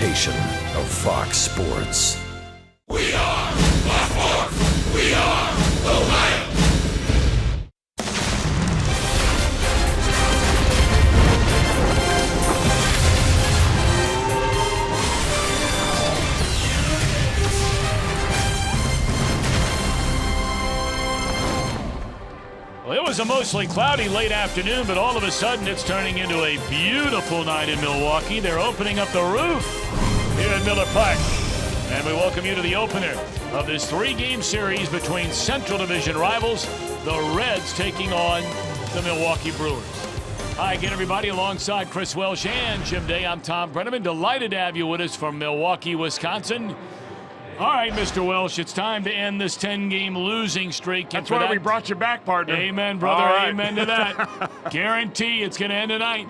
presentation of Fox Sports. We are Fox Sports. We are Ohio. Well, it was a mostly cloudy late afternoon, but all of a sudden it's turning into a beautiful night in Milwaukee. They're opening up the roof here at Miller Park. And we welcome you to the opener of this three-game series between Central Division rivals, the Reds taking on the Milwaukee Brewers. Hi again, everybody. Alongside Chris Welsh and Jim Day, I'm Tom Brenneman. Delighted to have you with us from Milwaukee, Wisconsin. All right, Mr. Welsh, it's time to end this 10-game losing streak. That's why we brought you back, partner. Amen, brother. Right. Amen to that. Guarantee it's going to end tonight.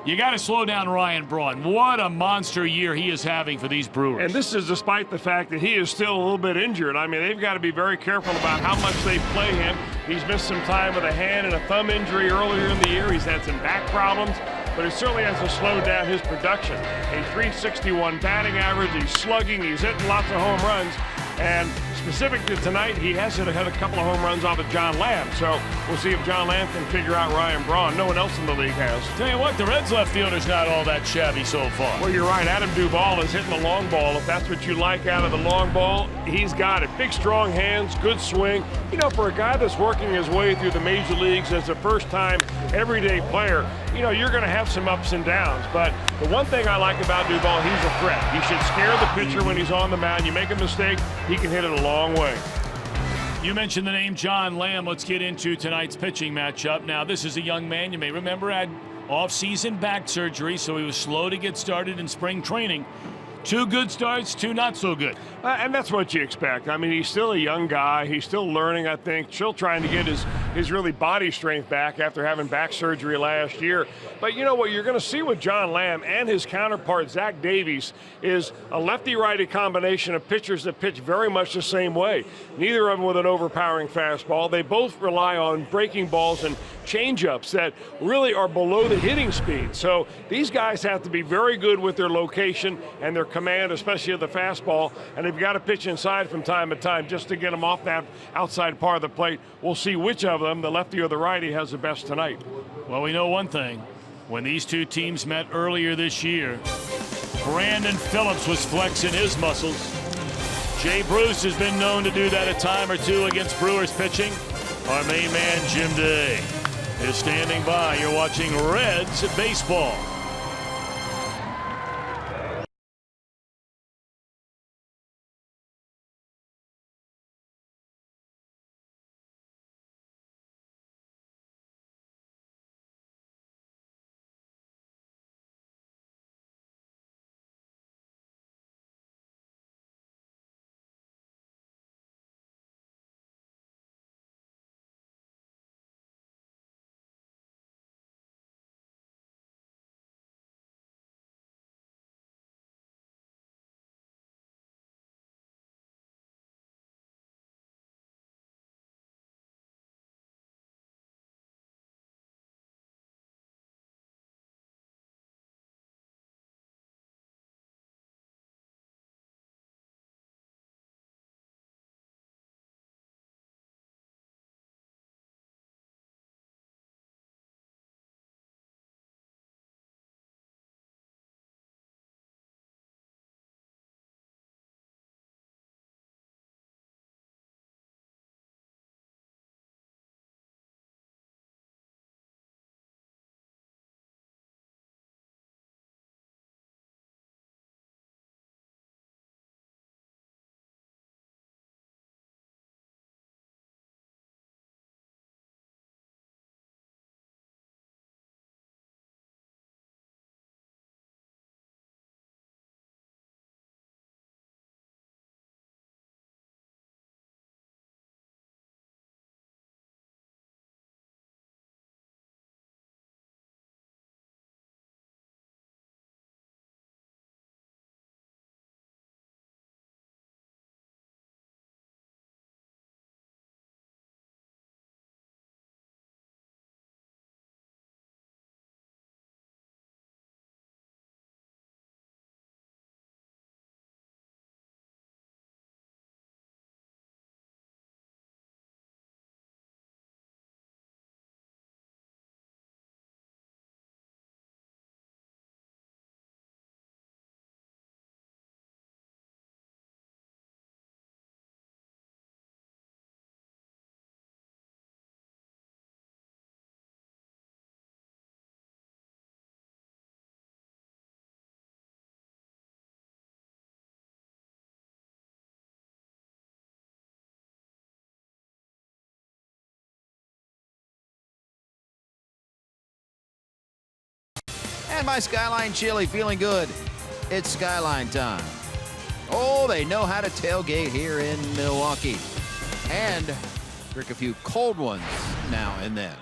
You got to slow down Ryan Braun. What a monster year he is having for these Brewers. And this is despite the fact that he is still a little bit injured. I mean, they've got to be very careful about how much they play him. He's missed some time with a hand and a thumb injury earlier in the year. He's had some back problems, but it certainly hasn't slowed down his production. A .361 batting average. He's slugging. He's hitting lots of home runs. And specific to tonight, he has hit a couple of home runs off of John Lamb. So we'll see if John Lamb can figure out Ryan Braun. No one else in the league has. Tell you what, the Reds left fielder's not all that shabby so far. Well, you're right. Adam Duvall is hitting the long ball. If that's what you like out of the long ball, he's got it. Big, strong hands, good swing. You know, for a guy that's working his way through the major leagues as a first-time everyday player, you know, you're going to have some ups and downs. But the one thing I like about Duvall, he's a threat. He should scare the pitcher when he's on the mound. You make a mistake, he can hit it a long way. You mentioned the name John Lamb. Let's get into tonight's pitching matchup. Now, this is a young man you may remember had off-season back surgery, so he was slow to get started in spring training. 2 good starts, 2 not so good. And that's what you expect. I mean, he's still a young guy. He's still learning, I think. Still trying to get his really body strength back after having back surgery last year. But you know what you're going to see with John Lamb and his counterpart, Zach Davies, is a lefty-righty combination of pitchers that pitch very much the same way. Neither of them with an overpowering fastball. They both rely on breaking balls and change-ups that really are below the hitting speed. So these guys have to be very good with their location and their command, especially of the fastball, and they've got to pitch inside from time to time just to get them off that outside part of the plate. We'll see which of them, the lefty or the righty, has the best tonight. Well, we know one thing. When these two teams met earlier this year, Brandon Phillips was flexing his muscles. Jay Bruce has been known to do that a time or two against Brewers pitching. Our main man, Jim Day, is standing by. You're watching Reds baseball. And my Skyline Chili feeling good. It's Skyline time. Oh, they know how to tailgate here in Milwaukee. And drink a few cold ones now and then.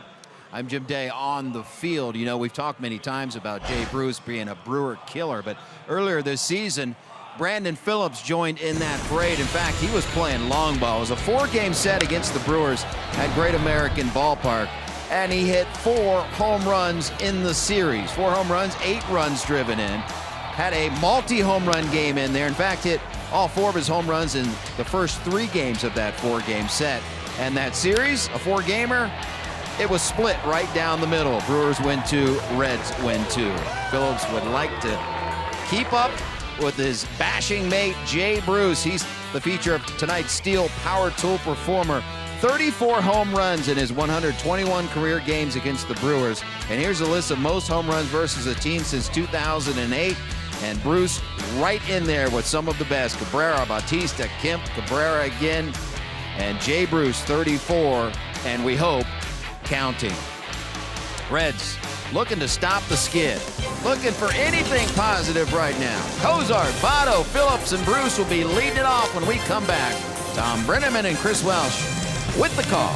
I'm Jim Day on the field. You know, we've talked many times about Jay Bruce being a Brewer killer, but earlier this season, Brandon Phillips joined in that parade. In fact, he was playing long ball. It was a 4-game set against the Brewers at Great American Ballpark, and he hit 4 home runs in the series. 4 home runs, 8 runs driven in. Had a multi-home run game in there. In fact, hit all 4 of his home runs in the first 3 games of that 4-game set. And that series, a 4-gamer, it was split right down the middle. Brewers win 2, Reds win 2. Phillips would like to keep up with his bashing mate, Jay Bruce. He's the feature of tonight's Steel Power Tool Performer. 34 home runs in his 121 career games against the Brewers. And here's a list of most home runs versus a team since 2008. And Bruce right in there with some of the best. Cabrera, Bautista, Kemp, Cabrera again. And Jay Bruce, 34, and we hope counting. Reds looking to stop the skid. Looking for anything positive right now. Cozart, Votto, Phillips, and Bruce will be leading it off when we come back. Tom Brenneman and Chris Welsh with the call.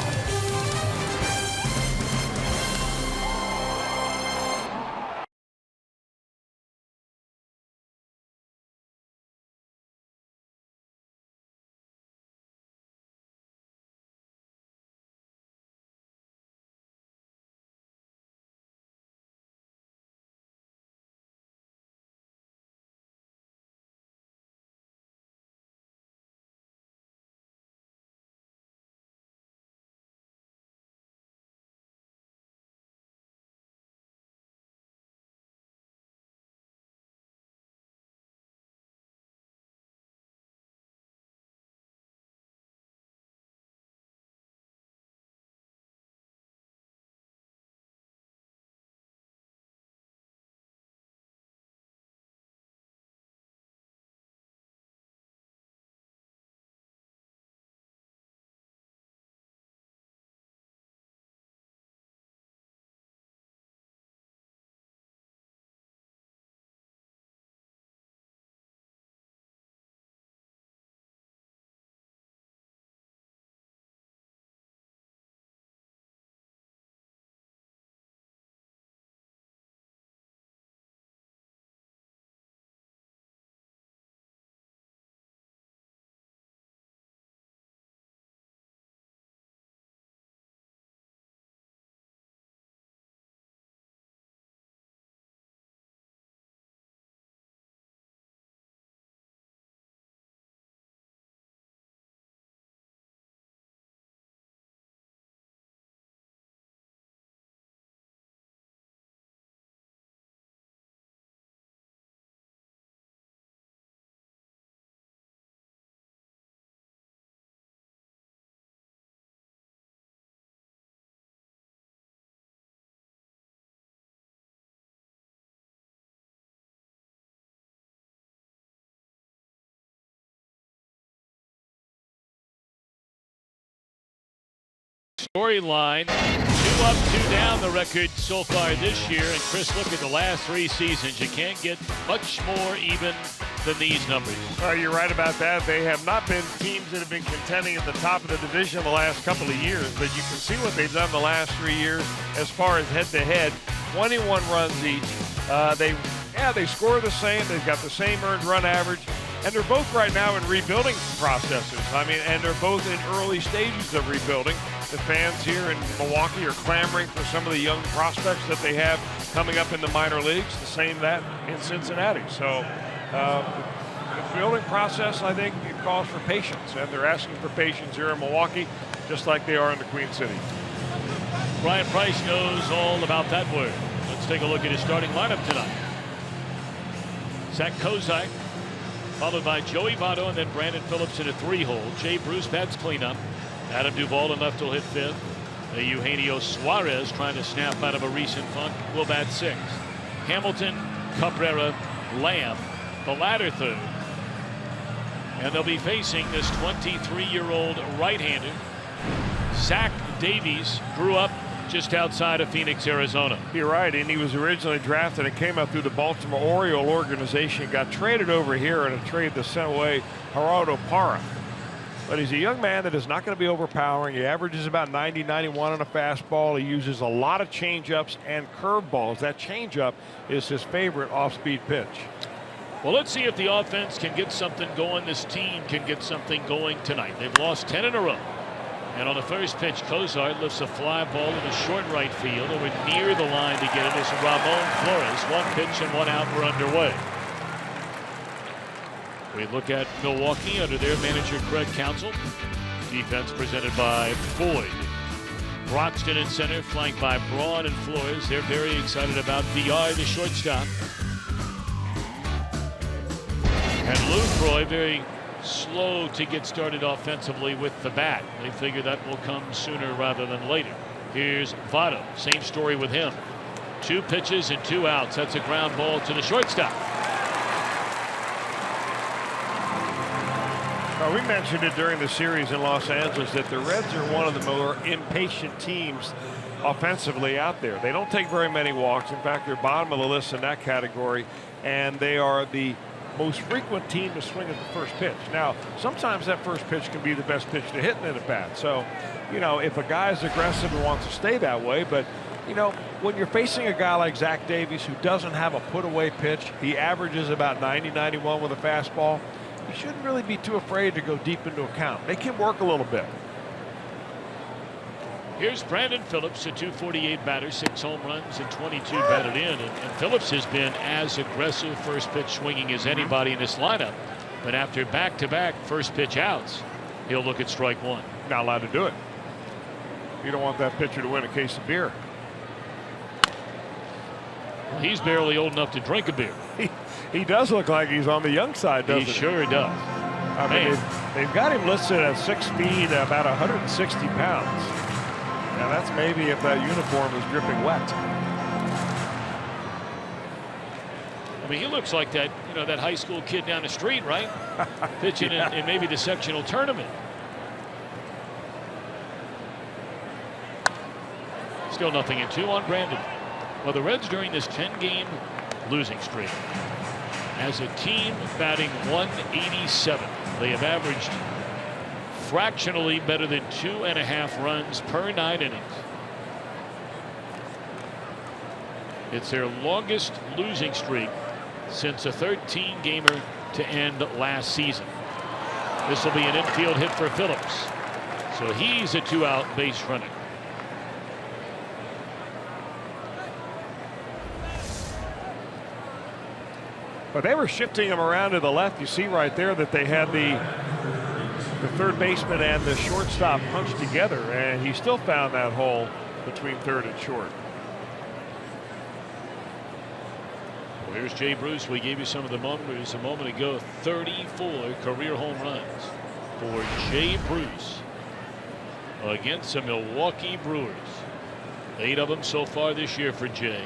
Storyline, 2 up, 2 down the record so far this year. And Chris, look at the last 3 seasons. You can't get much more even than these numbers. You're right about that. They have not been teams that have been contending at the top of the division the last couple of years, but you can see what they've done the last 3 years as far as head-to-head. 21 runs each. They score the same. They've got the same earned run average. And they're both right now in rebuilding processes. And they're both in early stages of rebuilding. The fans here in Milwaukee are clamoring for some of the young prospects that they have coming up in the minor leagues. The same that in Cincinnati. So the building process, I think, it calls for patience. And they're asking for patience here in Milwaukee, just like they are in the Queen City. Brian Price knows all about that word. Let's take a look at his starting lineup tonight. Zach Kozak, followed by Joey Votto and then Brandon Phillips in a 3-hole. Jay Bruce bats cleanup. Adam Duvall in left will hit 5th. Eugenio Suarez trying to snap out of a recent funk will bat 6th. Hamilton, Cabrera, Lamb, the latter 3rd. And they'll be facing this 23-year-old right-hander. Zach Davies grew up just outside of Phoenix, Arizona. You're right, and he was originally drafted and came up through the Baltimore Oriole organization, got traded over here in a trade that sent away Gerardo Parra. But he's a young man that is not going to be overpowering. He averages about 90, 91 on a fastball. He uses a lot of changeups and curveballs. That changeup is his favorite off-speed pitch. Well, let's see if the offense can get something going. This team can get something going tonight. They've lost 10 in a row. And on the first pitch, Cozart lifts a fly ball into short right field over near the line to get it as Ramon Flores. One pitch and one out. We're underway. We look at Milwaukee under their manager Craig Counsell. Defense presented by Boyd. Broxton in center, flanked by Braun and Flores. They're very excited about VR, the shortstop. And Lucroy very slow to get started offensively with the bat. They figure that will come sooner rather than later. Here's Votto. Same story with him. 2 pitches and 2 outs. That's a ground ball to the shortstop. Well, we mentioned it during the series in Los Angeles that the Reds are one of the more impatient teams offensively out there. They don't take very many walks. In fact, they're bottom of the list in that category, and they are the most frequent team to swing at the first pitch. Now, sometimes that first pitch can be the best pitch to hit in a bat. So, you know, if a guy is aggressive and wants to stay that way, but, you know, when you're facing a guy like Zach Davies who doesn't have a put-away pitch, he averages about 90, 91 with a fastball, you shouldn't really be too afraid to go deep into a count. They can work a little bit. Here's Brandon Phillips, a .248 batter, 6 home runs and 22 batted in. And Phillips has been as aggressive first pitch swinging as anybody in this lineup. But after back-to-back first pitch outs, he'll look at strike one. Not allowed to do it. You don't want that pitcher to win a case of beer. Well, he's barely old enough to drink a beer. He does look like he's on the young side, doesn't he? He sure does. I mean, they've got him listed at 6 feet, about 160 pounds. Now that's maybe if that uniform is dripping wet. I mean, he looks like that, you know, that high school kid down the street, right? Pitching in maybe the sectional tournament. Still 0-2 on Brandon. Well, the Reds during this 10-game losing streak, as a team batting .187, they have averaged fractionally better than 2.5 runs per 9 innings. It's their longest losing streak since a 13-gamer to end last season. This will be an infield hit for Phillips, so he's a 2-out base runner. But they were shifting him around to the left. You see right there that they had the third baseman and the shortstop hunched together, and he still found that hole between third and short. Well, here's Jay Bruce. We gave you some of the numbers a moment ago. 34 career home runs for Jay Bruce against the Milwaukee Brewers. 8 of them so far this year for Jay.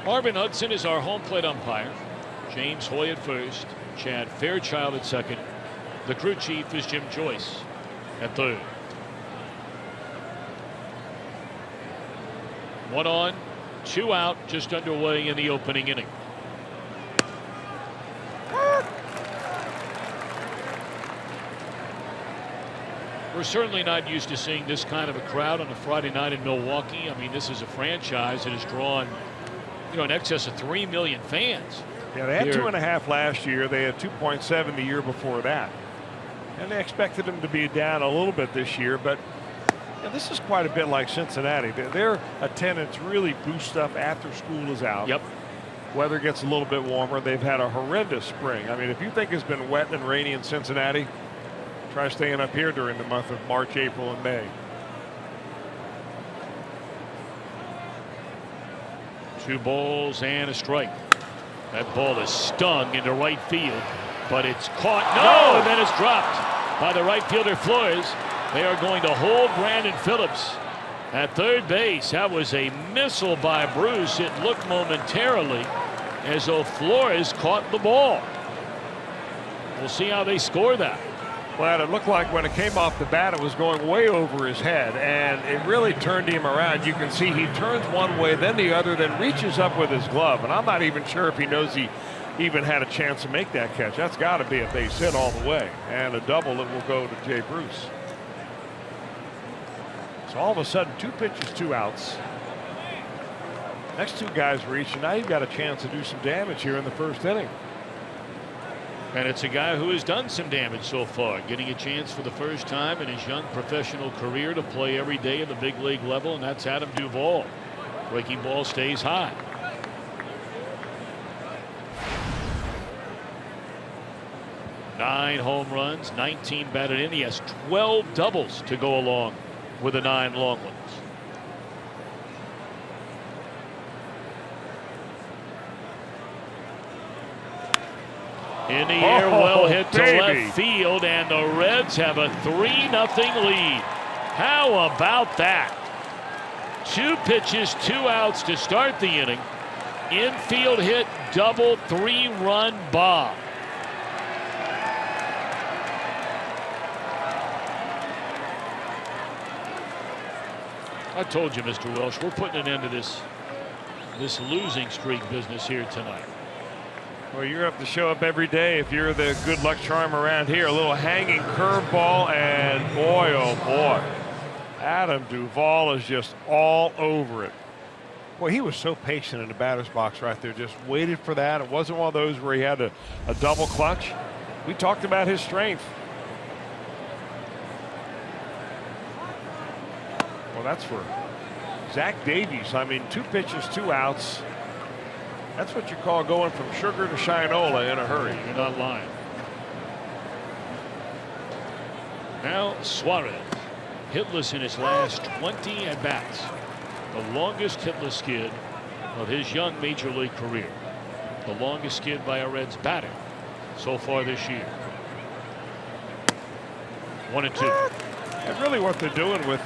Marvin Hudson is our home plate umpire. James Hoy at first. Chad Fairchild at second. The crew chief is Jim Joyce at third. 1 on, 2 out, just underway in the opening inning. We're certainly not used to seeing this kind of a crowd on a Friday night in Milwaukee. I mean, this is a franchise that has drawn, you know, in excess of 3 million fans. Yeah, they had 2.5 last year. They had 2.7 the year before that. And they expected them to be down a little bit this year, but you know, this is quite a bit like Cincinnati. Their attendance really boosts up after school is out. Yep. Weather gets a little bit warmer. They've had a horrendous spring. I mean, if you think it's been wet and rainy in Cincinnati, try staying up here during the month of March, April, and May. 2 balls and a strike. That ball is stung into right field, but it's caught. No, and then it's dropped by the right fielder Flores. They are going to hold Brandon Phillips at third base. That was a missile by Bruce. It looked momentarily as though Flores caught the ball. We'll see how they score that. Well, it looked like when it came off the bat, it was going way over his head, and it really turned him around. You can see he turns one way, then the other, then reaches up with his glove, and I'm not even sure if he knows he even had a chance to make that catch. That's got to be a base hit all the way, and a double that will go to Jay Bruce. So all of a sudden, 2 pitches, 2 outs. Next 2 guys reach, and now you've got a chance to do some damage here in the first inning. And it's a guy who has done some damage so far, getting a chance for the first time in his young professional career to play every day at the big league level, and that's Adam Duvall. Breaking ball stays high. Nine home runs, 19 batted in. He has 12 doubles to go along with the 9 long ones. In the air, well hit to left field, and the Reds have a 3-0 lead. How about that? 2 pitches, 2 outs to start the inning. Infield hit, double, 3-run bomb. I told you, Mr. Welsh, we're putting an end to this losing streak business here tonight. Well, you're going to have to show up every day if you're the good luck charm around here. A little hanging curveball, and boy, oh boy, Adam Duvall is just all over it. Boy, he was so patient in the batter's box right there, just waited for that. It wasn't one of those where he had a double clutch. We talked about his strength. Well, that's for Zach Davies. I mean, 2 pitches, 2 outs. That's what you call going from sugar to Shinola in a hurry. You're not lying. Now Suarez, hitless in his last 20 at-bats. The longest hitless skid of his young major league career. The longest skid by a Reds batter so far this year. 1-2. And really what they're doing with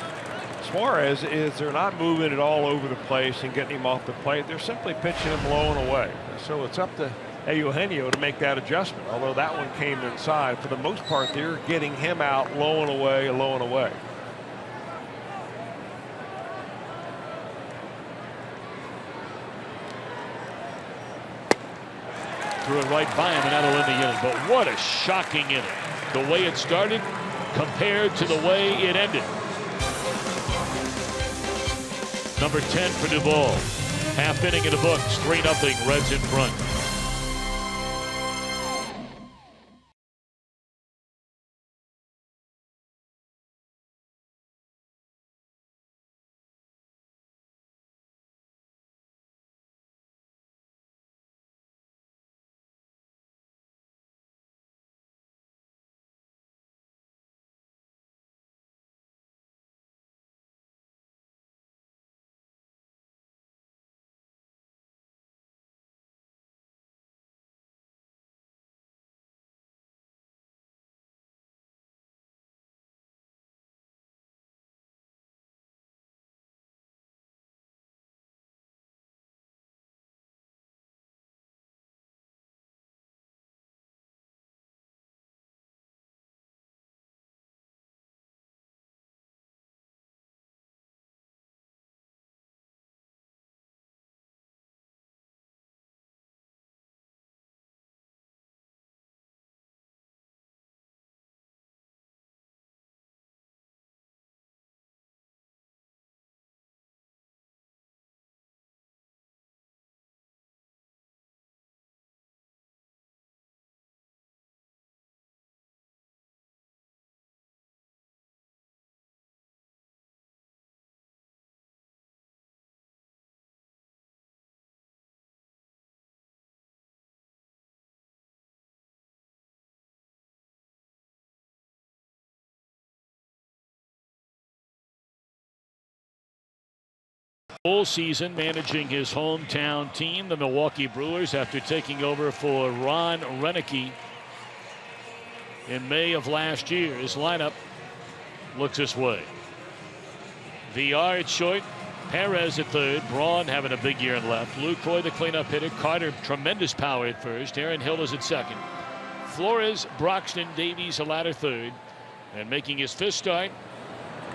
Suarez is they're not moving it all over the place and getting him off the plate. They're simply pitching him low and away. So it's up to Eugenio to make that adjustment. Although that one came inside, for the most part, they're getting him out low and away, low and away. Threw it right by him, and that'll end the inning. But what a shocking inning. The way it started compared to the way it ended. Number 10 for Duvall. Half inning in the books. 3-0 Reds in front. Full season managing his hometown team, the Milwaukee Brewers, after taking over for Ron Roenicke in May of last year. His lineup looks this way. VR at short, Perez at third, Braun having a big year in left, Lucroy the cleanup hitter, Carter tremendous power at first, Aaron Hill is at second, Flores, Broxton, Davies a ladder third, And making his fifth start.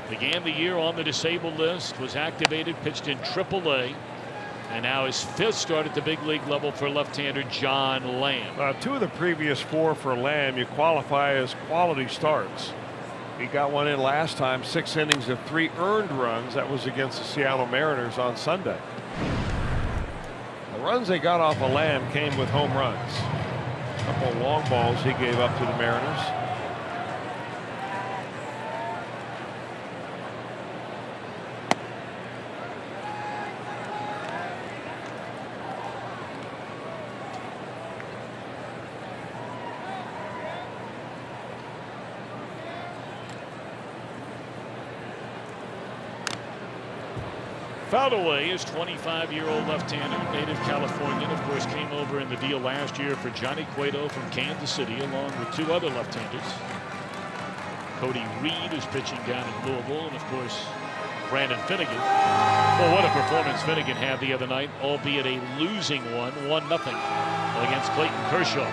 Began the year on the disabled list, was activated, pitched in AAA, and now his fifth start at the big league level for left-hander John Lamb. 2 of the previous 4 for Lamb you qualify as quality starts. He got one in last time, 6 innings of 3 earned runs. That was against the Seattle Mariners on Sunday. The runs they got off of Lamb came with home runs. A couple of long balls he gave up to the Mariners. Fouled away is 25-year-old left-hander, native Californian. Of course, came over in the deal last year for Johnny Cueto from Kansas City, along with 2 other left-handers. Cody Reed is pitching down in Louisville, and of course, Brandon Finnegan. Well, what a performance Finnegan had the other night, albeit a losing one, 1-0 against Clayton Kershaw.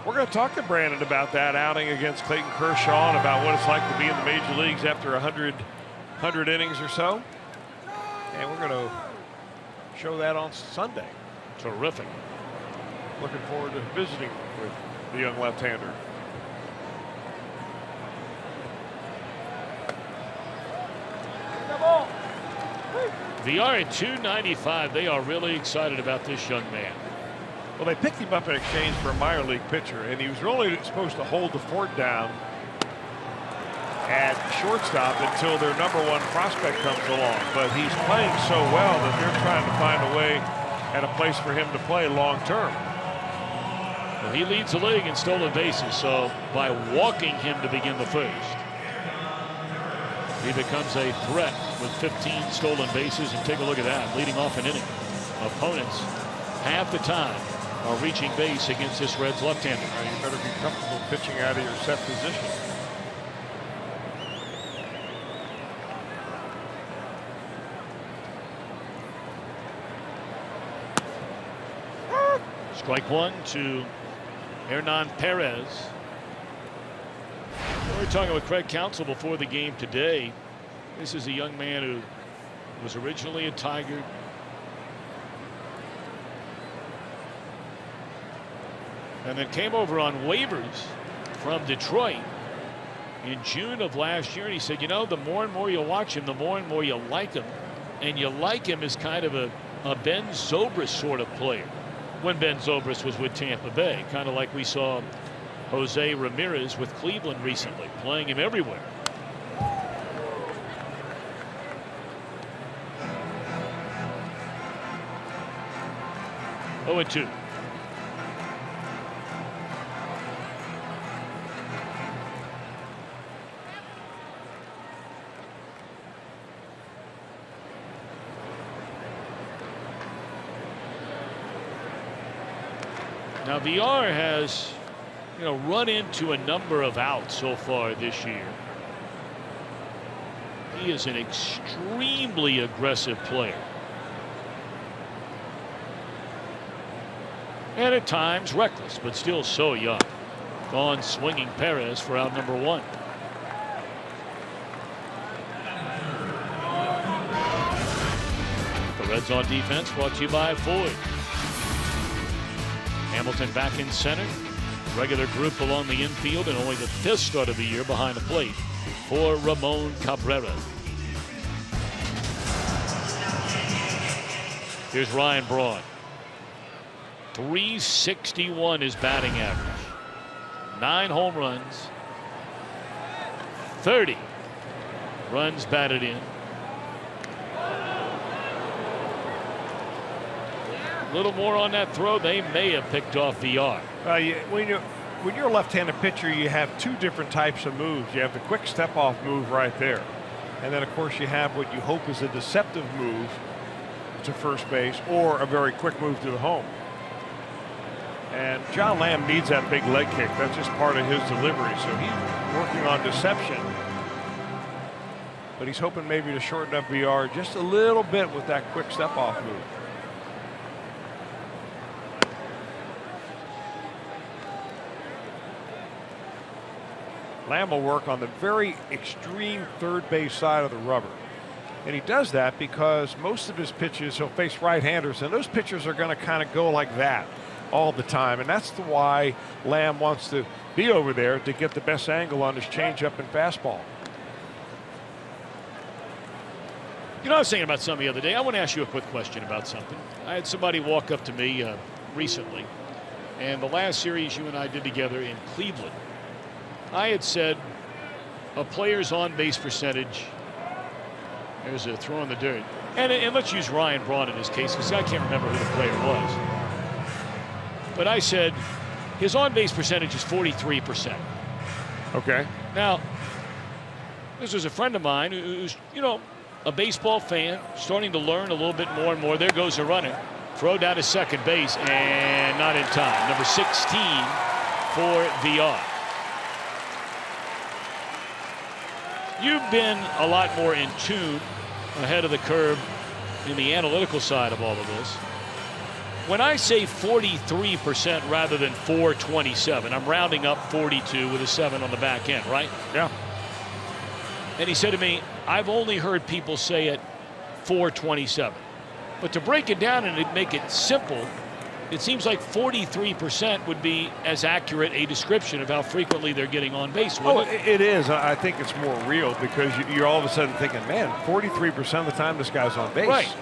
We're going to talk to Brandon about that outing against Clayton Kershaw and about what it's like to be in the major leagues after 100 innings or so. And we're going to show that on Sunday. Terrific. Looking forward to visiting with the young left-hander. VR at 295. They are really excited about this young man. Well, they picked him up in exchange for a minor league pitcher, and he was really supposed to hold the fort down at shortstop until their #1 prospect comes along. But he's playing so well that they're trying to find a way and a place for him to play long term. Well, he leads the league in stolen bases, so by walking him to begin the first, he becomes a threat with 15 stolen bases. And take a look at that, leading off an inning. Opponents half the time are reaching base against this Reds left-hander. You better be comfortable pitching out of your set position. Strike 1 to Hernan Perez. We were talking with Craig Counsell before the game today. This is a young man who was originally a Tiger. And then came over on waivers from Detroit in June of last year. And he said, you know, the more and more you watch him, the more and more you like him. And you like him as kind of a Ben Zobrist sort of player. When Ben Zobrist was with Tampa Bay, kind of like we saw Jose Ramirez with Cleveland recently, playing him everywhere. Oh, and 2. Now VR has, run into a number of outs so far this year. He is an extremely aggressive player. And at times reckless, but still so young. Gone swinging Perez for out #1. The Reds on defense brought to you by Ford. Hamilton back in center. Regular group along the infield, and only the 5th start of the year behind the plate for Ramon Cabrera. Here's Ryan Braun. 361 is batting average. 9 home runs. 30 runs batted in. A little more on that throw. They may have picked off VR. When you're a left-handed pitcher, you have 2 different types of moves. You have the quick step-off move right there. And then, of course, you have what you hope is a deceptive move to first base or a very quick move to the home. And John Lamb needs that big leg kick. That's just part of his delivery. So he's working on deception. But he's hoping maybe to shorten up VR just a little bit with that quick step-off move. Lamb will work on the very extreme third base side of the rubber. And he does that because most of his pitches, he'll face right-handers, and those pitchers are going to kind of go like that all the time. And that's why Lamb wants to be over there to get the best angle on his changeup and fastball. You know, I was thinking about something the other day. I want to ask you a quick question about something. I had somebody walk up to me recently, and the last series you and I did together in Cleveland, I had said a player's on-base percentage. There's a throw in the dirt. And let's use Ryan Braun in this case, because I can't remember who the player was. But I said his on-base percentage is 43%. Okay. Now, this was a friend of mine who's, you know, a baseball fan, starting to learn a little bit more and more. There goes a runner. Throw down to second base, and not in time. Number 16 for VR. You've been a lot more in tune, ahead of the curve in the analytical side of all of this. When I say 43% rather than 427, I'm rounding up 42 with a 7 on the back end, right? Yeah. And he said to me, I've only heard people say it 427. But to break it down and make it simple, it seems like 43% would be as accurate a description of how frequently they're getting on base. Oh, it is. I think it's more real because you're all of a sudden thinking, man, 43% of the time this guy's on base. Right.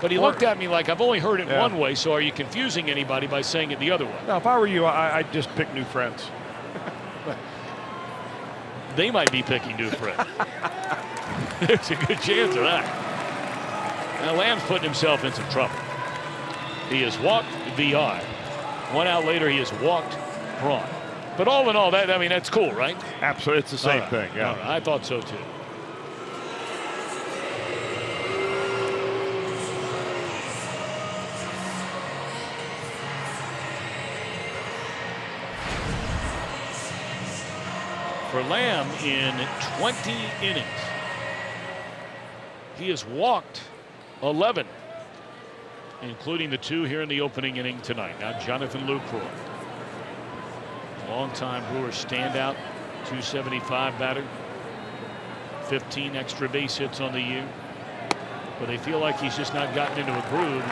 But he looked at me like, I've only heard it one way, so are you confusing anybody by saying it the other way? Now, if I were you, I'd just pick new friends. They might be picking new friends. There's a good chance of that. Now, Lamb's putting himself in some trouble. He has walked VR. 1 out later, he has walked Braun. But all in all, that's cool, right? Absolutely. It's the same thing. Yeah. Right. I thought so, too. For Lamb in 20 innings, he has walked 11, including the 2 here in the opening inning tonight. Now Jonathan Lucroy, longtime Brewers standout, 275 batter, 15 extra base hits on the year. But they feel like he's just not gotten into a groove.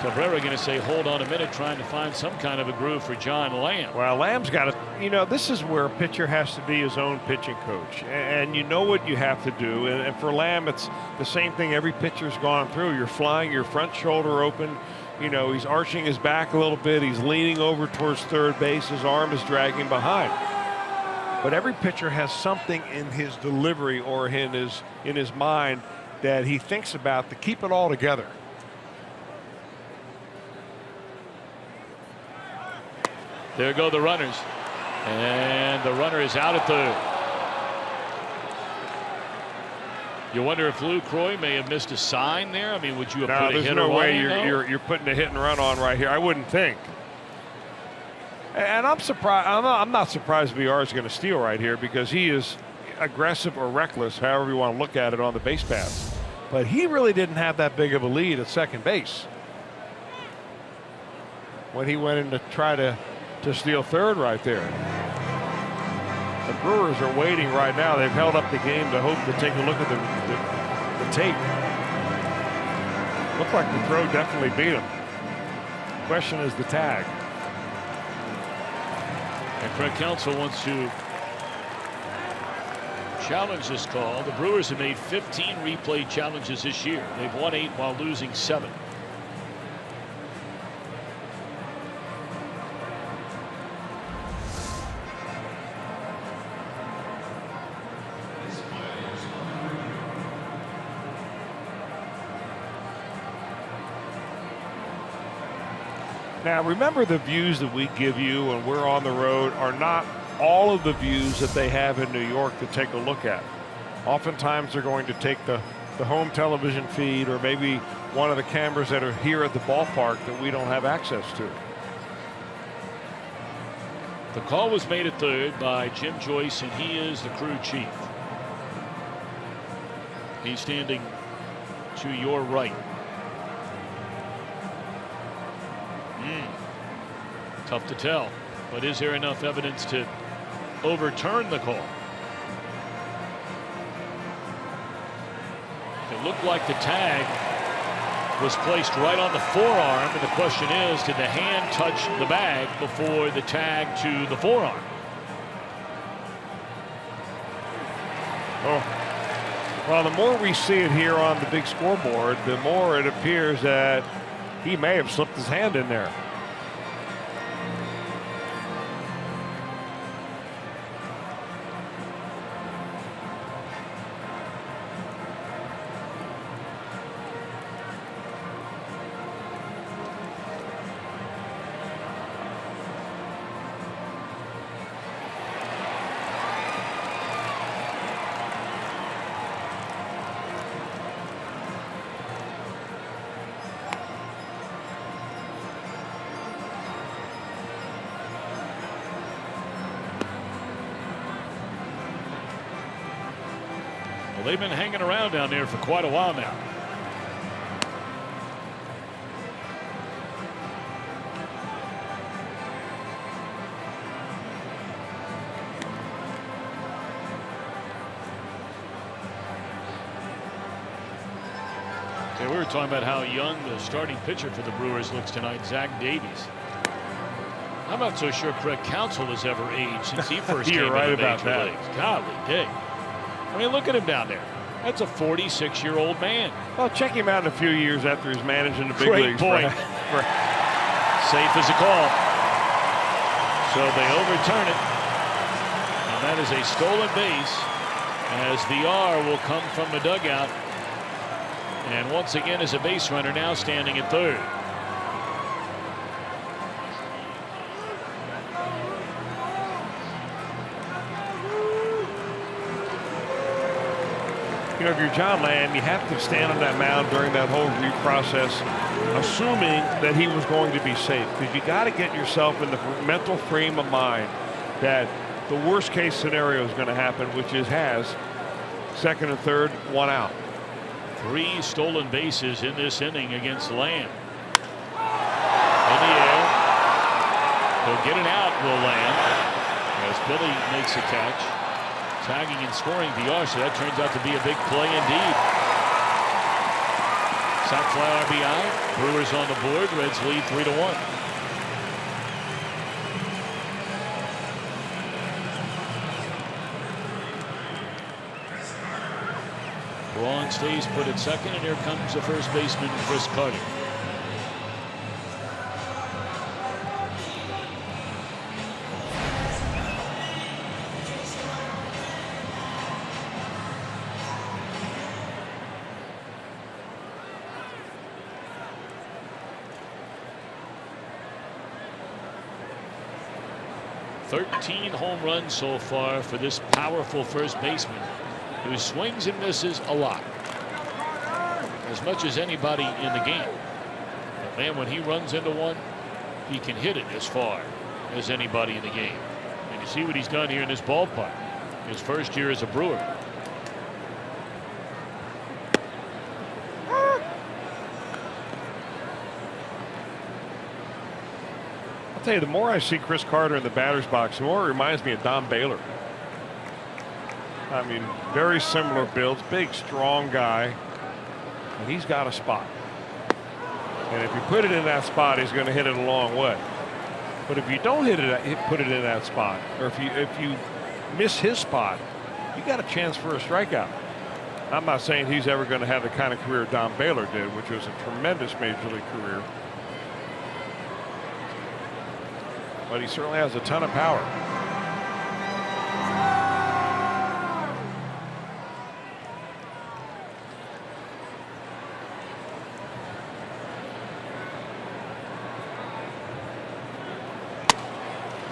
Cabrera going to say, hold on a minute, trying to find some kind of a groove for John Lamb. Well, Lamb's got to, this is where a pitcher has to be his own pitching coach. And you know what you have to do. And for Lamb, it's the same thing every pitcher's gone through. You're flying your front shoulder open. He's arching his back a little bit. He's leaning over towards third base. His arm is dragging behind. But every pitcher has something in his delivery or in his mind that he thinks about to keep it all together. There go the runners. And the runner is out at third. You wonder if Lucroy may have missed a sign there. I mean, would you have put a there's hitter no way on you're putting a hit and run on right here. I wouldn't think. And I'm surprised. I'm not surprised VR is going to steal right here because he is aggressive or reckless, however you want to look at it, on the base pass. But he really didn't have that big of a lead at second base when he went in to try to steal third right there. The Brewers are waiting right now. They've held up the game to hope to take a look at the tape. Looked like the throw definitely beat him. Question is the tag. And Craig Counsell wants to challenge this call. The Brewers have made 15 replay challenges this year. They've won 8 while losing 7. Now, remember, the views that we give you when we're on the road are not all of the views that they have in New York to take a look at. Oftentimes, they're going to take the home television feed or maybe one of the cameras that are here at the ballpark that we don't have access to. The call was made at third by Jim Joyce, and he is the crew chief. He's standing to your right. Tough to tell, but is there enough evidence to overturned the call. It looked like the tag was placed right on the forearm, and the question is, did the hand touch the bag before the tag to the forearm? Oh. Well, the more we see it here on the big scoreboard, the more it appears that he may have slipped his hand in there. Well, they've been hanging around down there for quite a while now. Okay, we were talking about how young the starting pitcher for the Brewers looks tonight, Zach Davies. I'm not so sure Craig Counsell has ever aged since he first came You're right into the about major that. leagues. Golly gee. I mean, look at him down there. That's a 46-year-old man. Well, check him out in a few years after he's managing the big Great leagues. point. Safe as a call. So they overturn it. And that is a stolen base as VR will come from the dugout. And once again is a base runner now standing at third. You know, if you're John Lamb, you have to stand on that mound during that whole review process, assuming that he was going to be safe. Because you got to get yourself in the mental frame of mind that the worst case scenario is going to happen, which is second and third, one out. 3 stolen bases in this inning against Lamb. In the air. He'll get it out, will Lamb, as Billy makes a catch. Tagging and scoring VR, so that turns out to be a big play indeed. Sac fly RBI. Brewers on the board. Reds lead 3-1. Braun stays put at second, and here comes the first baseman, Chris Carter. .13 home runs so far for this powerful first baseman, who swings and misses a lot, as much as anybody in the game. But man, when he runs into one, he can hit it as far as anybody in the game. And you see what he's done here in this ballpark. His first year as a Brewer. I'll tell you, the more I see Chris Carter in the batter's box, the more it reminds me of Don Baylor. I mean, very similar builds, big, strong guy, and he's got a spot. And if you put it in that spot, he's going to hit it a long way. But if you don't put it in that spot, or if you miss his spot, you got a chance for a strikeout. I'm not saying he's ever going to have the kind of career Don Baylor did, which was a tremendous major league career. But he certainly has a ton of power.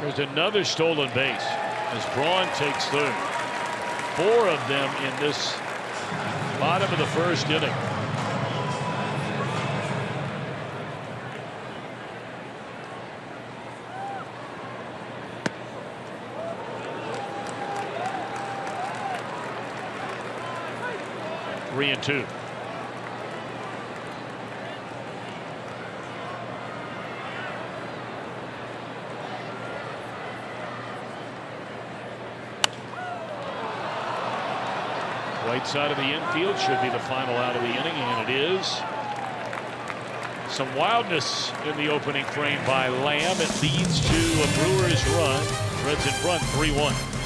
There's another stolen base as Braun takes third. 4 of them in this bottom of the first inning. Three and 2. Right side of the infield should be the final out of the inning, and it is. Some wildness in the opening frame by Lamb. It leads to a Brewers run. Reds in front 3-1.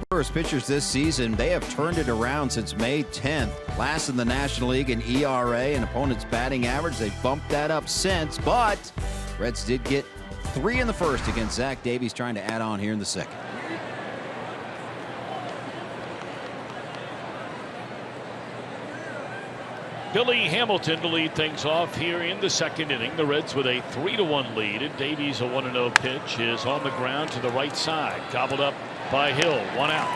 Brewers pitchers this season, they have turned it around since May 10th. Last in the National League in ERA and opponent's batting average. They've bumped that up since, but Reds did get 3 in the first against Zach Davies, trying to add on here in the second. Billy Hamilton to lead things off here in the second inning. The Reds with a 3-1 lead. And Davies, a 1-0 pitch, is on the ground to the right side. Gobbled up by Hill. 1 out.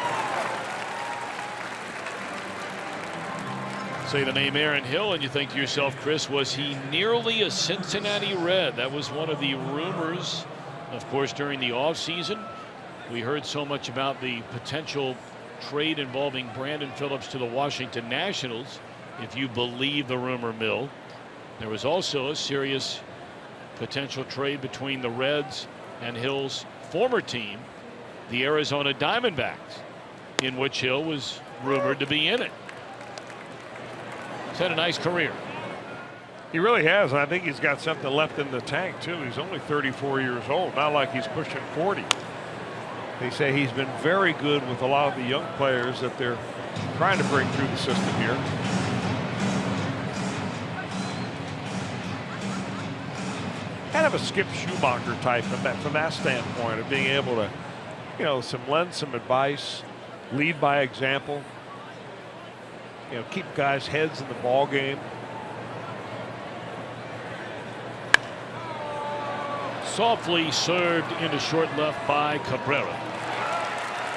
Say the name Aaron Hill and you think to yourself, Chris, was he nearly a Cincinnati Red? That was one of the rumors, of course, during the offseason. We heard so much about the potential trade involving Brandon Phillips to the Washington Nationals. If you believe the rumor mill, there was also a serious potential trade between the Reds and Hill's former team, the Arizona Diamondbacks, in which Hill was rumored to be in it. He's had a nice career. He really has, and I think he's got something left in the tank too. He's only 34 years old, not like he's pushing 40. They say he's been very good with a lot of the young players that they're trying to bring through the system here. Kind of a Skip Schumacher type from that standpoint of being able to, you know, lend some advice, lead by example, you know, keep guys' heads in the ball game. Softly served into short left by Cabrera.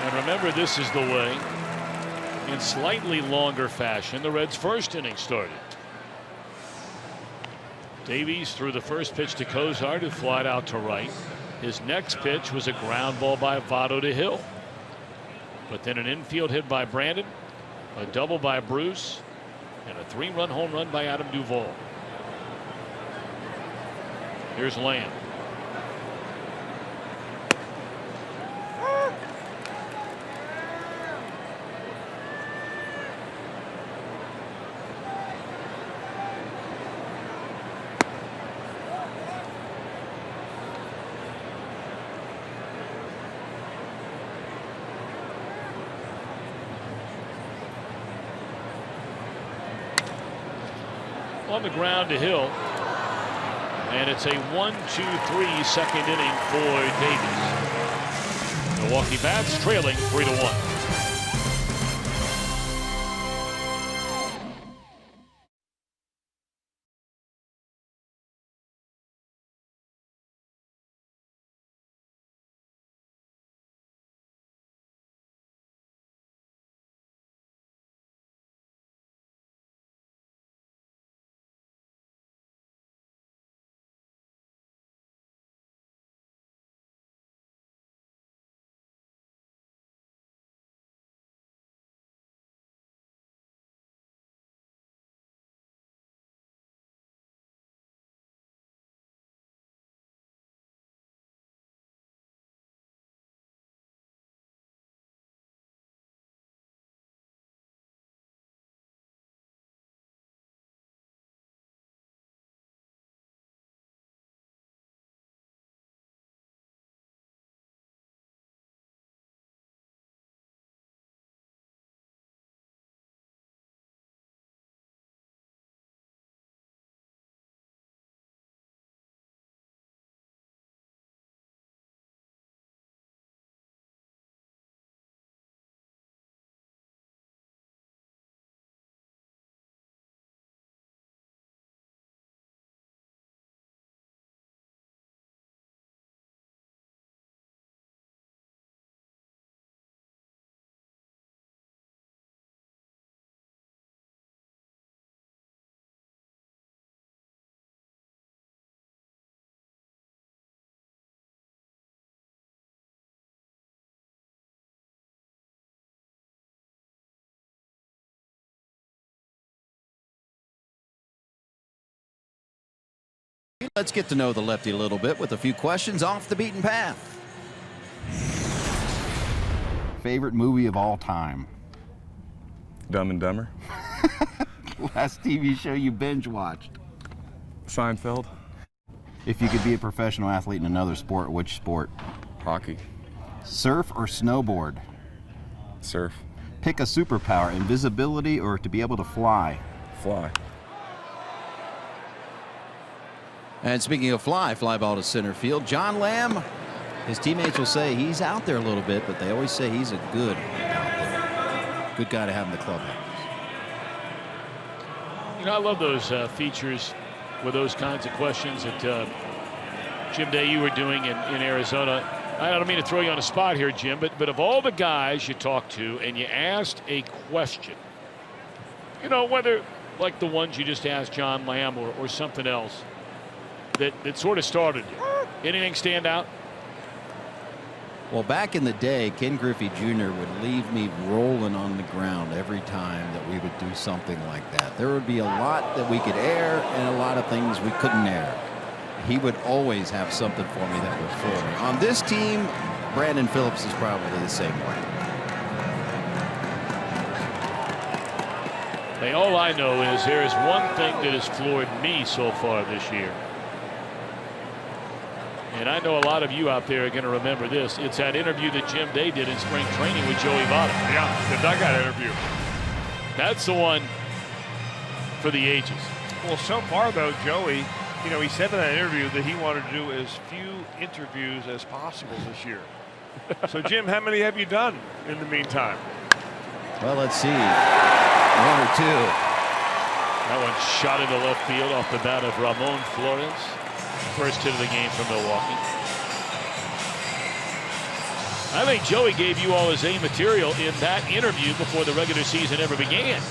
And remember, this is the way, in slightly longer fashion, the Reds' first inning started. Davies threw the first pitch to Cozart, who flied out to right. His next pitch was a ground ball by Votto to Hill. But then an infield hit by Brandon, a double by Bruce, and a 3-run home run by Adam Duvall. Here's Lamb. On the ground to Hill, and it's a 1-2-3 second inning for Davies. Milwaukee Bats trailing 3-1. Let's get to know the lefty a little bit with a few questions off the beaten path. Favorite movie of all time? Dumb and Dumber. Last TV show you binge watched? Seinfeld. If you could be a professional athlete in another sport, which sport? Hockey. Surf or snowboard? Surf. Pick a superpower, invisibility or to be able to fly? Fly. And speaking of fly ball to center field, John Lamb, his teammates will say he's out there a little bit, but they always say he's a good guy to have in the clubhouse. You know, I love those features with those kinds of questions that Jim Day, you were doing in Arizona. I don't mean to throw you on a spot here, Jim, but of all the guys you talked to and you asked a question, you know, whether like the ones you just asked John Lamb or something else that sort of started you, anything stand out? Well, back in the day, Ken Griffey Jr. would leave me rolling on the ground every time that we would do something like that. There would be a lot that we could air and a lot of things we couldn't air. He would always have something for me that would fool me. On this team, Brandon Phillips is probably the same way. Hey, all I know is there is one thing that has floored me so far this year. And I know a lot of you out there are going to remember this. It's that interview that Jim Day did in spring training with Joey Votto. Yeah, the dugout interview. That's the one for the ages. Well, so far, though, Joey, you know, he said in that interview that he wanted to do as few interviews as possible this year. So, Jim, how many have you done in the meantime? Well, let's see. One or two. That one shot into left field off the bat of Ramon Flores. First hit of the game for Milwaukee. I think Joey gave you all his A material in that interview before the regular season ever began.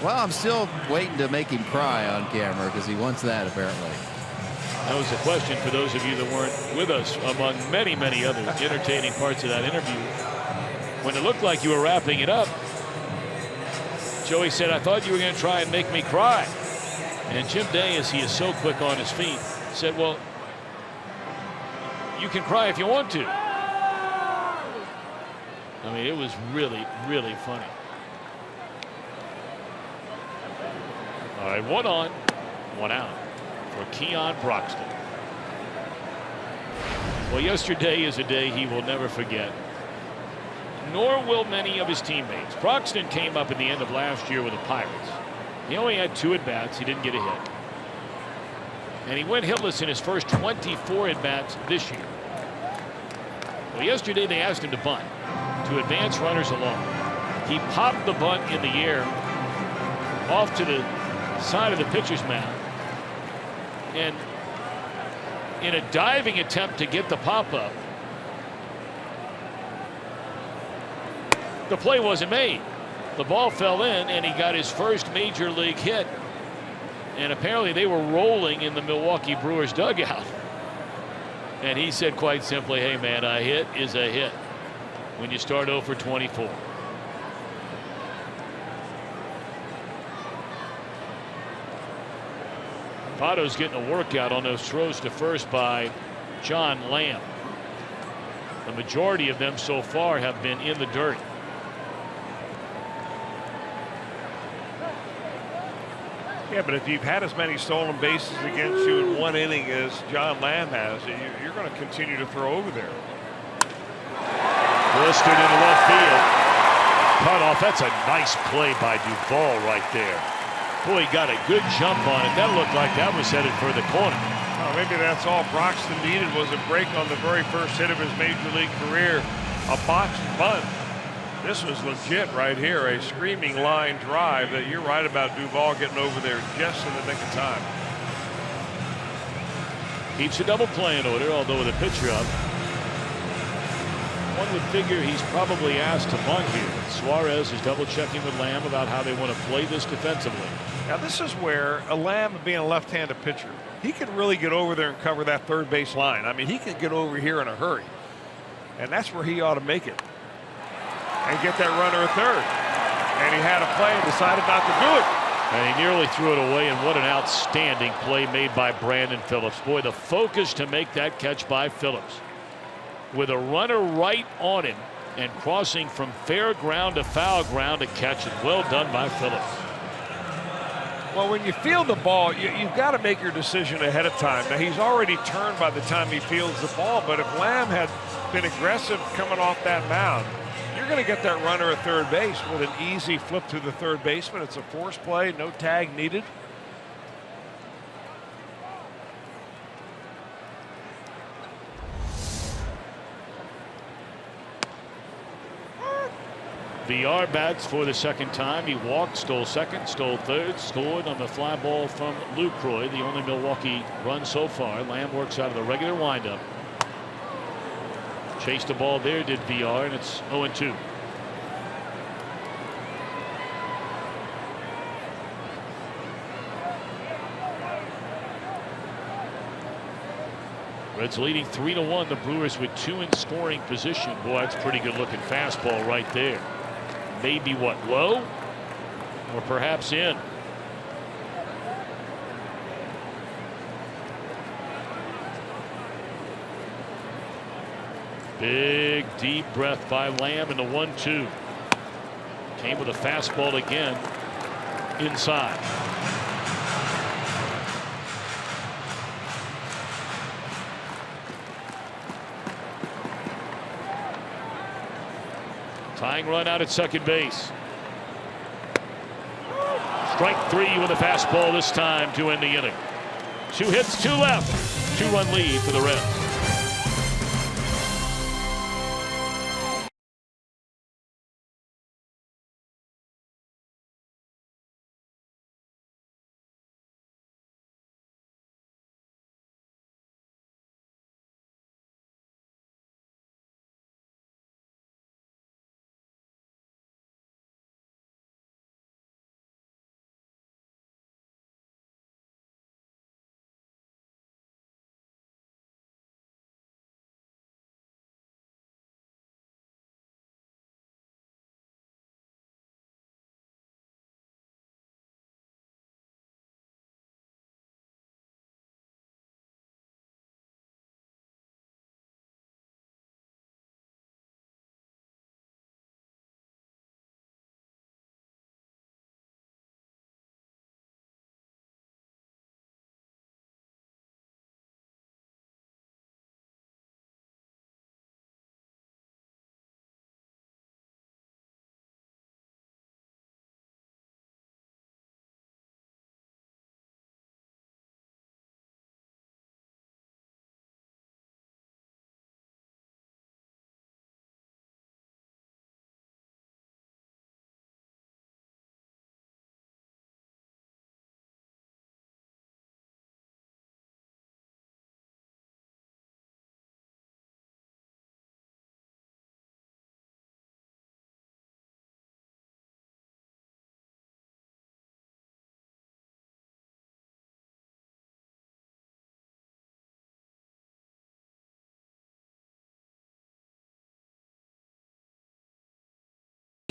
Well, I'm still waiting to make him cry on camera because he wants that, apparently. That was a question for those of you that weren't with us, among many, many other entertaining parts of that interview. When it looked like you were wrapping it up, Joey said, "I thought you were going to try and make me cry." And Jim Day, as he is so quick on his feet, said, "Well, you can cry if you want to." I mean, it was really, really funny. All right, one on, one out for Keon Broxton. Well, yesterday is a day he will never forget, nor will many of his teammates. Broxton came up at the end of last year with the Pirates. He only had 2 at-bats. He didn't get a hit. And he went hitless in his first 24 at-bats this year. Well, yesterday they asked him to bunt, to advance runners along. He popped the bunt in the air off to the side of the pitcher's mound. And in a diving attempt to get the pop-up, the play wasn't made. The ball fell in, and he got his first major league hit. And apparently they were rolling in the Milwaukee Brewers dugout. And he said quite simply, "Hey, man, a hit is a hit when you start 0 for 24. Votto's getting a workout on those throws to first by John Lamb. The majority of them so far have been in the dirt. Yeah, but if you've had as many stolen bases against you in one inning as John Lamb has, you're going to continue to throw over there. Blistered into left field. Cut off. That's a nice play by Duvall right there. Boy, he got a good jump on it. That looked like that was headed for the corner. Oh, maybe that's all Broxton needed was a break on the very first hit of his major league career. A botched bunt. This was legit right here, a screaming line drive that you're right about Duvall getting over there just in the nick of time. Keeps a double play in order, although with a pitcher up. One would figure he's probably asked to bunt here. Suarez is double checking with Lamb about how they want to play this defensively. Now this is where a Lamb being a left-handed pitcher, he could really get over there and cover that third base line. I mean, he could get over here in a hurry. And that's where he ought to make it. And get that runner a third. And he had a play and decided not to do it. And he nearly threw it away, and what an outstanding play made by Brandon Phillips. Boy, the focus to make that catch by Phillips. With a runner right on him and crossing from fair ground to foul ground to catch it. Well done by Phillips. Well, when you field the ball, you've got to make your decision ahead of time. Now, he's already turned by the time he fields the ball, but if Lamb had been aggressive coming off that mound, you're going to get that runner at third base with an easy flip to the third baseman. It's a force play, no tag needed. VR bats for the second time. He walked, stole second, stole third, scored on the fly ball from Lucroy, the only Milwaukee run so far. Lamb works out of the regular windup. Chased the ball there, did VR, and it's 0-2. Reds leading 3-1. The Brewers with 2 in scoring position. Boy, that's pretty good looking fastball right there. Maybe what, low? Or perhaps in. Big deep breath by Lamb in the 1-2. Came with a fastball again inside. Tying run out at second base. Strike 3 with a fastball this time to end the inning. 2 hits, 2 left. 2-run lead for the Reds.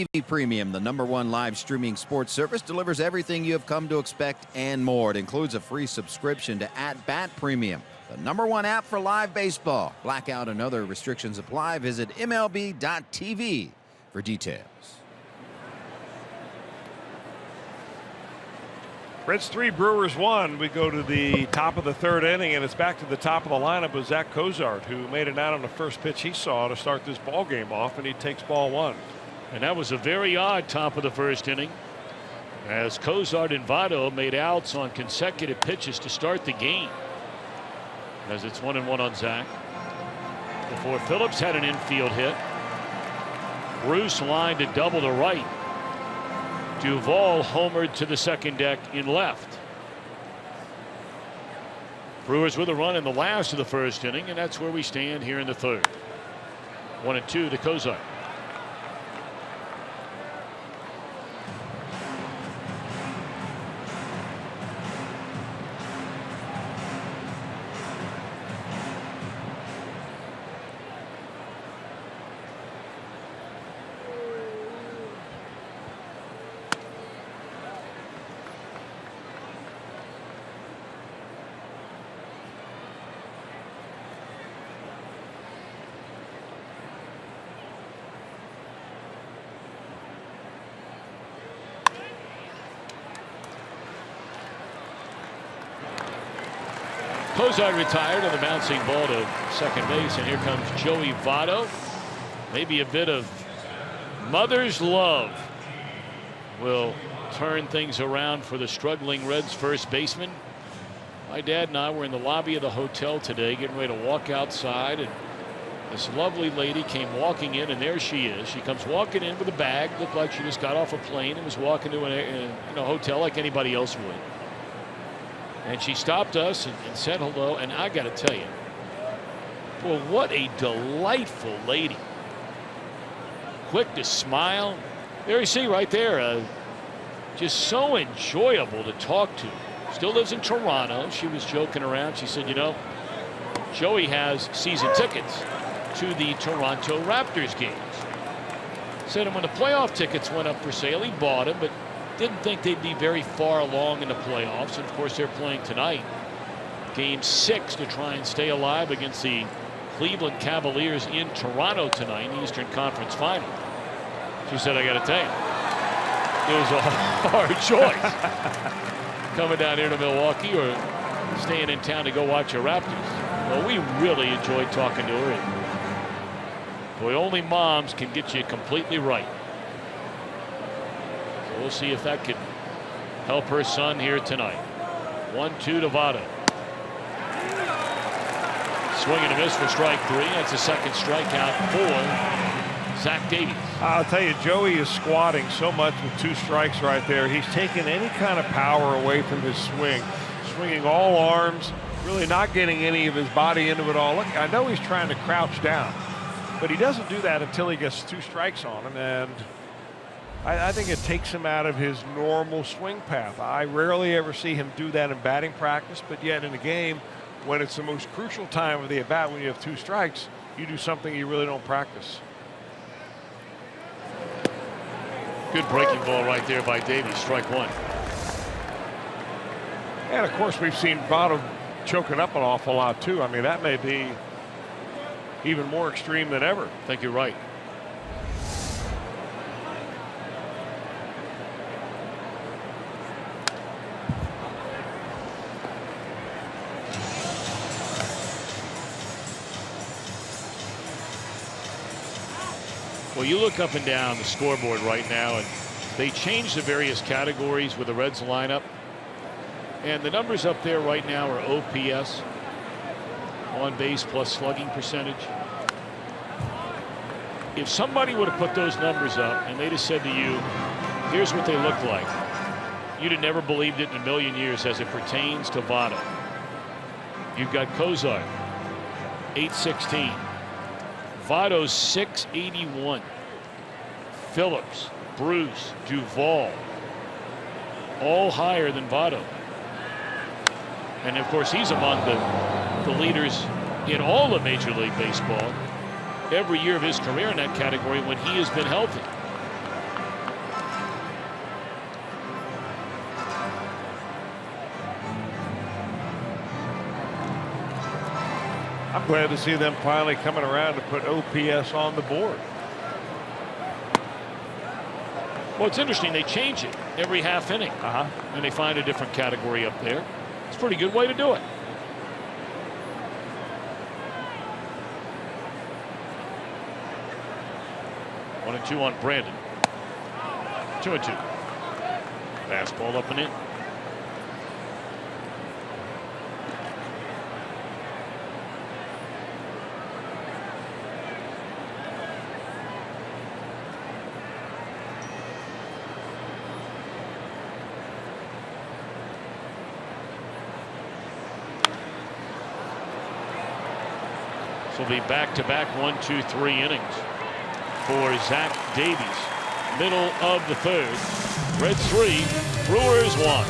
TV Premium, the #1 live streaming sports service, delivers everything you have come to expect and more. It includes a free subscription to @Bat Premium, the #1 app for live baseball. Blackout and other restrictions apply. Visit MLB.tv for details. Reds 3, Brewers 1. We go to the top of the third inning, and it's back to the top of the lineup with Zach Cozart, who made it out on the first pitch he saw to start this ball game off, and he takes ball 1. And that was a very odd top of the first inning, as Cozart and Votto made outs on consecutive pitches to start the game, as it's 1-1 on Zach. Before Phillips had an infield hit. Bruce lined a double to right. Duvall homered to the second deck in left. Brewers with a run in the last of the first inning, and that's where we stand here in the third. 1-2 to Cozart. Cozart retired on the bouncing ball to second base, and here comes Joey Votto. Maybe a bit of mother's love will turn things around for the struggling Reds first baseman. My dad and I were in the lobby of the hotel today getting ready to walk outside, and this lovely lady came walking in, and there she is. She comes walking in with a bag, looked like she just got off a plane and was walking to a hotel like anybody else would. And she stopped us and said hello, and I got to tell you, boy, what a delightful lady. Quick to smile. There you see right there, just so enjoyable to talk to. Still lives in Toronto. She was joking around. She said, you know, Joey has season tickets to the Toronto Raptors games. Said when the playoff tickets went up for sale, he bought them, but didn't think they'd be very far along in the playoffs. And of course, they're playing tonight, Game 6, to try and stay alive against the Cleveland Cavaliers in Toronto tonight in the Eastern Conference Final. She said, I got to tell you, it was a hard choice. Coming down here to Milwaukee or staying in town to go watch the Raptors. Well, we really enjoyed talking to her. And boy, only moms can get you completely right. So we'll see if that can help her son here tonight. 1-2 to Votto. Swing and a miss for strike 3. That's the second strikeout for Zach Davies. I'll tell you, Joey is squatting so much with 2 strikes right there. He's taking any kind of power away from his swing. Swinging all arms, really not getting any of his body into it all. Look, I know he's trying to crouch down, but he doesn't do that until he gets 2 strikes on him, and I think it takes him out of his normal swing path. I rarely ever see him do that in batting practice, but yet in a game, when it's the most crucial time of the at-bat, when you have 2 strikes, you do something you really don't practice. Good breaking ball right there by Davies. Strike 1. And of course, we've seen Votto choking up an awful lot too. I mean, that may be even more extreme than ever. I think you're right. Well, you look up and down the scoreboard right now, and they changed the various categories with the Reds lineup. And the numbers up there right now are OPS, on base plus slugging percentage. If somebody would have put those numbers up and they'd have said to you, here's what they look like, you'd have never believed it in a million years as it pertains to Votto. You've got Cozart, 816. Votto's 681. Phillips, Bruce, Duvall, all higher than Votto. And of course, he's among the leaders in all of Major League Baseball every year of his career in that category when he has been healthy. I'm glad to see them finally coming around to put OPS on the board. Well, it's interesting. They change it every half inning. And they find a different category up there. It's a pretty good way to do it. One and 2 on Brandon. 2-2. Fastball up and in. Will be back-to-back 1, 2, 3 innings for Zach Davies. Middle of the 3rd. Reds 3, Brewers 1.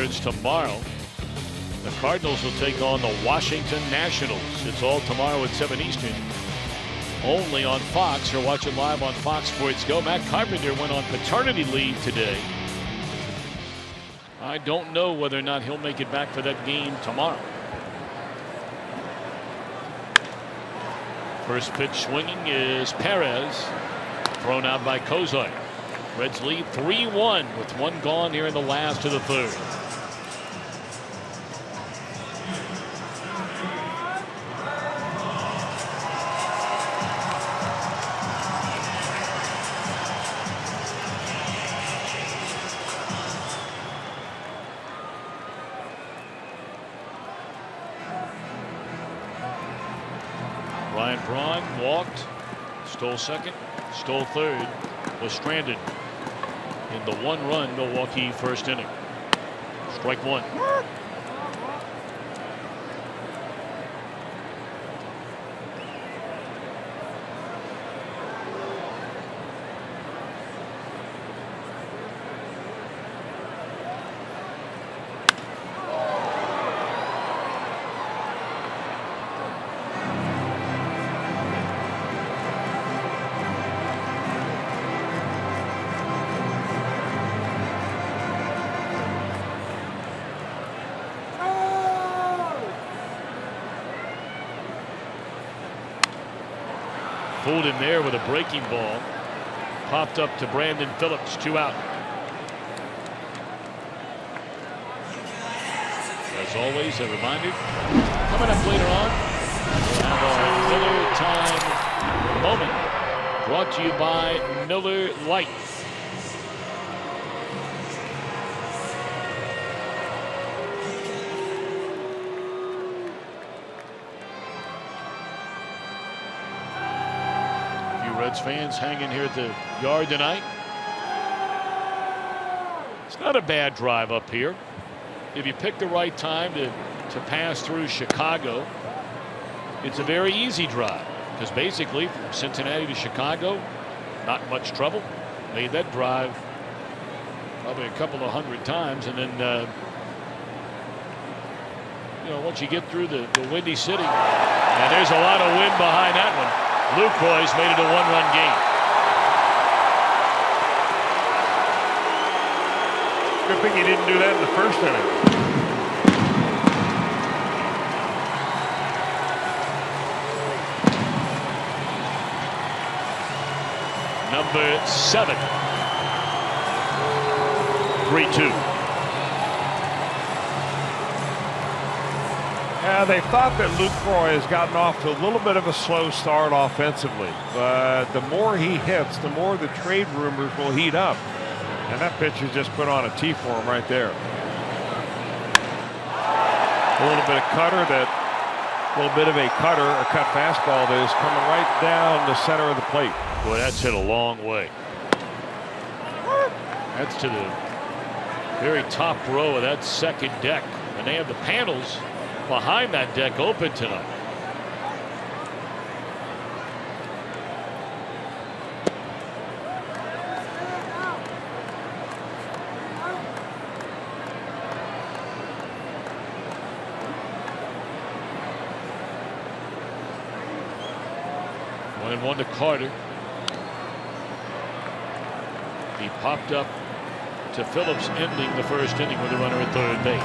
Pirates tomorrow. The Cardinals will take on the Washington Nationals. It's all tomorrow at 7 Eastern. Only on Fox, or watch it live on Fox Sports Go. Matt Carpenter went on paternity leave today. I don't know whether or not he'll make it back for that game tomorrow. First pitch swinging is Perez, thrown out by Kozar. Reds lead 3-1 with one gone here in the last of the third. Ryan Braun walked, stole second, stole third, was stranded in the one-run Milwaukee first inning. Strike one. Pulled him there with a breaking ball. Popped up to Brandon Phillips, 2 out. As always, a reminder, coming up later on, we'll have our Miller Time moment, brought to you by Miller Lite. Reds fans hanging here at the yard tonight. It's not a bad drive up here. If you pick the right time to pass through Chicago, it's a very easy drive, because basically from Cincinnati to Chicago, not much trouble. Made that drive probably a couple of hundred times, and then you know, once you get through the Windy City, and there's a lot of wind behind that one. Lucroy's made it a one-run game. Good thing he didn't do that in the first inning. Number 7. 3-2. Yeah, they thought that Lucroy has gotten off to a little bit of a slow start offensively, but the more he hits, the more the trade rumors will heat up. And that pitch has just put on a tee for him right there. A little bit of cutter, a little bit of a cutter, a cut fastball that is coming right down the center of the plate. Boy, that's hit a long way. That's to the very top row of that second deck, and they have the panels behind that deck open tonight. One and one to Carter. He popped up to Phillips, ending the first inning with a runner at third base.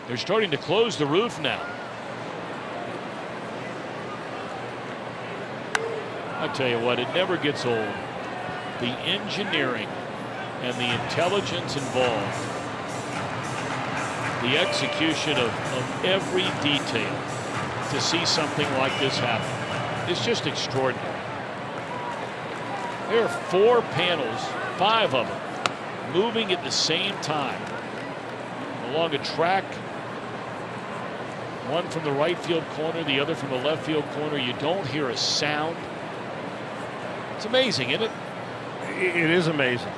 They're starting to close the roof now. I tell you what, it never gets old. The engineering and the intelligence involved, the execution of every detail to see something like this happen. It's just extraordinary. There are 4 panels, 5 of them, moving at the same time along a track. One from the right field corner, the other from the left field corner. You don't hear a sound. It's amazing, isn't it? It is amazing.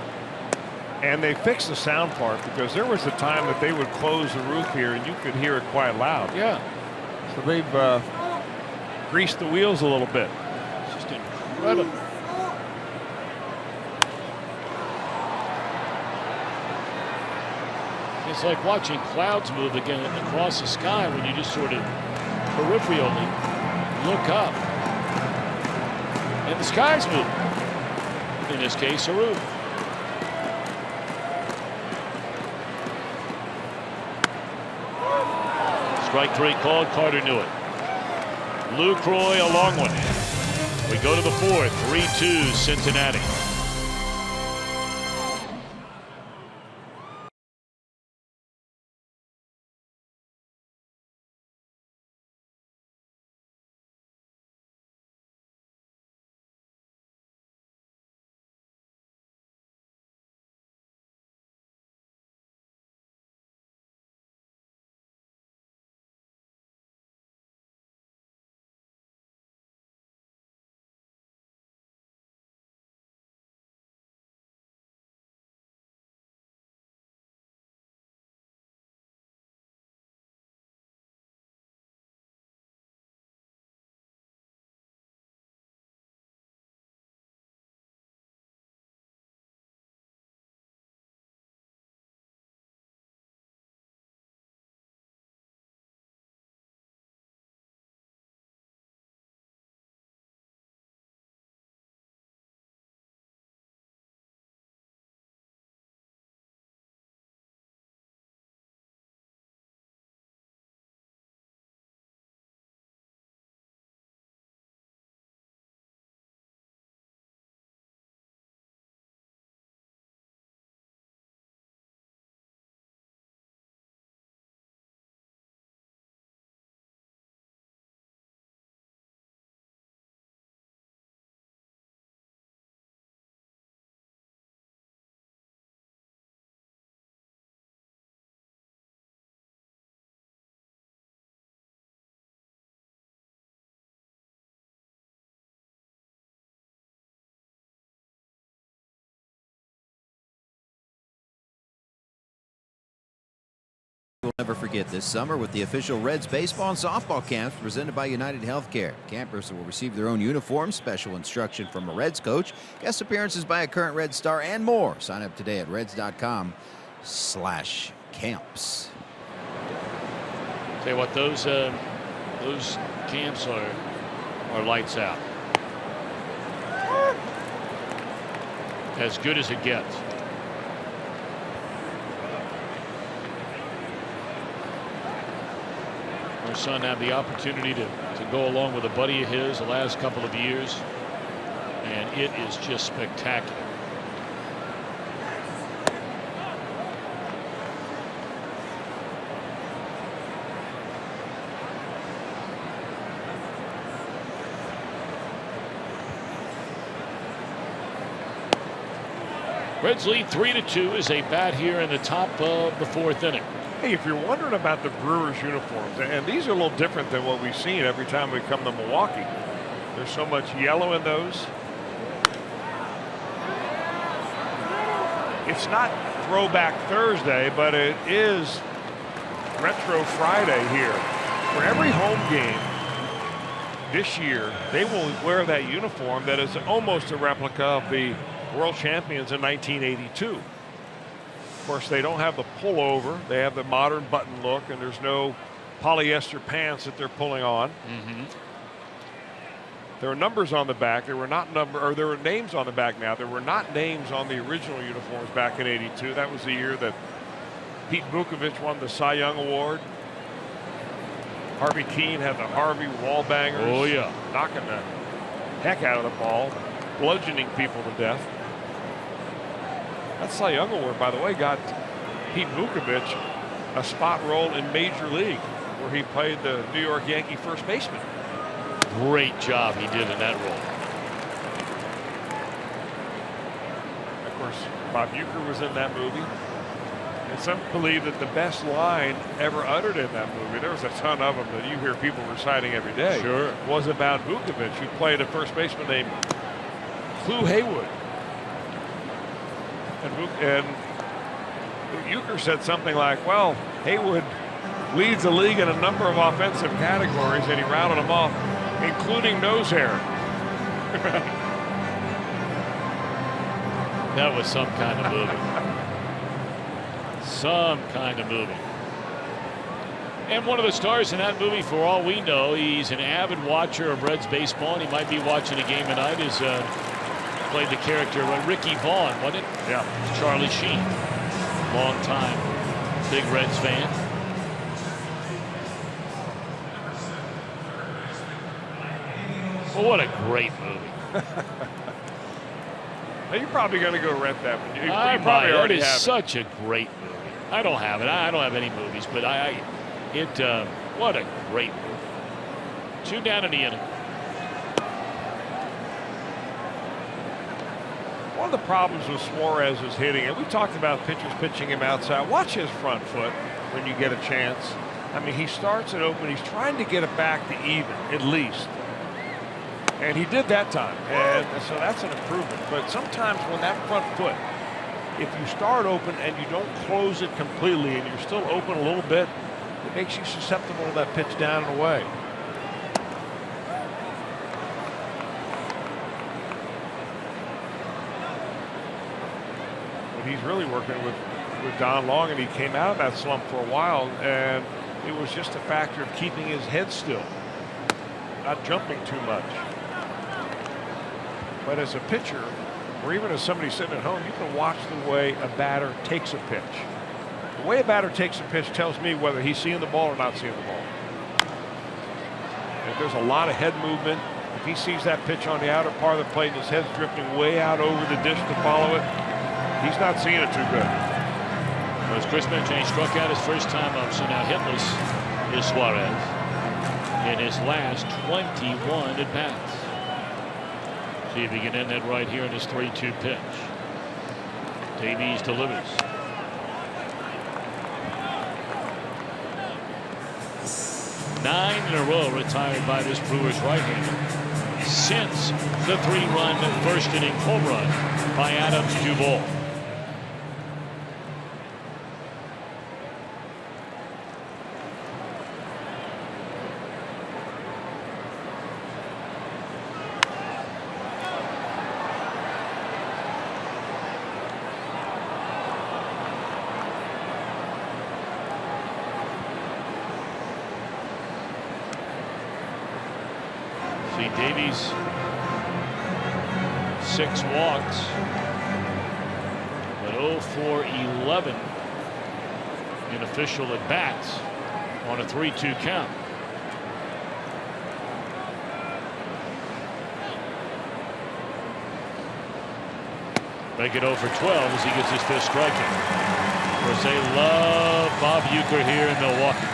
And they fixed the sound part, because there was a time that they would close the roof here and you could hear it quite loud. Yeah. So they've greased the wheels a little bit. Shred him. It's like watching clouds move again across the sky when you just sort of peripherally look up. And the sky's moving. In this case, a roof. Strike 3 called. Carter knew it. Lucroy a long one. We go to the 4th. 3-2 Cincinnati. We'll never forget this summer with the official Reds baseball and softball camps presented by United Healthcare. Campers will receive their own uniforms, special instruction from a Reds coach, guest appearances by a current Red star, and more. Sign up today at reds.com/camps. Tell you what, those camps are lights out. As good as it gets. Our son had the opportunity to go along with a buddy of his the last couple of years, and it is just spectacular. Reds lead 3-2 as they bat here in the top of the 4th inning. Hey, if you're wondering about the Brewers uniforms, and these are a little different than what we've seen every time we come to Milwaukee. There's so much yellow in those. It's not Throwback Thursday, but it is Retro Friday here. For every home game this year, they will wear that uniform that is almost a replica of the world champions in 1982. Of course, they don't have the pullover. They have the modern button look, and there's no polyester pants that they're pulling on. There are numbers on the back. There were names on the back now. There were not names on the original uniforms back in '82. That was the year that Pete Vukovich won the Cy Young Award. Harvey Keene had the Harvey wall bangers. Oh, yeah. Knocking the heck out of the ball, bludgeoning people to death. That Cy Young Award, by the way, got Pete Vukovich a spot role in Major League, where he played the New York Yankee first baseman. Great job he did in that role. Of course, Bob Uecker was in that movie. And some believe that the best line ever uttered in that movie, there was a ton of them that you hear people reciting every day, Sure. was about Vukovich, who played a first baseman named Clu Haywood. And Uecker said something like, well, Haywood leads the league in a number of offensive categories, and he rounded them off, including nose hair. That was some kind of movie. Some kind of movie. And one of the stars in that movie, for all we know, he's an avid watcher of Reds baseball, and he might be watching a game tonight, is played the character Ricky Vaughn, wasn't it? Yeah. Charlie Sheen. Long time big Reds fan. Well, what a great movie. Now, you're probably going to go rent that. You I probably might. It already is have it. such a great movie. I don't have it. I don't have any movies, but what a great movie. 2 down in the inning. One of the problems with Suarez's hitting, and we talked about pitchers pitching him outside. Watch his front foot when you get a chance. I mean, he starts it open. He's trying to get it back to even, at least. And he did that time, and so that's an improvement. But sometimes when that front foot, if you start open and you don't close it completely and you're still open a little bit, it makes you susceptible to that pitch down and away. But he's really working with Don Long, and he came out of that slump for a while, and it was just a factor of keeping his head still, not jumping too much. But as a pitcher, or even as somebody sitting at home, you can watch the way a batter takes a pitch. The way a batter takes a pitch tells me whether he's seeing the ball or not seeing the ball. If there's a lot of head movement, if he sees that pitch on the outer part of the plate and his head's drifting way out over the dish to follow it, he's not seeing it too good. Well, as Chris mentioned, he struck out his first time up, so now hitless is Suarez in his last 21 at-bats. See if he can end that right here in his 3-2 pitch. Davies delivers. Nine in a row retired by this Brewers right-hander since the 3-run first inning home run by Adam Duvall. Davies, 6 walks, but 0 for 11 in official at bats on a 3-2 count. Make it 0 for 12 as he gets his 5th strikeout. Of course, they love Bob Uecker here in Milwaukee.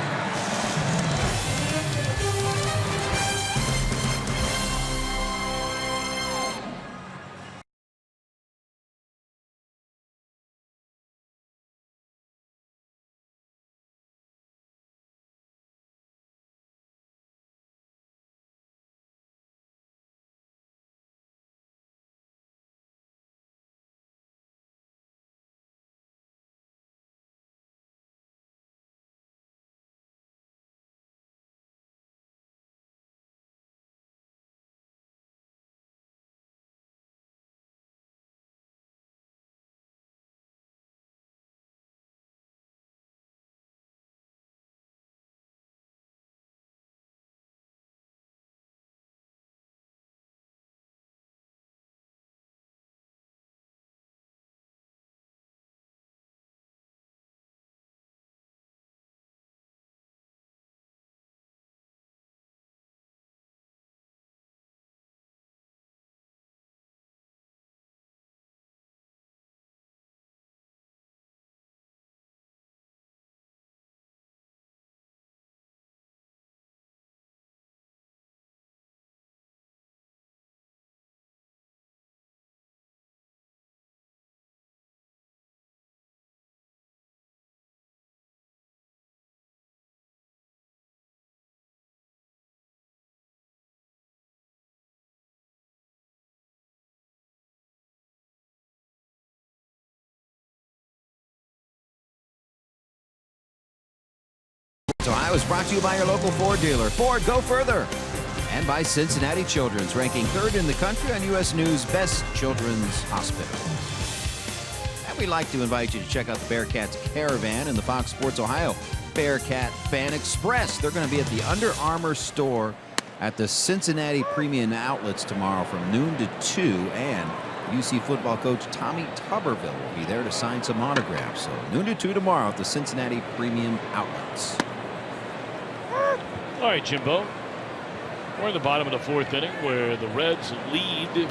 Ohio is brought to you by your local Ford dealer. Ford, go further. And by Cincinnati Children's, ranking 3rd in the country on U.S. News Best Children's Hospital. we'd like to invite you to check out the Bearcats Caravan and the Fox Sports Ohio Bearcat Fan Express. They're going to be at the Under Armour store at the Cincinnati Premium Outlets tomorrow from noon to 2, and UC football coach Tommy Tuberville will be there to sign some autographs. So noon to 2 tomorrow at the Cincinnati Premium Outlets. All right, Jimbo. We're in the bottom of the fourth inning where the Reds lead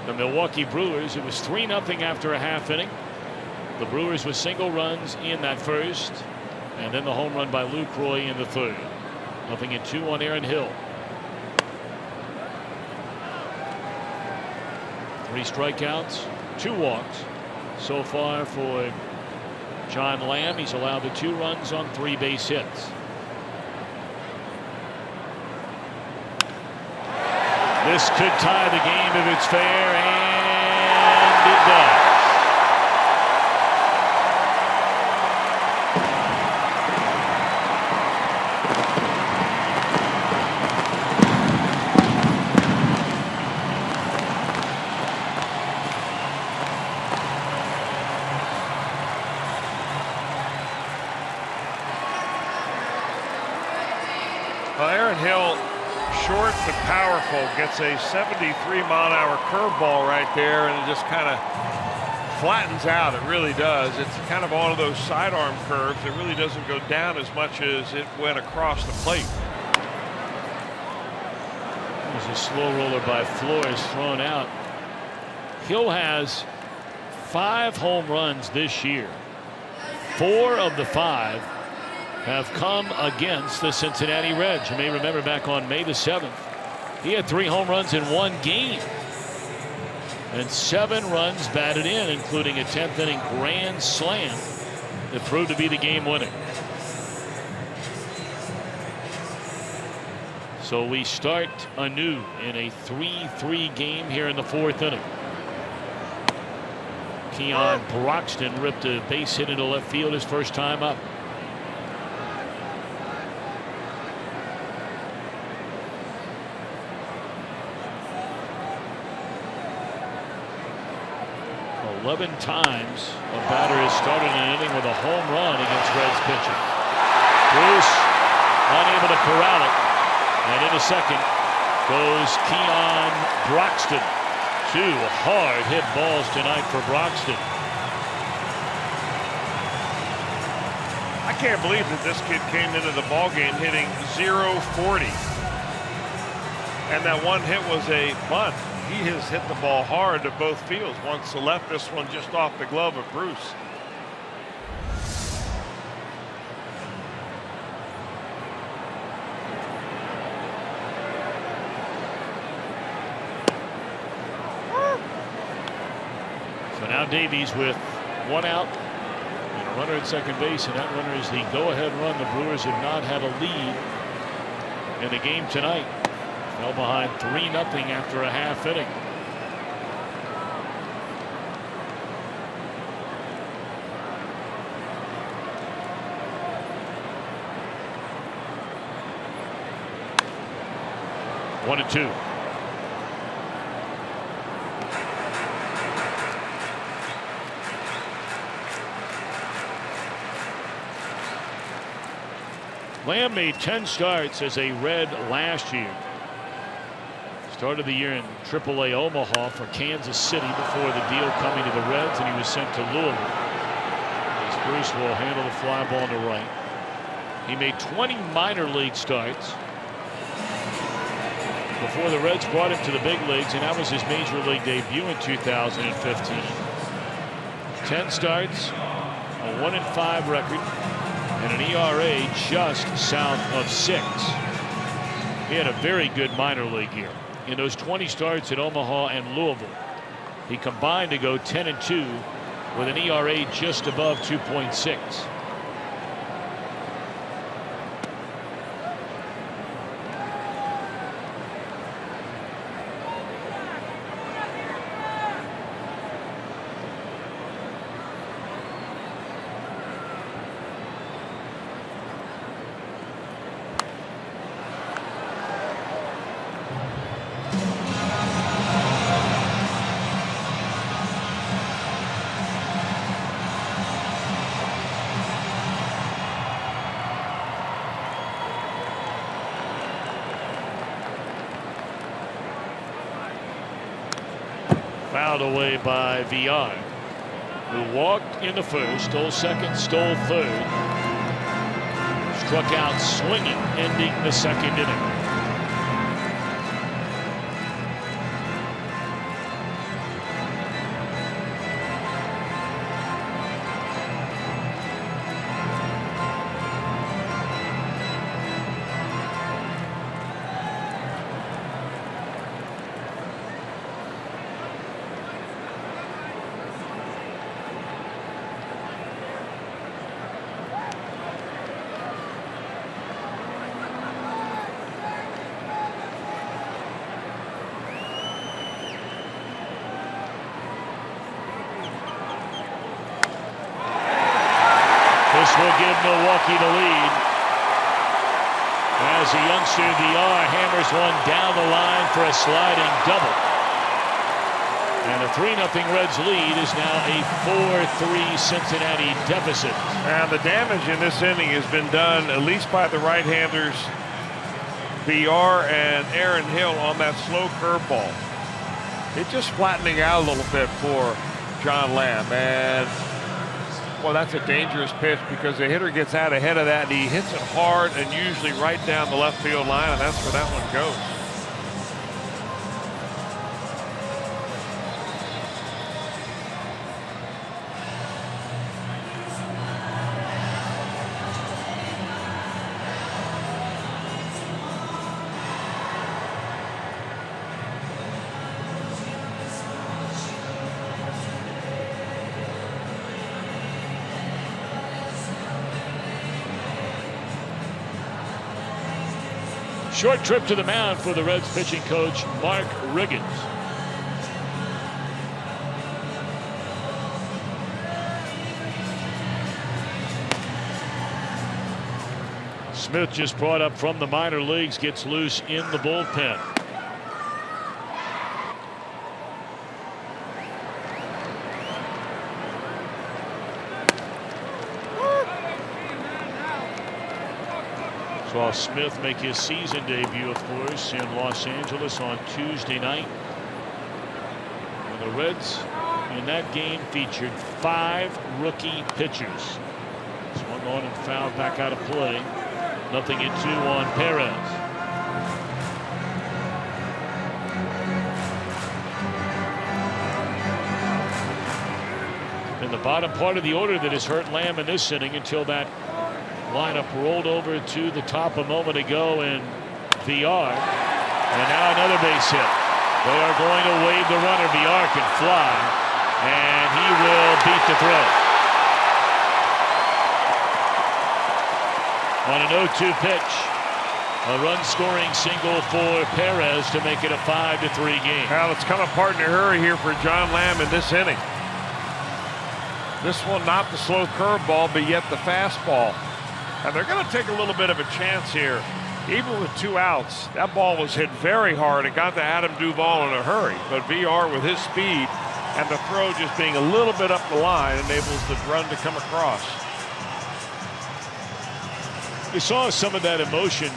the Milwaukee Brewers. It was 3-0 after a half inning. The Brewers with single runs in that first, and then the home run by Lucroy in the third. 0-2 on Aaron Hill. 3 strikeouts, 2 walks so far for John Lamb. He's allowed the 2 runs on 3 base hits. This could tie the game if it's fair, and it does. Well, Aaron Hill, short but powerful, gets a 73-mile-an-hour curveball right there, and it just kind of flattens out. It really does. It's kind of one of those sidearm curves. It really doesn't go down as much as it went across the plate. There's a slow roller by Flores thrown out. Hill has 5 home runs this year. 4 of the 5 have come against the Cincinnati Reds. You may remember back on May the 7th, he had 3 home runs in 1 game. And 7 runs batted in, including a 10th inning grand slam that proved to be the game winner. So we start anew in a 3-3 game here in the 4th inning. Keon Broxton ripped a base hit into left field his first time up. Eleven times a batter has started an inning with a home run against Reds pitching. Bruce unable to corral it, and in a second goes Keon Broxton. 2 hard hit balls tonight for Broxton. I can't believe that this kid came into the ballgame hitting .040, and that one hit was a bunt. He has hit the ball hard to both fields. Once to left, this one just off the glove of Bruce. So now Davies with 1 out and a runner at second base, and that runner is the go-ahead run. The Brewers have not had a lead in the game tonight. Fell behind 3-0 after a half inning. One and 2. Lamb made 10 starts as a Red last year. Started the year in AAA Omaha for Kansas City before the deal coming to the Reds, and he was sent to Louisville. As Bruce will handle the fly ball to right. He made 20 minor league starts before the Reds brought him to the big leagues, and that was his major league debut in 2015. 10 starts, a 1-5 record, and an ERA just south of 6. He had a very good minor league year. In those 20 starts at Omaha and Louisville, he combined to go 10-2 with an ERA just above 2.6. fouled away by Villar, who walked in the first, stole second, stole third. Struck out swinging, ending the second inning. This will give Milwaukee the lead as the youngster Villar hammers one down the line for a sliding double. And a 3-0 Reds lead is now a 4-3 Cincinnati deficit. And the damage in this inning has been done at least by the right-handers Villar and Aaron Hill on that slow curveball. It's just flattening out a little bit for John Lamb. And well, that's a dangerous pitch because the hitter gets out ahead of that and he hits it hard and usually right down the left field line, and that's where that one goes. Short trip to the mound for the Reds pitching coach, Mark Riggins. Smith just brought up from the minor leagues, gets loose in the bullpen. Saw Smith make his season debut, of course, in Los Angeles on Tuesday night. And the Reds in that game featured 5 rookie pitchers. Swung on and fouled back out of play. 0-2 on Perez. In the bottom part of the order that has hurt Lamb in this inning until that lineup rolled over to the top a moment ago in Villar. And now another base hit. They are going to wave the runner. Villar can fly, and he will beat the throw. On an 0-2 pitch, a run-scoring single for Perez to make it a 5-3 game. Well, it's come apart in a hurry here for John Lamb in this inning. This one, not the slow curveball, but yet the fastball. And they're going to take a little bit of a chance here. Even with 2 outs, that ball was hit very hard and got to Adam Duvall in a hurry. But Villar, with his speed and the throw just being a little bit up the line, enables the run to come across. We saw some of that emotion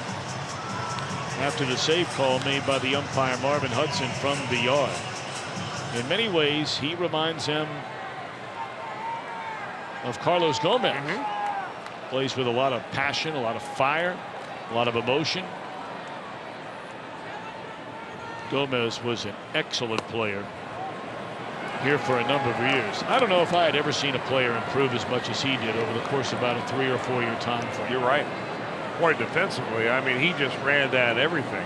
after the save call made by the umpire Marvin Hudson from Villar. In many ways, he reminds him of Carlos Gomez. Plays with a lot of passion, a lot of fire, a lot of emotion. Gomez was an excellent player here for a number of years. I don't know if I had ever seen a player improve as much as he did over the course of about a 3 or 4 year time frame. You're right. Quite defensively. I mean, he just ran down everything.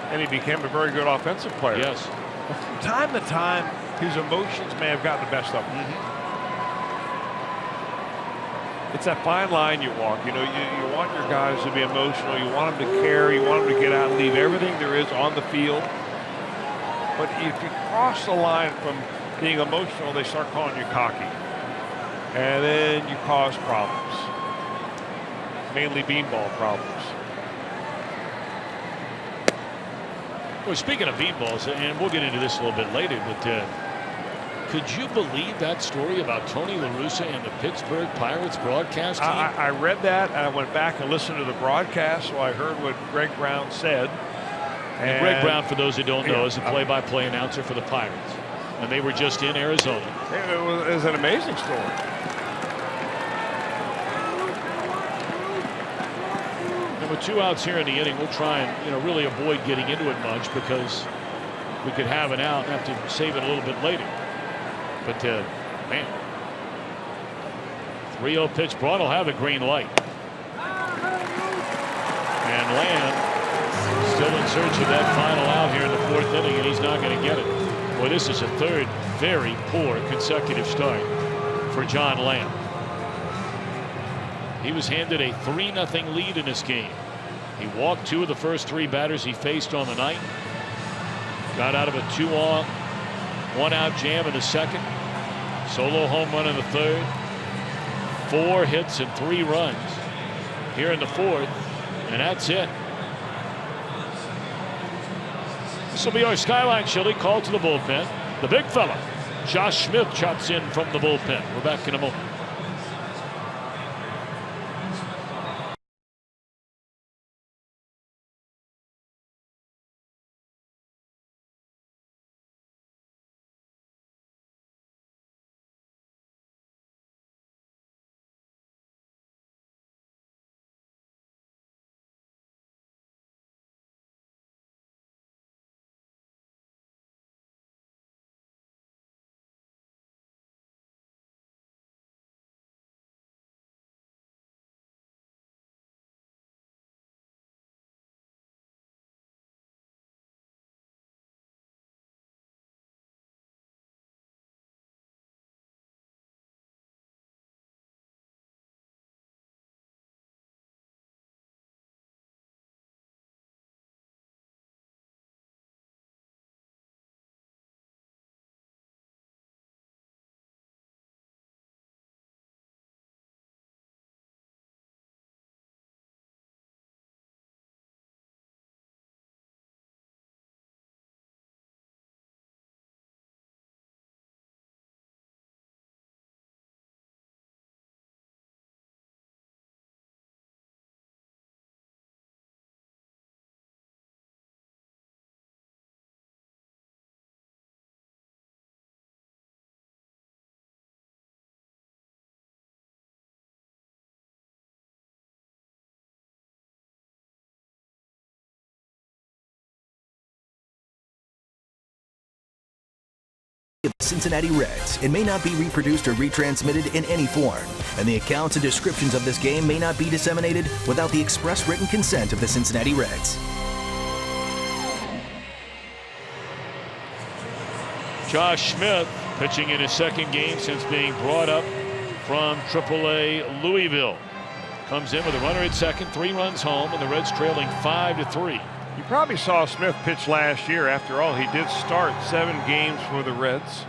And he became a very good offensive player. Yes. From time to time, his emotions may have gotten the best of him. It's that fine line you walk. You know, you want your guys to be emotional. You want them to care. You want them to get out and leave everything there is on the field. But if you cross the line from being emotional, they start calling you cocky. And then you cause problems. Mainly beanball problems. Well, speaking of beanballs, and we'll get into this a little bit later, but could you believe that story about Tony La Russa and the Pittsburgh Pirates broadcast team? I read that, and I went back and listened to the broadcast, so I heard what Greg Brown said. And Greg Brown, for those who don't know, is a play-by-play announcer for the Pirates. and they were just in Arizona. It was an amazing story. And with 2 outs here in the inning, we'll try and really avoid getting into it much because we could have an out and have to save it a little bit later. But man, 3-0 pitch. Braun will have a green light. And Lamb still in search of that final out here in the 4th inning, and he's not going to get it. Well, this is a third very poor consecutive start for John Lamb. He was handed a 3-0 lead in this game. He walked 2 of the first 3 batters he faced on the night. Got out of a 2-on, 1-out jam in the 2nd. Solo home run in the 3rd. 4 hits and 3 runs here in the 4th, and that's it. This will be our Skyline Chili call to the bullpen. The big fella, Josh Smith, chops in from the bullpen. We're back in a moment. The Cincinnati Reds. It may not be reproduced or retransmitted in any form, and the accounts and descriptions of this game may not be disseminated without the express written consent of the Cincinnati Reds. Josh Smith pitching in his 2nd game since being brought up from AAA Louisville. Comes in with a runner at 2nd, 3 runs home, and the Reds trailing 5-3. You probably saw Smith pitch last year. After all, he did start 7 games for the Reds.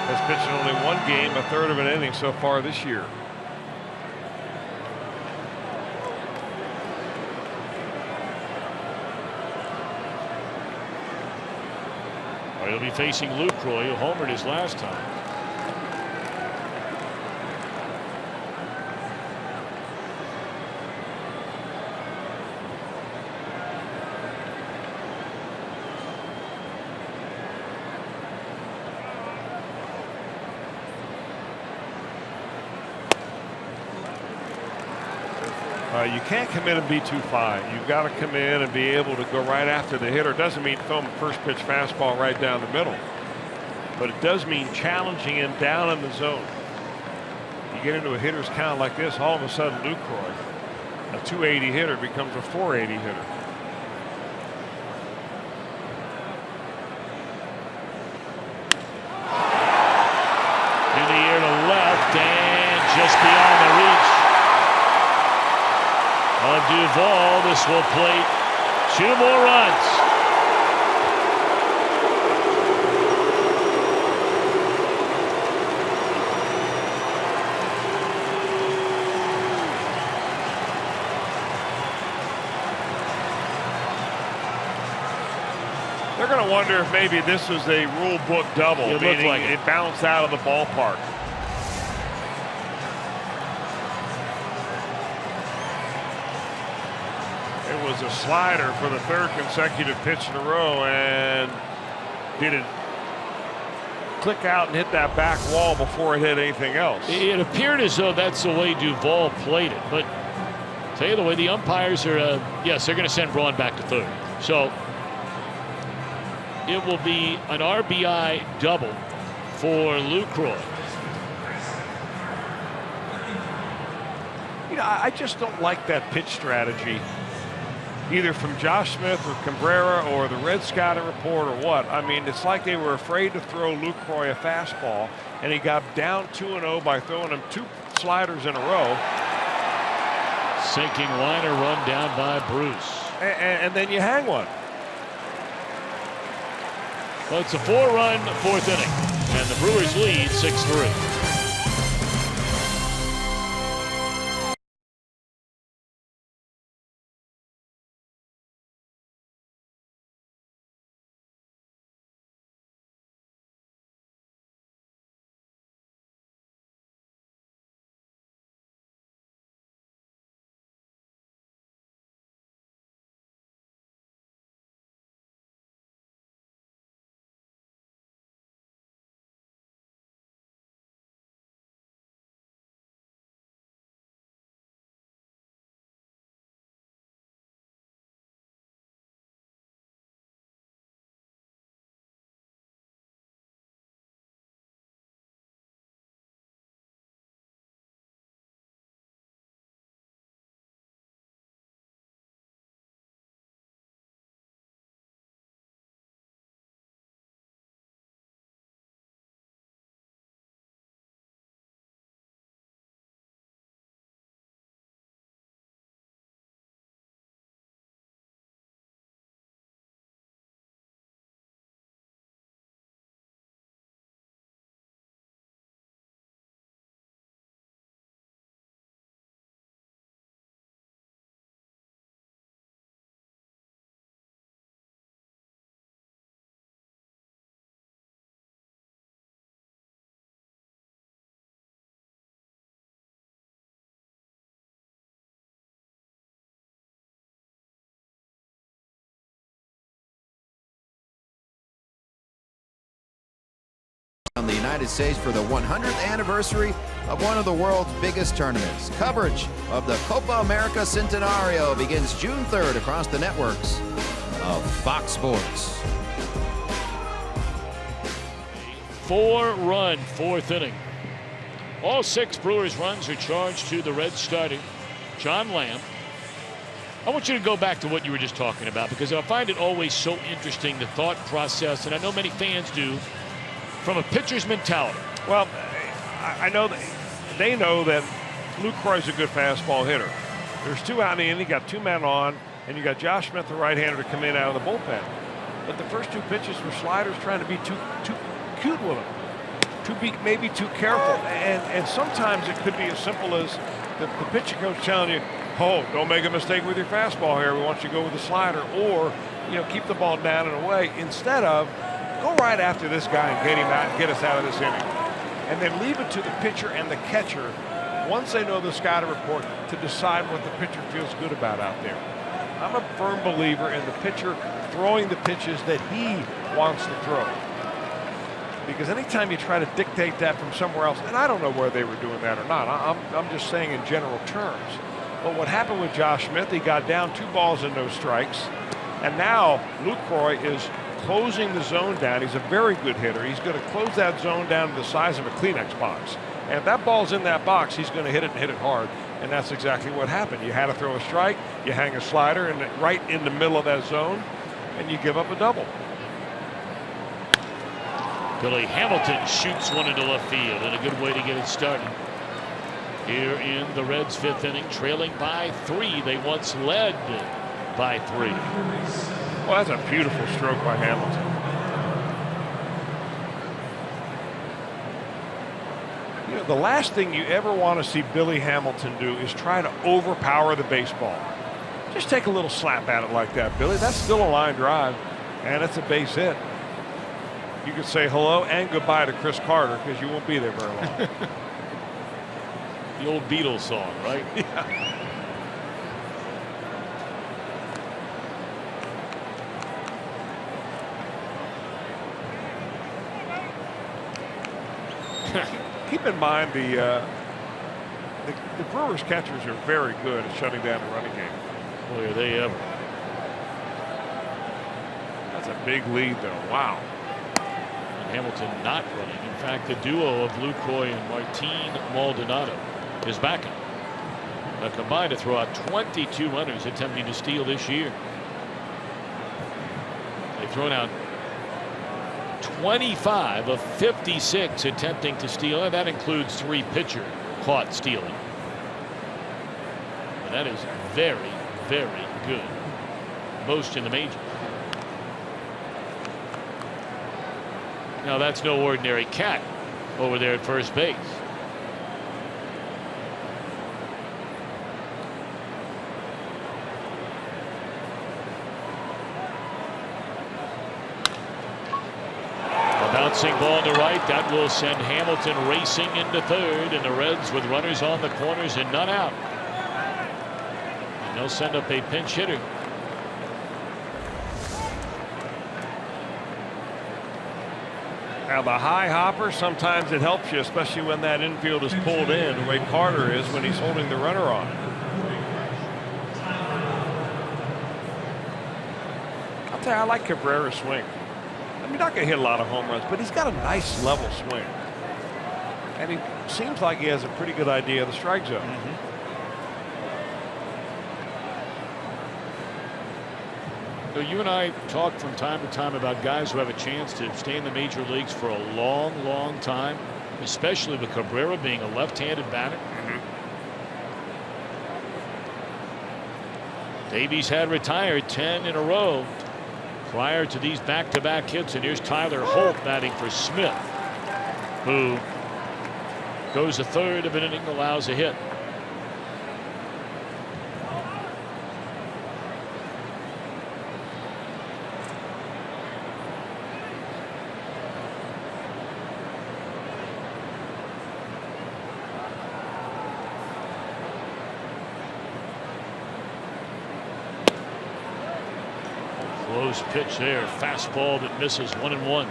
Has pitched in only 1 game, a third of an inning so far this year. Well, he'll be facing Lucroy, who homered his last time. You can't come in and be too fine. You've got to come in and be able to go right after the hitter. Doesn't mean throw him a first pitch fastball right down the middle, but it does mean challenging him down in the zone. You get into a hitter's count like this, all of a sudden Lucroy, a 280 hitter, becomes a 480 hitter. In the air to left and just beyond the reach of Duvall. This will plate 2 more runs. They're going to wonder if maybe this was a rule book double, meaning like it bounced out of the ballpark. It was a slider for the 3rd consecutive pitch in a row, and didn't click out and hit that back wall before it hit anything else. It appeared as though that's the way Duvall played it, but tell you the way the umpires are, yes, they're going to send Braun back to third. So it will be an RBI double for Lucroy. You know, I just don't like that pitch strategy, either from Josh Smith or Cabrera or the Red Scouting Report or what. I mean, it's like they were afraid to throw Lucroy a fastball, and he got down 2-0 by throwing him 2 sliders in a row. Sinking liner run down by Bruce. And then you hang one. Well, it's a 4-run 4th inning, and the Brewers lead 6-3. On the United States for the 100th anniversary of one of the world's biggest tournaments. Coverage of the Copa America Centenario begins June 3rd across the networks of Fox Sports. 4-run 4th inning. All 6 Brewers runs are charged to the Reds starter, John Lamb. I want you to go back to what you were just talking about, because I find it always so interesting, the thought process, and I know many fans do, from a pitcher's mentality. Well, I know that they know that Lucroy's a good fastball hitter. There's 2 out in the inning, you got 2 men on, and you got Josh Smith, the right-hander, to come in out of the bullpen. But the first 2 pitches were sliders trying to be too cute with them, maybe too careful. And sometimes it could be as simple as the pitching coach telling you, oh, don't make a mistake with your fastball here. We want you to go with the slider, or keep the ball down and away, instead of go right after this guy and get him out and get us out of this inning. And then leave it to the pitcher and the catcher, once they know the scouting report, to decide what the pitcher feels good about out there. I'm a firm believer in the pitcher throwing the pitches that he wants to throw. Because anytime you try to dictate that from somewhere else, and I don't know whether they were doing that or not, I'm just saying in general terms. But what happened with Josh Smith, he got down 2 balls and no strikes. And now Lucroy is closing the zone down. He's a very good hitter. He's going to close that zone down to the size of a Kleenex box. And if that ball's in that box, he's going to hit it and hit it hard. And that's exactly what happened. You had to throw a strike, you hang a slider and right in the middle of that zone, and you give up a double. Billy Hamilton shoots one into left field, and a good way to get it started. Here in the Reds' 5th inning, trailing by 3. They once led by 3. Well, that's a beautiful stroke by Hamilton. The last thing you ever want to see Billy Hamilton do is try to overpower the baseball. Just take a little slap at it like that, Billy. That's still a line drive, and it's a base hit. You could say hello and goodbye to Chris Carter, because you won't be there very long. The old Beatles song, right? Yeah. in mind the Brewers catchers are very good at shutting down the running game. Boy, are they ever. That's a big lead, though. Wow. And Hamilton not running. In fact, the duo of Lucroy and Martin Maldonado is backing. Combined to throw out 22 runners attempting to steal this year. They've thrown out 25 of 56 attempting to steal, and that includes 3 pitcher caught stealing. And that is very, very good. Most in the majors. Now that's no ordinary cat over there at first base. Bouncing ball to right, that will send Hamilton racing into third, and the Reds with runners on the corners and none out. And they'll send up a pinch hitter. Now the high hopper, sometimes it helps you, especially when that infield is pulled in, the way Carter is when he's holding the runner on. I'll tell you, I like Cabrera's swing. I mean, not going to hit a lot of home runs, but he's got a nice level swing. And he seems like he has a pretty good idea of the strike zone. So you and I talk from time to time about guys who have a chance to stay in the major leagues for a long, long time, especially with Cabrera being a left-handed batter. Davies had retired 10 in a row prior to these back-to-back hits, and here's Tyler Holt batting for Smith, who goes a third of an inning, allows a hit. Close pitch there, fastball that misses, 1-1.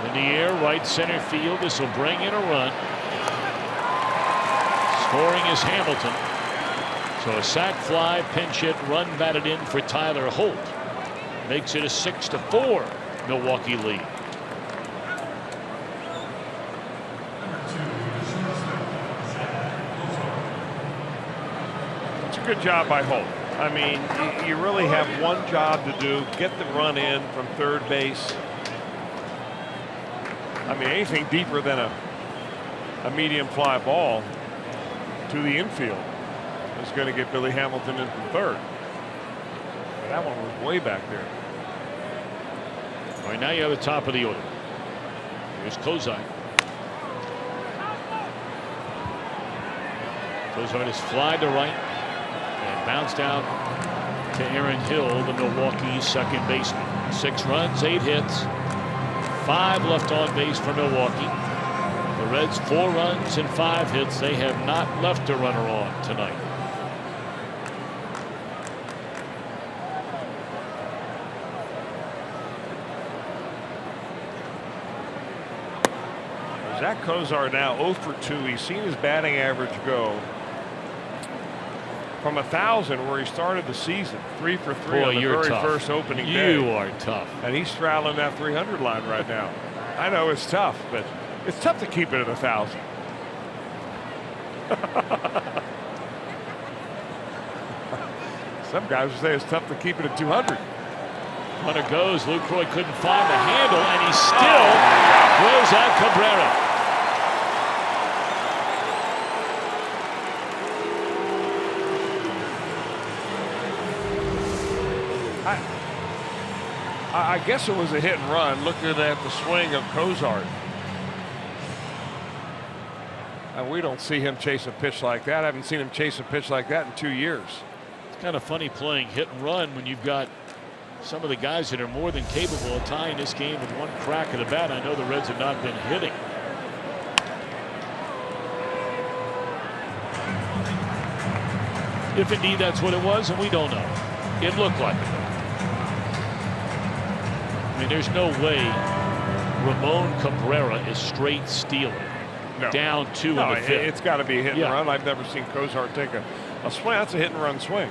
In the air, right center field. This will bring in a run. Scoring is Hamilton. So a sac fly, pinch hit, run batted in for Tyler Holt. Makes it a 6-4 Milwaukee lead. It's a good job by Holt. I mean, you really have one job to do, get the run in from third base. I mean, anything deeper than a medium fly ball to the infield is going to get Billy Hamilton in from third. But that one was way back there. All right, now you have the top of the order. Here's Kozai. Kozai is fly to right and bounced out to Aaron Hill, the Milwaukee second baseman. 6 runs, 8 hits, 5 left on base for Milwaukee. The Reds 4 runs and 5 hits. They have not left a runner on tonight. Zach Kozar now 0 for 2. He's seen his batting average go from 1,000 where he started the season, 3 for 3 on the very first opening day. You are tough. And he's straddling that 300 line right now. I know it's tough, but it's tough to keep it at 1,000. Some guys would say it's tough to keep it at 200. Runner goes. Lucroy couldn't find the handle, and he still throws out Cabrera. I guess it was a hit and run looking at the swing of Kozart. And we don't see him chase a pitch like that. I haven't seen him chase a pitch like that in 2 years. It's kind of funny playing hit and run when you've got some of the guys that are more than capable of tying this game with one crack of the bat. I know the Reds have not been hitting. If indeed that's what it was, and we don't know. It looked like it. I mean, there's no way Ramon Cabrera is straight stealing. No. Down 2 in the 5th. It's got to be a hit and run. I've never seen Cozart take a swing. That's a hit and run swing.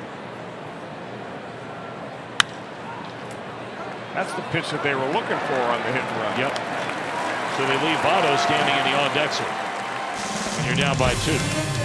That's the pitch that they were looking for on the hit and run. Yep. So they leave Votto standing in the on-deck zone. And you're down by 2.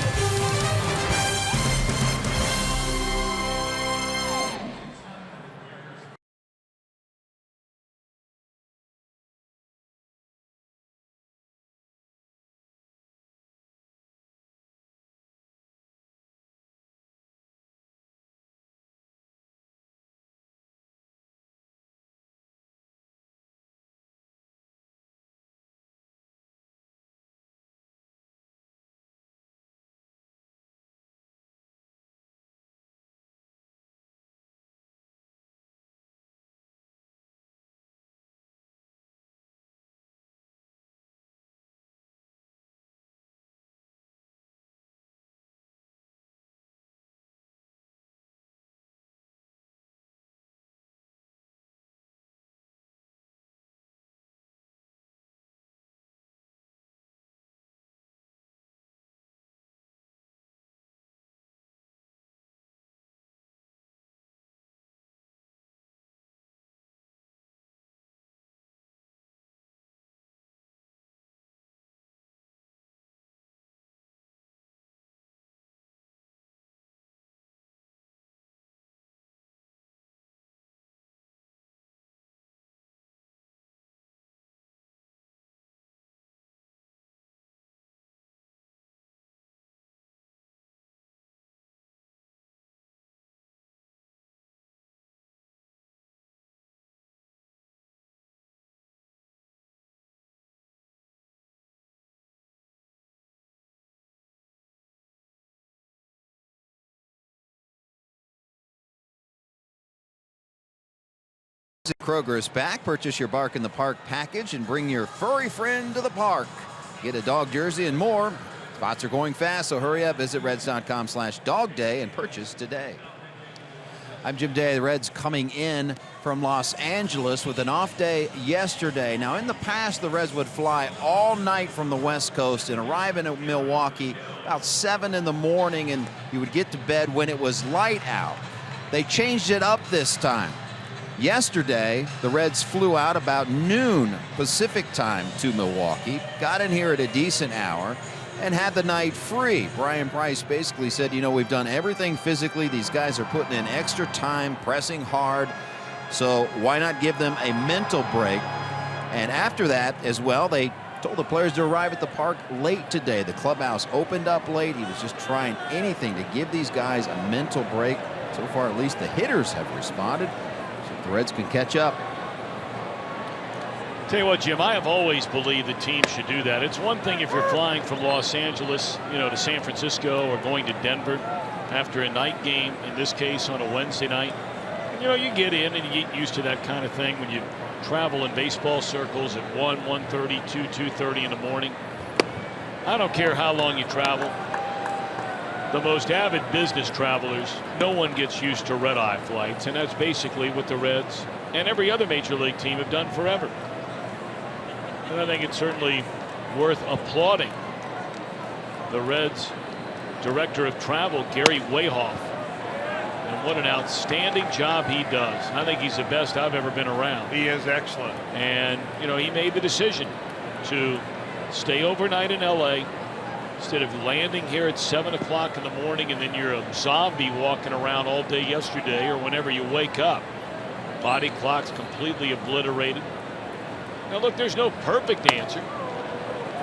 Kroger is back. Purchase your Bark in the Park package and bring your furry friend to the park. Get a dog jersey and more. Spots are going fast, so hurry up. Visit Reds.com/dogday and purchase today. I'm Jim Day. The Reds coming in from Los Angeles with an off day yesterday. Now, in the past, the Reds would fly all night from the West Coast and arrive in Milwaukee about 7 in the morning, and you would get to bed when it was light out. They changed it up this time. Yesterday, the Reds flew out about noon Pacific time to Milwaukee, got in here at a decent hour, and had the night free. Brian Price basically said, you know, we've done everything physically. These guys are putting in extra time, pressing hard, so why not give them a mental break? And after that as well, they told the players to arrive at the park late today. The clubhouse opened up late. He was just trying anything to give these guys a mental break. So far, at least the hitters have responded. The Reds can catch up. Tell you what, Jim, I have always believed the team should do that. It's one thing if you're flying from Los Angeles, you know, to San Francisco or going to Denver after a night game, in this case on a Wednesday night. You know, you get in and you get used to that kind of thing when you travel in baseball circles at 1, 1:30, 2, 2:30 in the morning. I don't care how long you travel. The most avid business travelers, no one gets used to red-eye flights, and that's basically what the Reds and every other major league team have done forever. And I think it's certainly worth applauding the Reds director of travel, Gary Wayhoff, and what an outstanding job he does. I think he's the best I've ever been around. He is excellent. And you know, he made the decision to stay overnight in LA instead of landing here at 7 o'clock in the morning and then you're a zombie walking around all day yesterday or whenever you wake up. Body clock's completely obliterated. Now look, there's no perfect answer.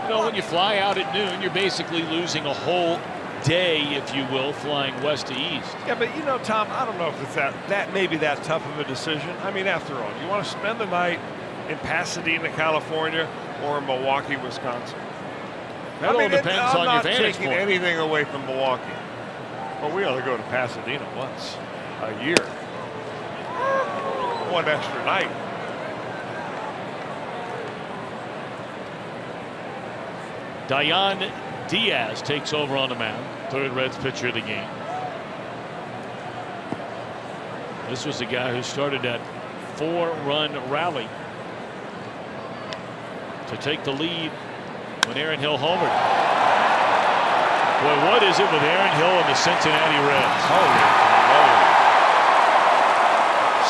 You know, when you fly out at noon, you're basically losing a whole day, if you will, flying west to east. Yeah, but you know, Tom, I don't know if it's that maybe that tough of a decision. I mean, after all, you want to spend the night in Pasadena, California, or in Milwaukee, Wisconsin. That all depends on your vantage point. I'm not taking anything away from Milwaukee, but we ought to go to Pasadena once a year. one extra night. Dayan Diaz takes over on the mound. Third Reds pitcher of the game. This was the guy who started that 4-run rally to take the lead when Aaron Hill homered. Boy, what is it with Aaron Hill and the Cincinnati Reds? Holy.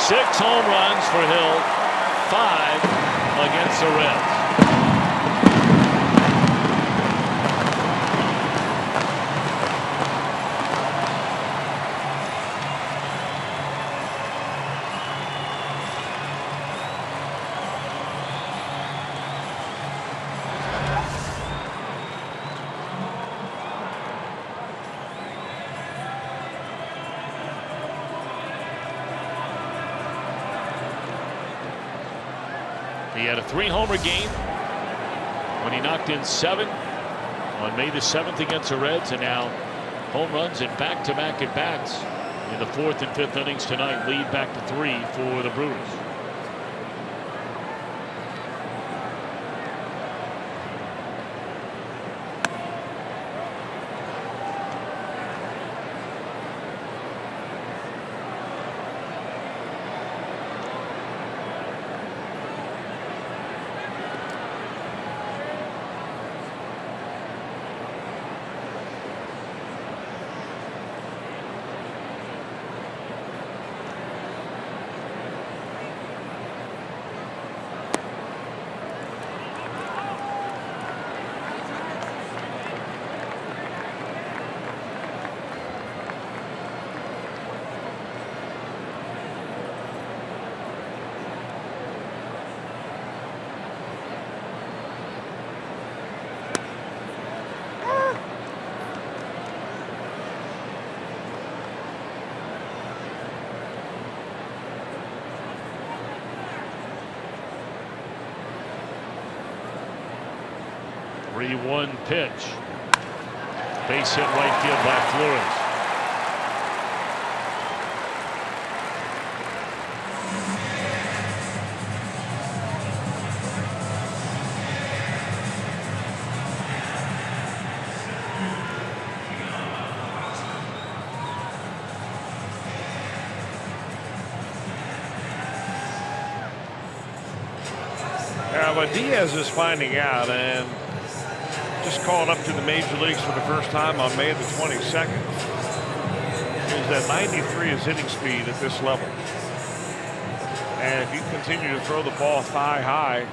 6 home runs for Hill, 5 against the Reds. He had a 3-homer game when he knocked in 7 on May the 7th against the Reds, and now home runs in back-to-back at-bats in the 4th and 5th innings tonight. Lead back to 3 for the Brewers. One pitch. Base hit right field by Flores. What Diaz is finding out, and just called up to the major leagues for the first time on May the 22nd, is that 93 is hitting speed at this level. And if you continue to throw the ball thigh high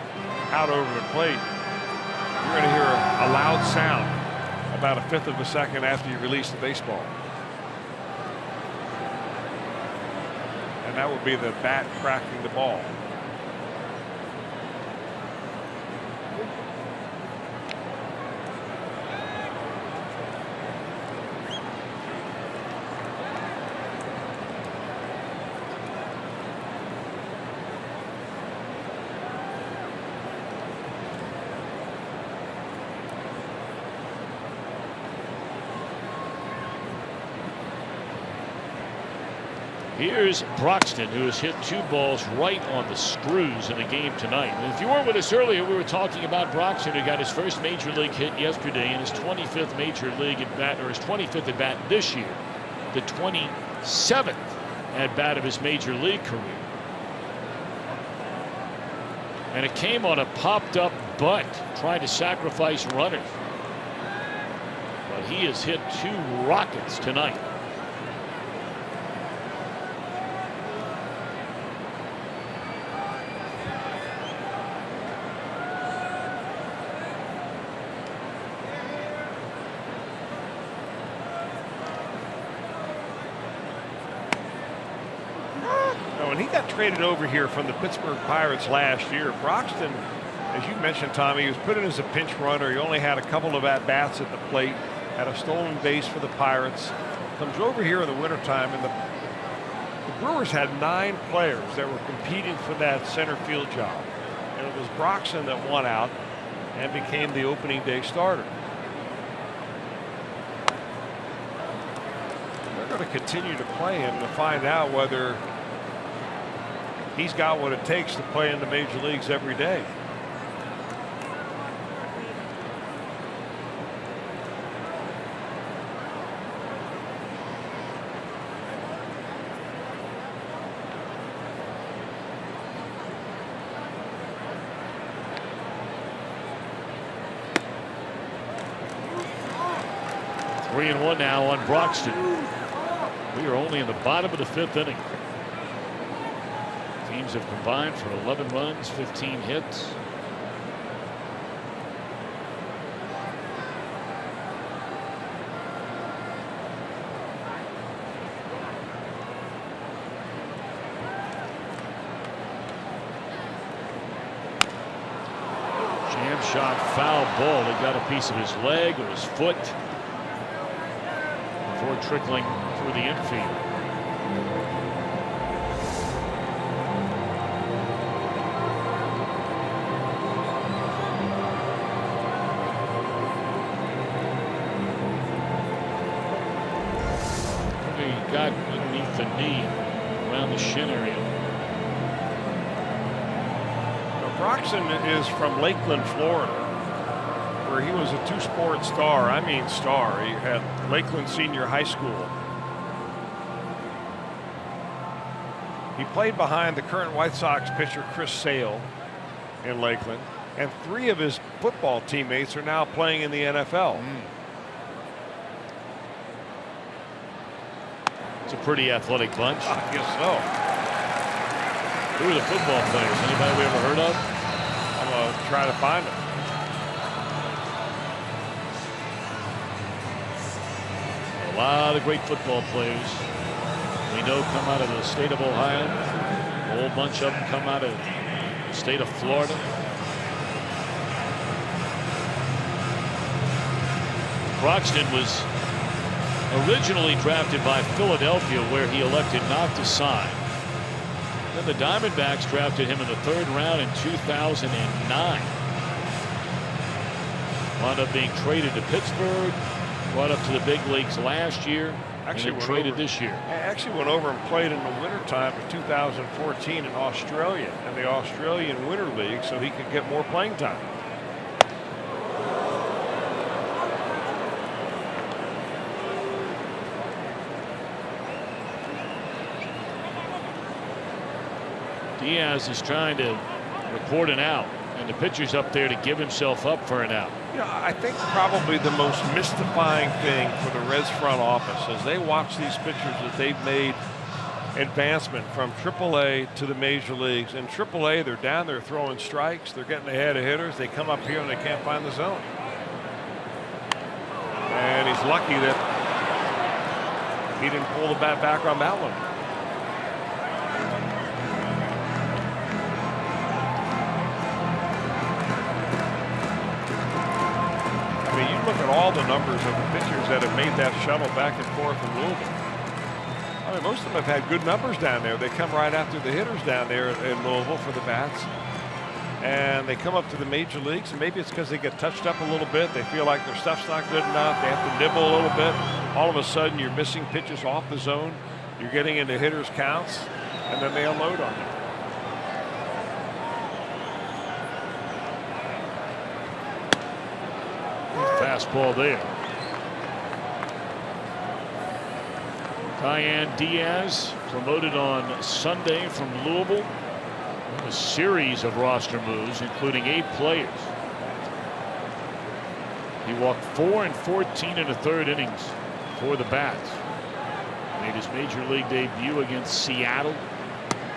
out over the plate, you're going to hear a loud sound about 1/5 of a second after you release the baseball. And that would be the bat cracking the ball. Here's Broxton, who has hit 2 balls right on the screws in the game tonight. And if you weren't with us earlier, we were talking about Broxton, who got his first major league hit yesterday and his 25th major league at bat, or his 25th at bat this year, the 27th at bat of his major league career. And it came on a popped up bunt, trying to sacrifice runners. But he has hit 2 rockets tonight. When he got traded over here from the Pittsburgh Pirates last year, Broxton, as you mentioned, Tommy, he was put in as a pinch runner. He only had a couple of at-bats at the plate, had a stolen base for the Pirates. Comes over here in the wintertime, and the Brewers had 9 players that were competing for that center field job. And it was Broxton that won out and became the opening day starter. They're going to continue to play him to find out whether he's got what it takes to play in the major leagues every day. Three and one now on Broxton. We are only in the bottom of the 5th inning. Teams have combined for 11 runs, 15 hits. Jam shot, foul ball. He got a piece of his leg or his foot before trickling through the infield. He got underneath the knee, around the shin area. Now, Broxton is from Lakeland, Florida, where he was a 2-sport star. I mean star. He had Lakeland Senior High School. He played behind the current White Sox pitcher Chris Sale in Lakeland, and 3 of his football teammates are now playing in the NFL. It's a pretty athletic bunch. I guess so. Who are the football players? Anybody we ever heard of? I'm going to try to find them. A lot of great football players we know come out of the state of Ohio. A whole bunch of them come out of the state of Florida. Broxton was originally drafted by Philadelphia, where he elected not to sign. Then the Diamondbacks drafted him in the 3rd round in 2009. Wound up being traded to Pittsburgh, brought up to the big leagues last year, and then traded this year. I actually went over and played in the wintertime of 2014 in Australia, in the Australian Winter League, so he could get more playing time. Diaz is trying to record an out, and the pitcher's up there to give himself up for an out. You know, I think probably the most mystifying thing for the Reds front office as they watch these pitchers that they've made advancement from AAA to the major leagues. In AAA, they're down there throwing strikes. They're getting ahead of hitters. They come up here and they can't find the zone. And he's lucky that he didn't pull the bat back on that one. Look at all the numbers of the pitchers that have made that shuttle back and forth in Louisville. I mean, most of them have had good numbers down there. They come right after the hitters down there in Louisville for the bats. And they come up to the major leagues, and maybe it's because they get touched up a little bit. They feel like their stuff's not good enough. They have to nibble a little bit. All of a sudden, you're missing pitches off the zone. You're getting into hitters' counts, and then they unload on you. Fastball there. Diane Diaz promoted on Sunday from Louisville. A series of roster moves, including 8 players. He walked 4 and 14 in the 3rd innings for the Bats. Made his major league debut against Seattle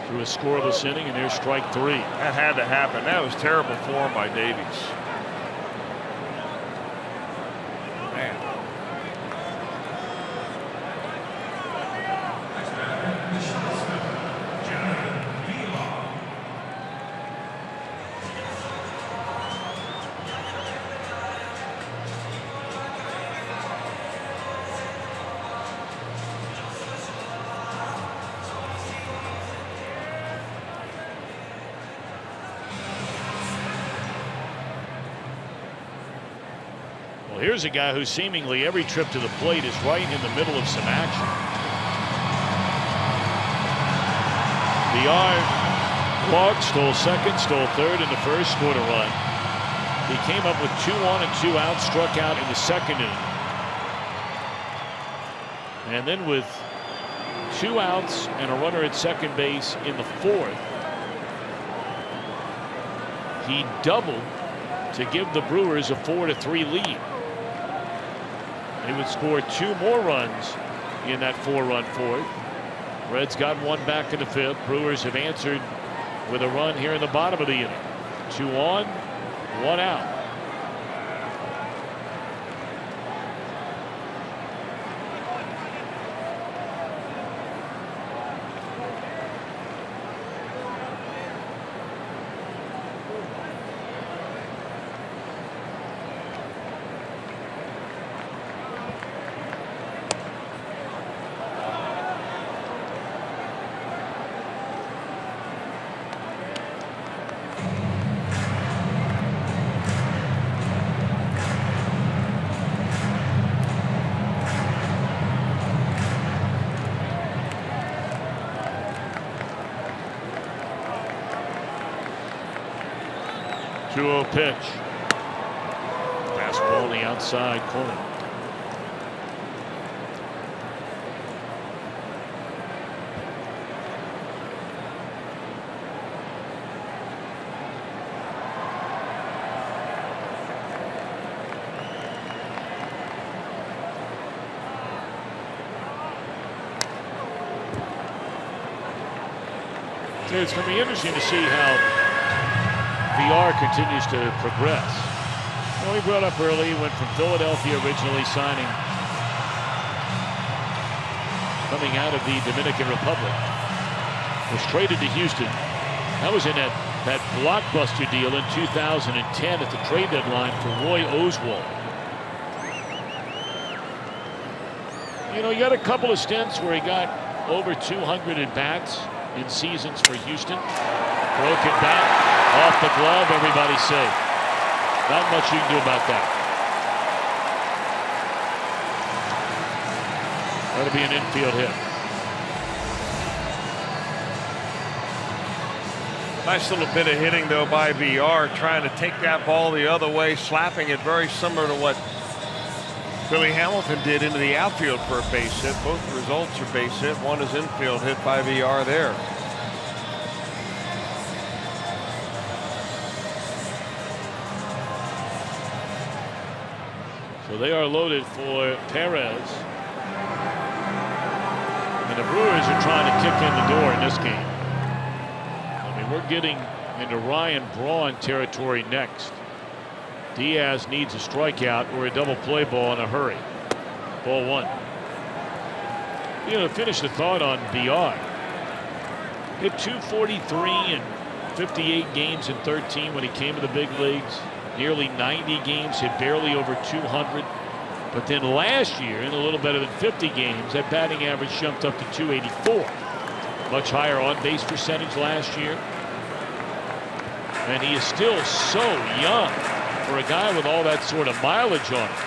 through a scoreless inning, and there's strike 3. That had to happen. That was terrible form by Davies. Here's a guy who seemingly every trip to the plate is right in the middle of some action. The arm Clark stole second, stole third in the first, scored a run. He came up with 2 on and 2 out, struck out in the second inning. And then with 2 outs and a runner at second base in the fourth, he doubled to give the Brewers a 4-3 lead. He would score 2 more runs in that 4-run fourth. Reds got 1 back in the fifth. Brewers have answered with a run here in the bottom of the inning. 2 on, 1 out. Pitch. Fastball on the outside corner. It's going to be interesting to see how VR continues to progress. Well, he brought up early, went from Philadelphia originally, signing, coming out of the Dominican Republic, was traded to Houston. That was in that blockbuster deal in 2010 at the trade deadline for Roy Oswalt. You know, he got a couple of stints where he got over 200 at bats in seasons for Houston. Broken bat. Off the glove, everybody's safe. Not much you can do about that. That'll be an infield hit. Nice little bit of hitting, though, by VR, trying to take that ball the other way, slapping it very similar to what Billy Hamilton did into the outfield for a base hit. Both results are base hit. One is infield hit by VR there. So they are loaded for Perez. And the Brewers are trying to kick in the door in this game. I mean, we're getting into Ryan Braun territory next. Diaz needs a strikeout or a double play ball in a hurry. Ball 1. You know, to finish the thought on VR. Hit 243 in 58 games in 13 when he came to the big leagues. Nearly 90 games, hit barely over 200. But then last year, in a little better than 50 games, that batting average jumped up to 284. Much higher on-base percentage last year. And he is still so young for a guy with all that sort of mileage on him.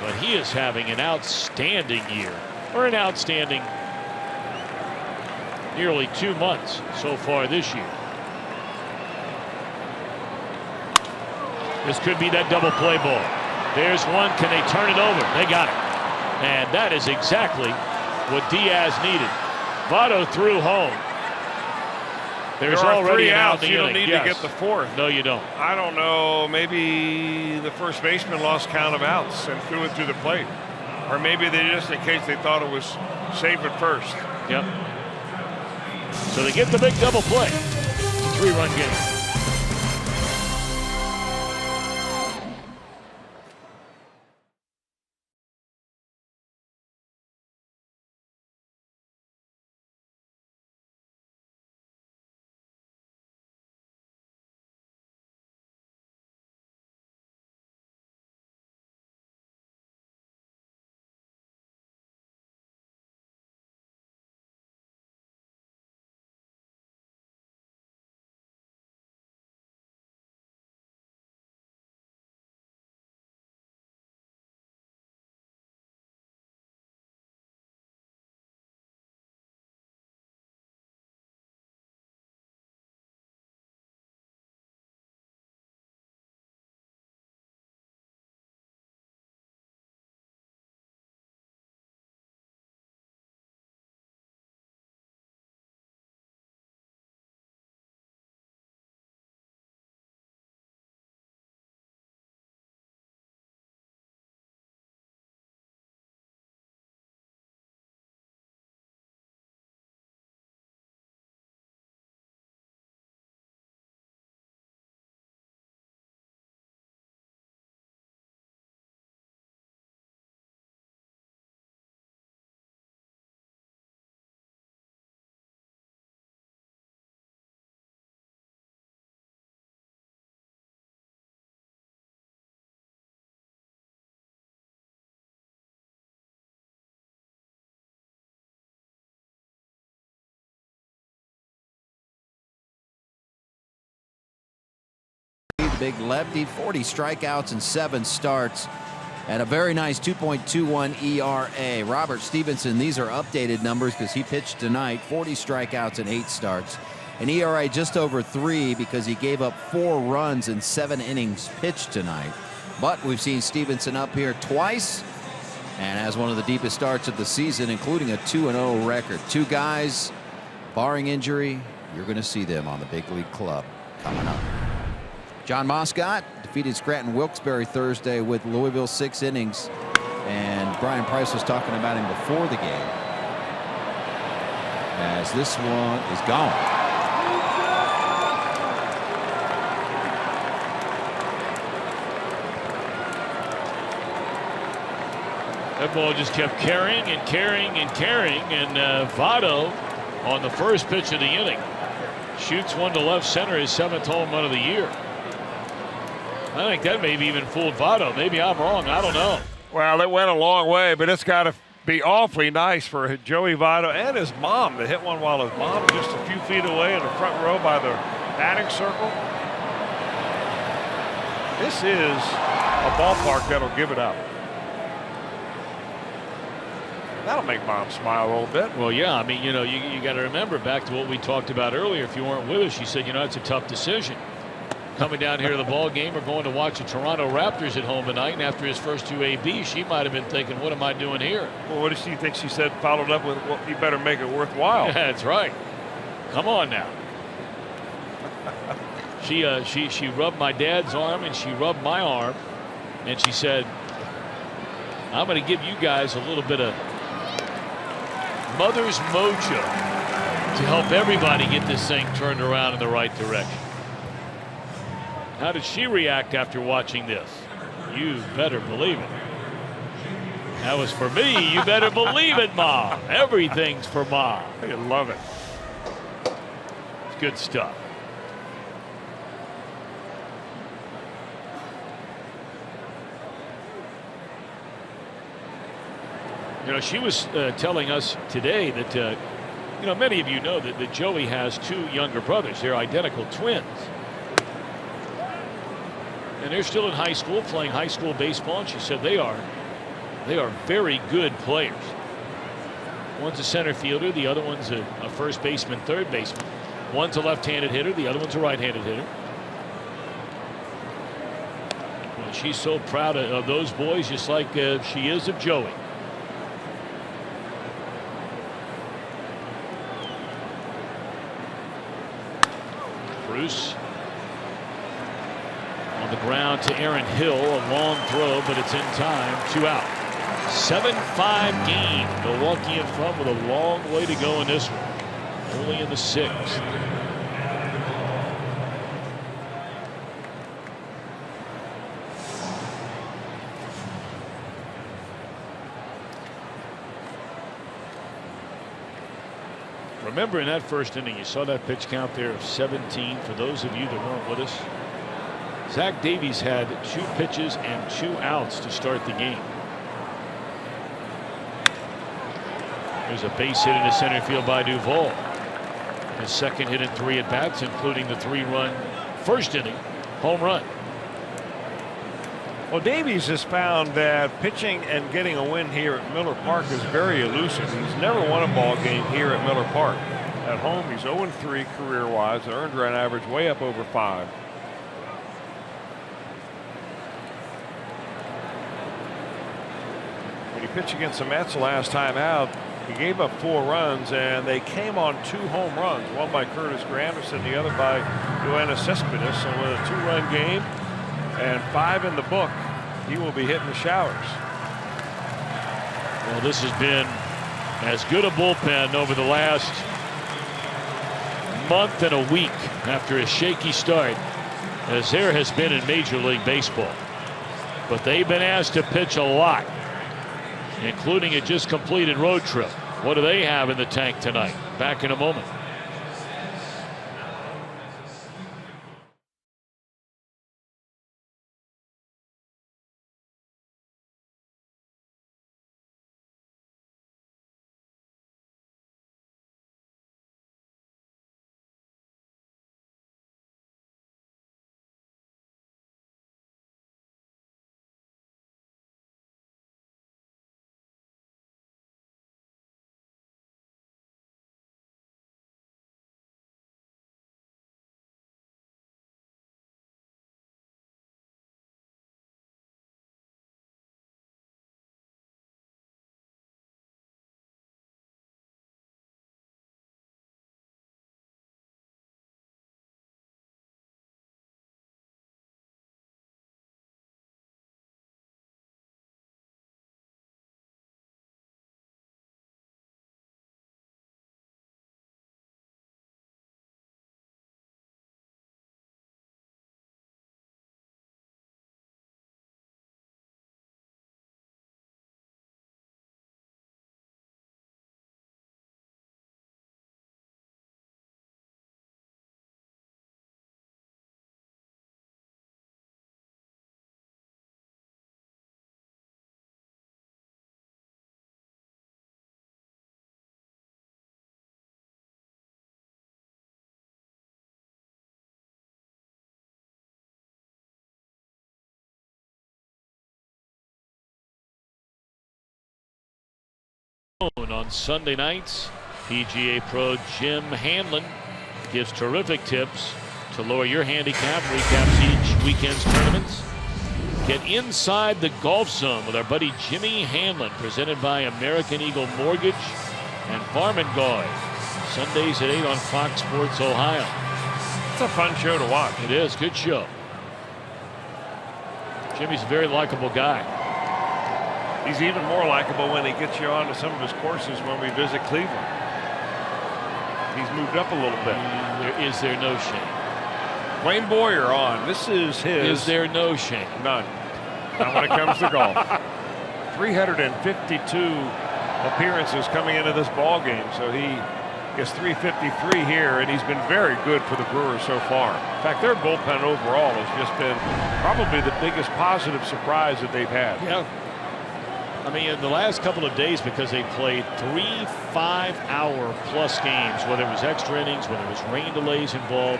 But he is having an outstanding year, or an outstanding nearly 2 months so far this year. This could be that double play ball. There's one. Can they turn it over? They got it. And that is exactly what Diaz needed. Votto threw home. There's already 3 an out outs. in the You don't inning. need to get the 4th. No, you don't. I don't know. Maybe the first baseman lost count of outs and threw it to the plate. Or maybe they just, in case they thought it was safe at first. Yep. So they get the big double play. It's a 3-run game. big lefty. 40 strikeouts and 7 starts. And a very nice 2.21 ERA. Robert Stevenson, these are updated numbers because he pitched tonight. 40 strikeouts and 8 starts. An ERA just over 3 because he gave up 4 runs in 7 innings pitched tonight. But we've seen Stevenson up here twice and has one of the deepest starts of the season, including a 2-0 record. 2 guys, barring injury, you're going to see them on the big league club coming up. John Moscott defeated Scranton Wilkes-Barre Thursday with Louisville 6 innings. And Brian Price was talking about him before the game, as this one is gone. That ball just kept carrying and carrying and carrying, and Votto on the first pitch of the inning shoots one to left center, his 7th home run of the year. I think that maybe even fooled Votto. Maybe I'm wrong. I don't know. Well, it went a long way, but it's got to be awfully nice for Joey Votto and his mom to hit one while his mom just a few feet away in the front row by the batting circle. This is a ballpark that'll give it up. That'll make Mom smile a little bit. Well, yeah, I mean, you know, you got to remember back to what we talked about earlier. If you weren't with us, she said, you know, it's a tough decision. Coming down here to the ball game or going to watch the Toronto Raptors at home tonight, and after his first 2 ABs, she might have been thinking, what am I doing here? Well, what does she think? She said, followed up with, well, you better make it worthwhile. That's right. Come on now. She rubbed my dad's arm and she rubbed my arm, and she said, I'm going to give you guys a little bit of mother's mojo to help everybody get this thing turned around in the right direction. How did she react after watching this? You better believe it. That was for me. You better believe it, Mom. Everything's for Mom. I love it. It's good stuff. You know, she was telling us today that, you know, many of you know that Joey has 2 younger brothers. They're identical twins. And they're still in high school, playing high school baseball. And she said they are very good players. One's a center fielder, the other one's a first baseman, third baseman. One's a left-handed hitter, the other one's a right-handed hitter. Well, she's so proud of those boys, just like she is of Joey. Bruce on the ground to Aaron Hill, a long throw, but it's in time. 2 out. 7-5 game. Milwaukee in front with a long way to go in this one. Only in the 6th. Remember in that first inning, you saw that pitch count there of 17. For those of you that weren't with us, Zach Davies had 2 pitches and 2 outs to start the game. There's a base hit into center field by Duvall. His second hit in 3 at bats, including the 3-run first inning home run. Well, Davies has found that pitching and getting a win here at Miller Park is very elusive. He's never won a ball game here at Miller Park. At home, he's 0-3 career-wise, an earned run average way up over 5. When he pitched against the Mets last time out, he gave up 4 runs, and they came on 2 home runs, one by Curtis Granderson, the other by Yoenis Cespedes. So with a 2-run game and 5 in the book, he will be hitting the showers. Well, this has been as good a bullpen over the last month and a week after a shaky start as there has been in Major League Baseball. But they've been asked to pitch a lot, including a just completed road trip. What do they have in the tank tonight? Back in a moment. And on Sunday nights, PGA Pro Jim Hanlon gives terrific tips to lower your handicap, recaps each weekend's tournaments. Get inside the golf zone with our buddy Jimmy Hanlon, presented by American Eagle Mortgage and Farm & Goy. Sundays at 8 on Fox Sports Ohio. It's a fun show to watch. It is. Good show. Jimmy's a very likable guy. He's even more likable when he gets you onto some of his courses when we visit Cleveland. He's moved up a little bit. Is there no shame? Wayne Boyer on. This is his. Is there no shame? None. Not when it comes to golf. 352 appearances coming into this ball game, so he gets 353 here, and he's been very good for the Brewers so far. In fact, their bullpen overall has just been probably the biggest positive surprise that they've had. Yeah. I mean, in the last couple of days, because they played 3 5-hour-plus games, whether it was extra innings, whether it was rain delays involved.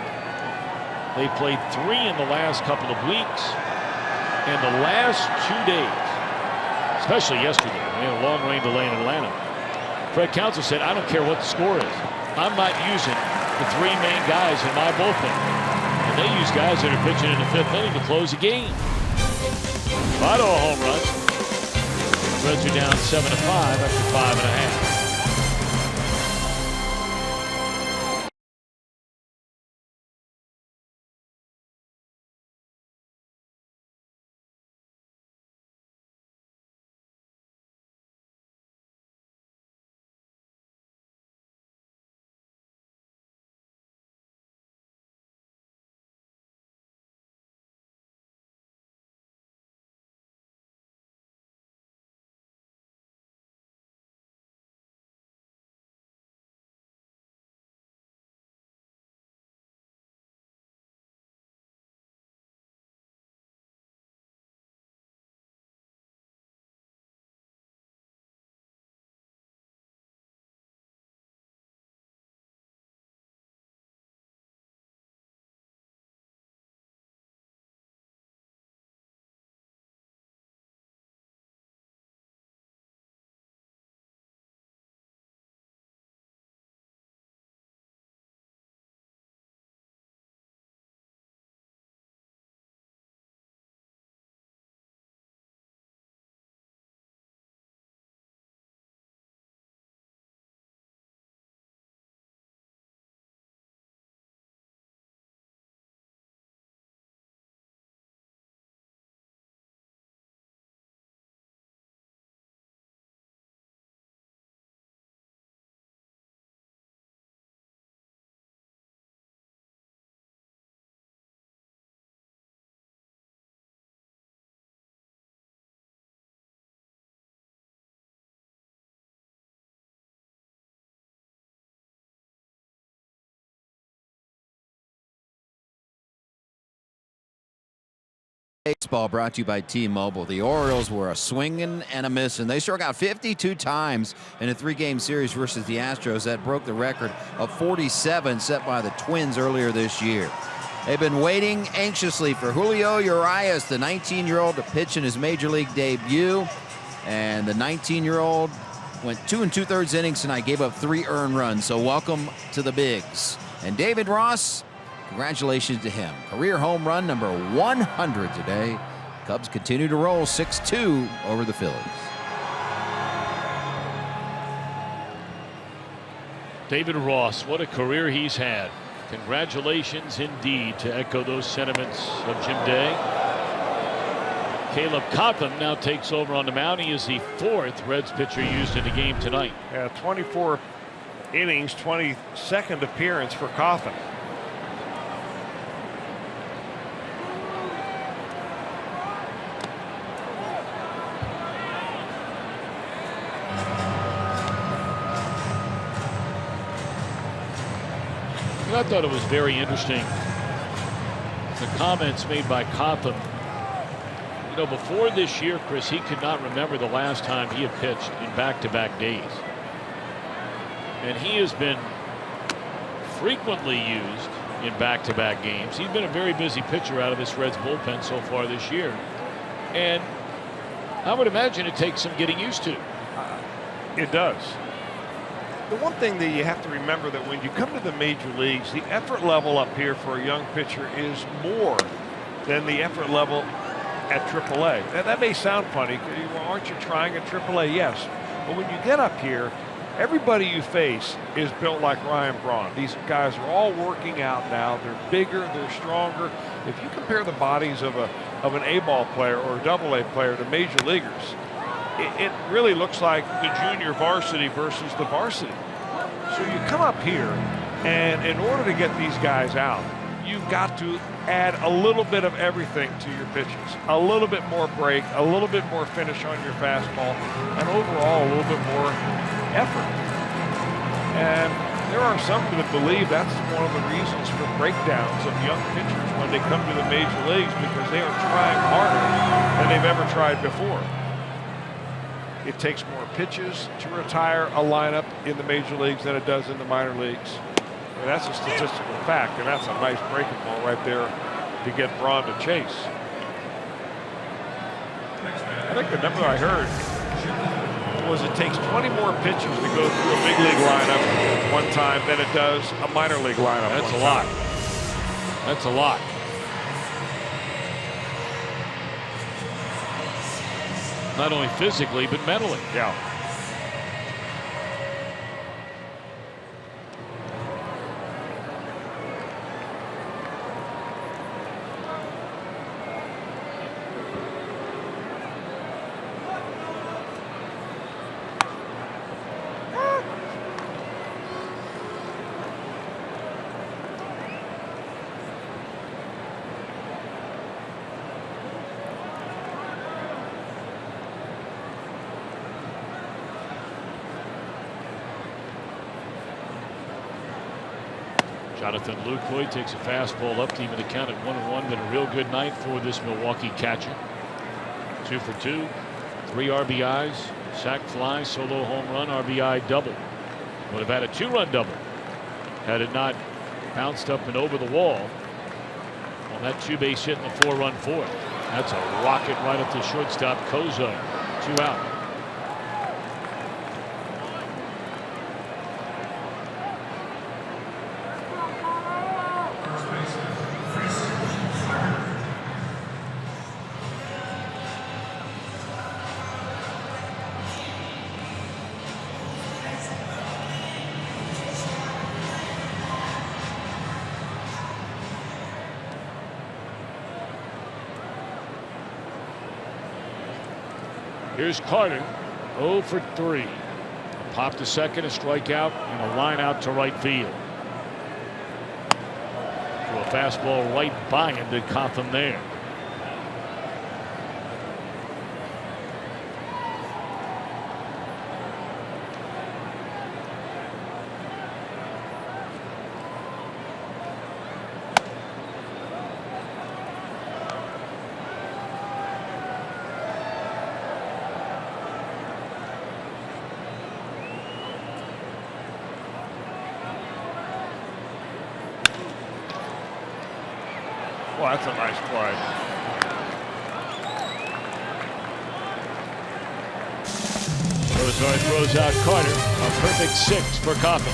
They played 3 in the last couple of weeks, and the last 2 days, especially yesterday, we had a long rain delay in Atlanta. Fred Counsell said, I don't care what the score is. I'm not using the 3 main guys in my bullpen. And they use guys that are pitching in the 5th inning to close the game. Votto a home run. Reds are down 7-5 after 5.5. Baseball brought to you by T-Mobile. The Orioles were a swinging and a missing. They struck out 52 times in a 3-game series versus the Astros. That broke the record of 47 set by the Twins earlier this year. They've been waiting anxiously for Julio Urias, the 19-year-old, to pitch in his major league debut. And the 19-year-old went 2 2/3 innings tonight, gave up 3 earned runs. So welcome to the Bigs. And David Ross, congratulations to him. Career home run number 100 today. Cubs continue to roll 6-2 over the Phillies. David Ross, what a career he's had. Congratulations indeed, to echo those sentiments of Jim Day. Caleb Cotham now takes over on the mound. He is the 4th Reds pitcher used in the game tonight. 24 innings, 22nd appearance for Cotham. I thought it was very interesting, the comments made by Cotham. You know, before this year, Chris, he could not remember the last time he had pitched in back-to-back days. And he has been frequently used in back-to-back games. He's been a very busy pitcher out of this Reds bullpen so far this year. And I would imagine it takes some getting used to. It does. The one thing that you have to remember that when you come to the major leagues, the effort level up here for a young pitcher is more than the effort level at AAA. Now, that may sound funny. Well, aren't you trying at AAA? Yes. But when you get up here, everybody you face is built like Ryan Braun. These guys are all working out now. They're bigger, they're stronger. If you compare the bodies of an A-ball player or a AA player to major leaguers, it really looks like the junior varsity versus the varsity. So you come up here, and in order to get these guys out, you've got to add a little bit of everything to your pitches. A little bit more break, a little bit more finish on your fastball, and overall a little bit more effort. And there are some that believe that's one of the reasons for breakdowns of young pitchers when they come to the major leagues, because they are trying harder than they've ever tried before. It takes more pitches to retire a lineup in the major leagues than it does in the minor leagues. And that's a statistical fact, and that's a nice breaking ball right there to get Braun to chase. I think the number I heard was it takes 20 more pitches to go through a big league lineup one time than it does a minor league lineup. That's a lot. That's a lot. Not only physically, but mentally. Yeah. Jonathan Lucroy takes a fastball up, team in the count at 1-1. Been a real good night for this Milwaukee catcher. 2 for 2, 3 RBIs, sac fly, solo home run, RBI double. Would have had a 2-run double had it not bounced up and over the wall on that 2-base hit in the 4-run fourth. That's a rocket right up to shortstop Kozo. 2 out. Here's Carter, 0 for 3. A pop to second, a strikeout, and a line out to right field. Threw a fastball right by him to Cotham there. Well, that's a nice play. Rosar throws out Carter. A perfect 6 for Cotham.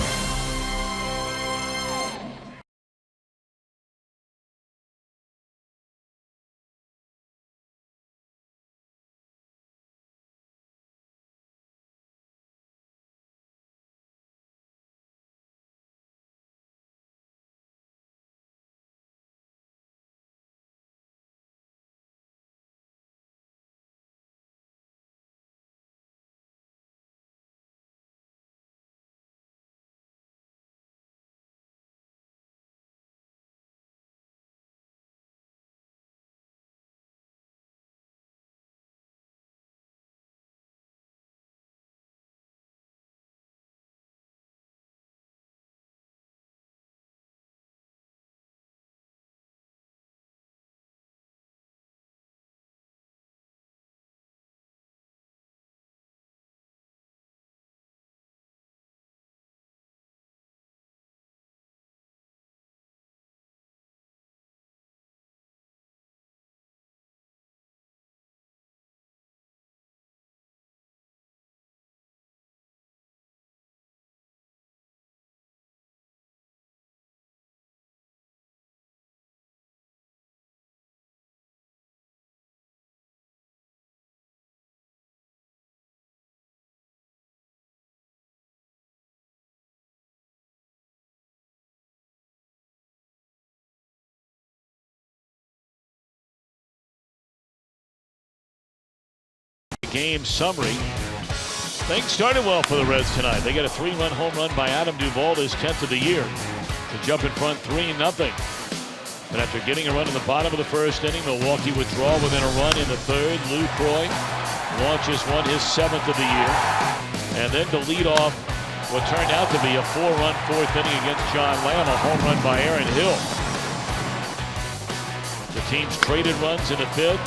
game summary. Things started well for the Reds tonight. They got a 3-run home run by Adam Duvall, his 10th of the year, to jump in front 3-0. But after getting a run in the bottom of the first inning, Milwaukee would draw within a run in the third. Lou Croy launches one, his 7th of the year. And then to lead off what turned out to be a 4-run fourth inning against John Lamb, a home run by Aaron Hill. The teams traded runs in the 5th.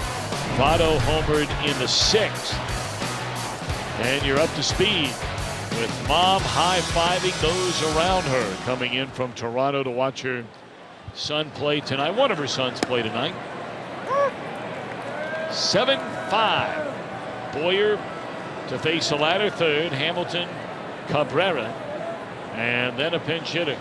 Votto homered in the 6th. And you're up to speed with Mom high-fiving those around her, coming in from Toronto to watch her son play tonight. One of her sons play tonight. 7-5. Boyer to face the ladder third. Hamilton, Cabrera, and then a pinch hitter.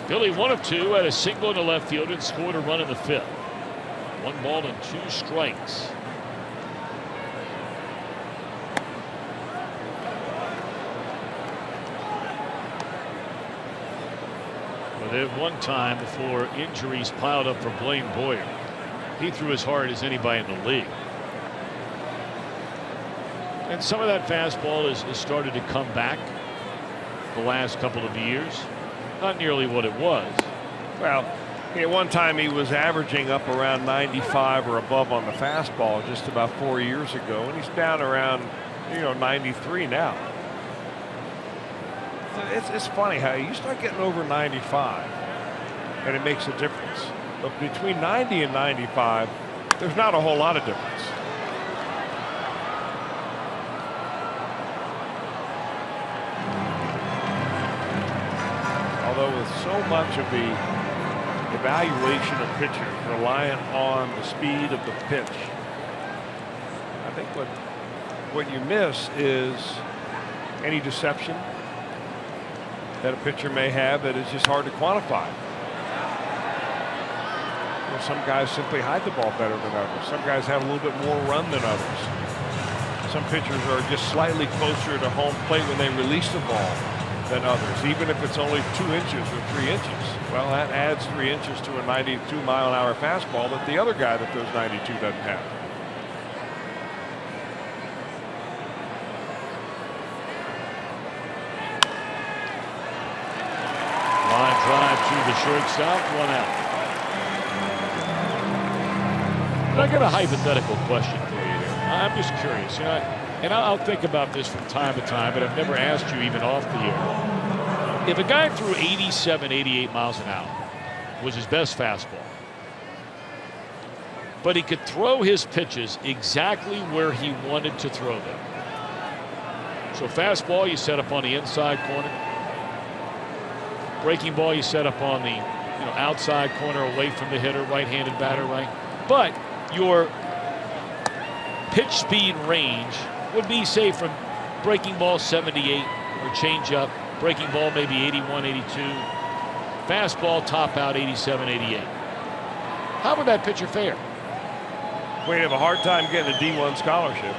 Billy 1 of 2 had a single in the left field and scored a run in the 5th. 1 ball and 2 strikes. Well, there was one time before injuries piled up for Blaine Boyer. He threw as hard as anybody in the league. And some of that fastball has started to come back the last couple of years. Not nearly what it was. Well, at one time he was averaging up around 95 or above on the fastball just about 4 years ago, and he's down around 93 now. It's funny how you start getting over 95 and it makes a difference, but between 90 and 95 there's not a whole lot of difference. Although with so much of the evaluation of pitchers reliant on the speed of the pitch, I think what you miss is any deception that a pitcher may have that is just hard to quantify. Some guys simply hide the ball better than others. Some guys have a little bit more run than others. Some pitchers are just slightly closer to home plate when they release the ball than others, even if it's only 2 inches or 3 inches. Well, that adds 3 inches to a 92-mile-an-hour fastball that the other guy that throws 92 doesn't have. Line drive to the shortstop, 1 out. I got a hypothetical question for you here. I'm just curious, and I'll think about this from time to time, but I've never asked you even off the air. If a guy threw 87, 88 miles an hour, was his best fastball, but he could throw his pitches exactly where he wanted to throw them. So fastball you set up on the inside corner. Breaking ball you set up on the outside corner away from the hitter, right-handed batter, right? But your pitch speed range would be, say, from breaking ball 78 or changeup, breaking ball maybe 81, 82, fastball top out 87, 88. How would that pitcher fare? We'd have a hard time getting a D1 scholarship.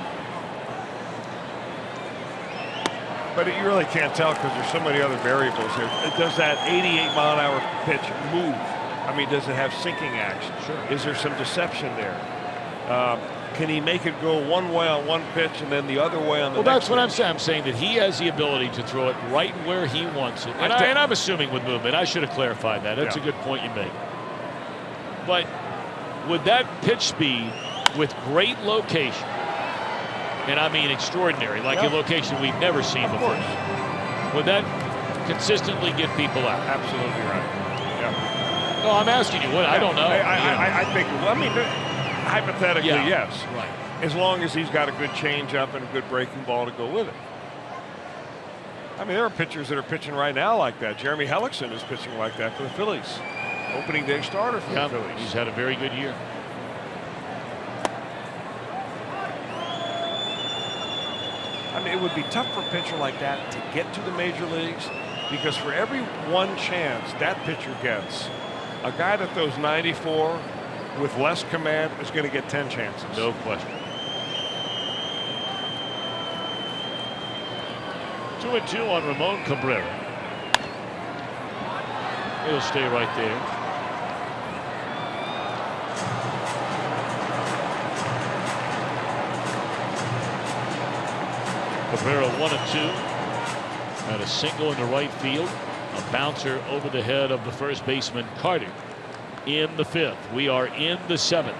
But you really can't tell because there's so many other variables here. Does that 88-mile-an-hour pitch move? I mean, does it have sinking action? Sure. Is there some deception there? Can he make it go one way on one pitch and then the other way on the next? Well, that's what I'm saying. I'm saying that he has the ability to throw it right where he wants it. And I'm assuming with movement. I should have clarified that. That's a good point you make. But with that pitch speed, with great location, and I mean extraordinary, like a location we've never seen before, would that consistently get people out? Absolutely right. Yeah. No, I'm asking you. What? I don't know. I think. Well, I mean, hypothetically, yes. Right. As long as he's got a good changeup and a good breaking ball to go with it. I mean, there are pitchers that are pitching right now like that. Jeremy Hellickson is pitching like that for the Phillies. opening day starter for the Phillies. He's had a very good year. I mean, it would be tough for a pitcher like that to get to the major leagues, because for every one chance that pitcher gets, a guy that throws 94 with less command is going to get 10 chances. No question. 2-2 on Ramon Cabrera. He'll stay right there. Cabrera 1-2. Had a single in the right field. A bouncer over the head of the first baseman Carter in the 5th. We are in the 7th.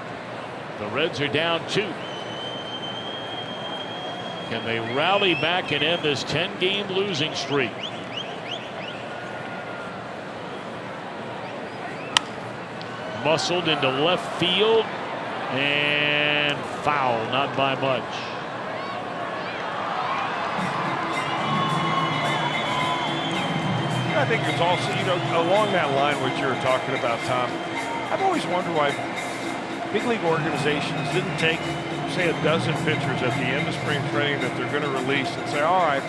The Reds are down 2. Can they rally back and end this 10-game losing streak? Muscled into left field and foul, not by much. I think it's also, along that line what you were talking about, Tom. I've always wondered why big league organizations didn't take, say, a dozen pitchers at the end of spring training that they're going to release and say, all right,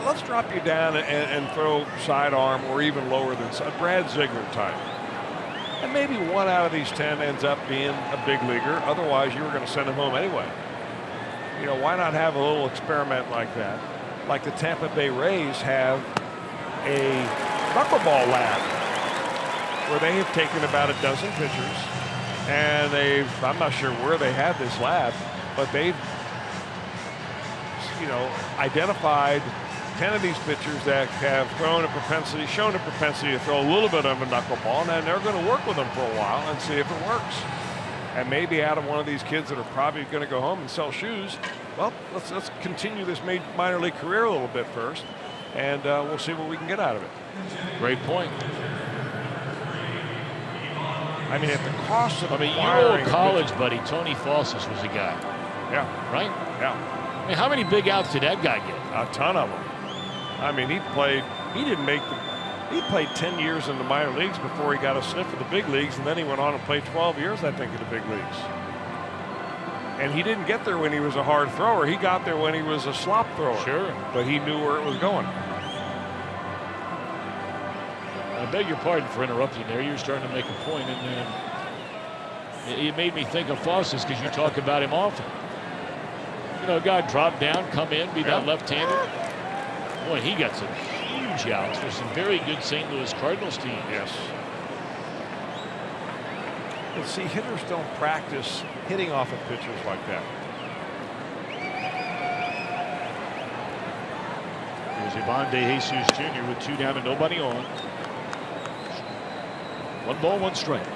let's drop you down and throw sidearm or even lower than a Brad Ziegler type. And maybe 1 out of these 10 ends up being a big leaguer. Otherwise, you were going to send him home anyway. Why not have a little experiment like that? Like the Tampa Bay Rays have a knuckleball lab where they have taken about a dozen pitchers, and I'm not sure where they have this lab, but they've identified 10 of these pitchers that have shown a propensity to throw a little bit of a knuckleball, and they're going to work with them for a while and see if it works. And maybe out of one of these kids that are probably going to go home and sell shoes, well, let's continue this minor league career a little bit first, and we'll see what we can get out of it. Great point. I mean, at the cost of your old college buddy Tony Fawcett was a guy. Yeah. Right? Yeah. I mean, how many big outs did that guy get? A ton of them. I mean, he played 10 years in the minor leagues before he got a sniff of the big leagues, and then he went on and played 12 years, I think, in the big leagues. And he didn't get there when he was a hard thrower. He got there when he was a slop thrower. Sure. But he knew where it was going. I beg your pardon for interrupting there. You're starting to make a point, and it made me think of Fawcett because you talk about him often. A guy drop down, come in, be that left-hander. Boy, he got some huge outs for some very good St. Louis Cardinals teams. Yes. And see, hitters don't practice hitting off of pitchers like that. Here's Ivan De Jesus Jr. with 2 down and nobody on. 1 ball, 1 strike.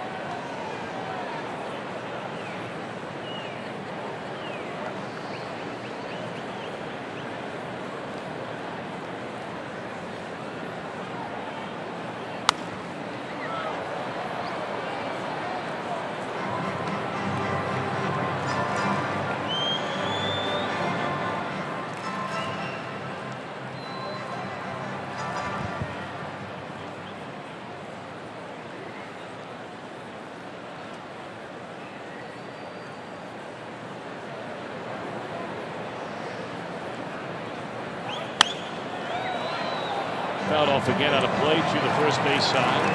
Fouled off again on a play to the first base side.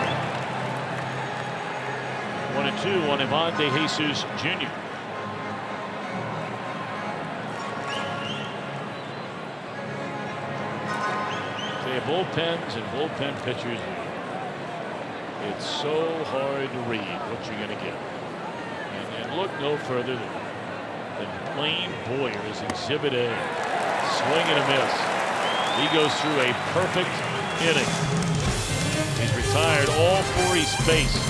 1-2 on Ivan De Jesus Jr. Bullpens and bullpen pitchers, it's so hard to read what you're going to get. And look no further than Blaine Boyer's Exhibit A. Swing and a miss. He goes through a perfect inning. He's retired all 4 he's faced.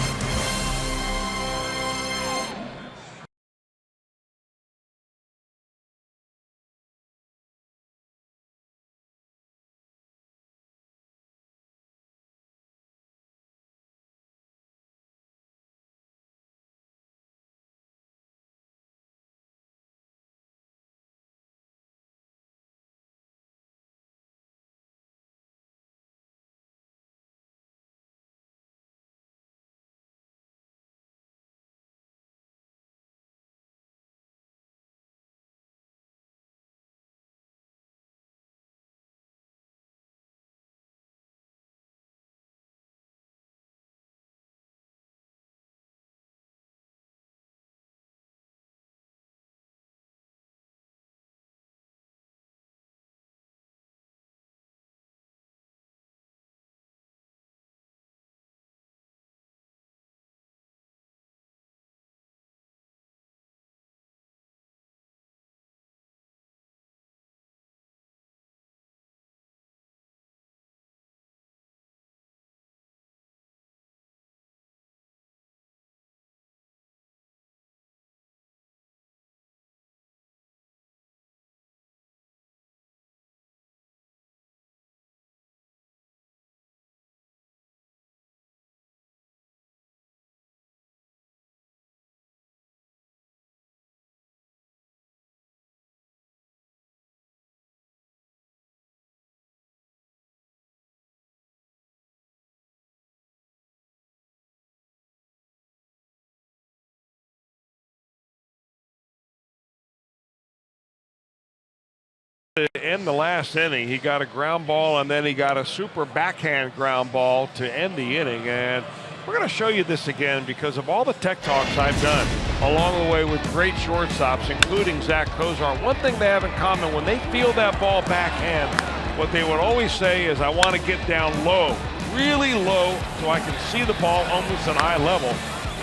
to end the last inning. He got a ground ball, and then he got a super backhand ground ball to end the inning. And we're going to show you this again because of all the tech talks I've done along the way with great shortstops, including Zach Cozart. One thing they have in common, when they feel that ball backhand, what they would always say is, I want to get down low, really low, so I can see the ball almost at eye level.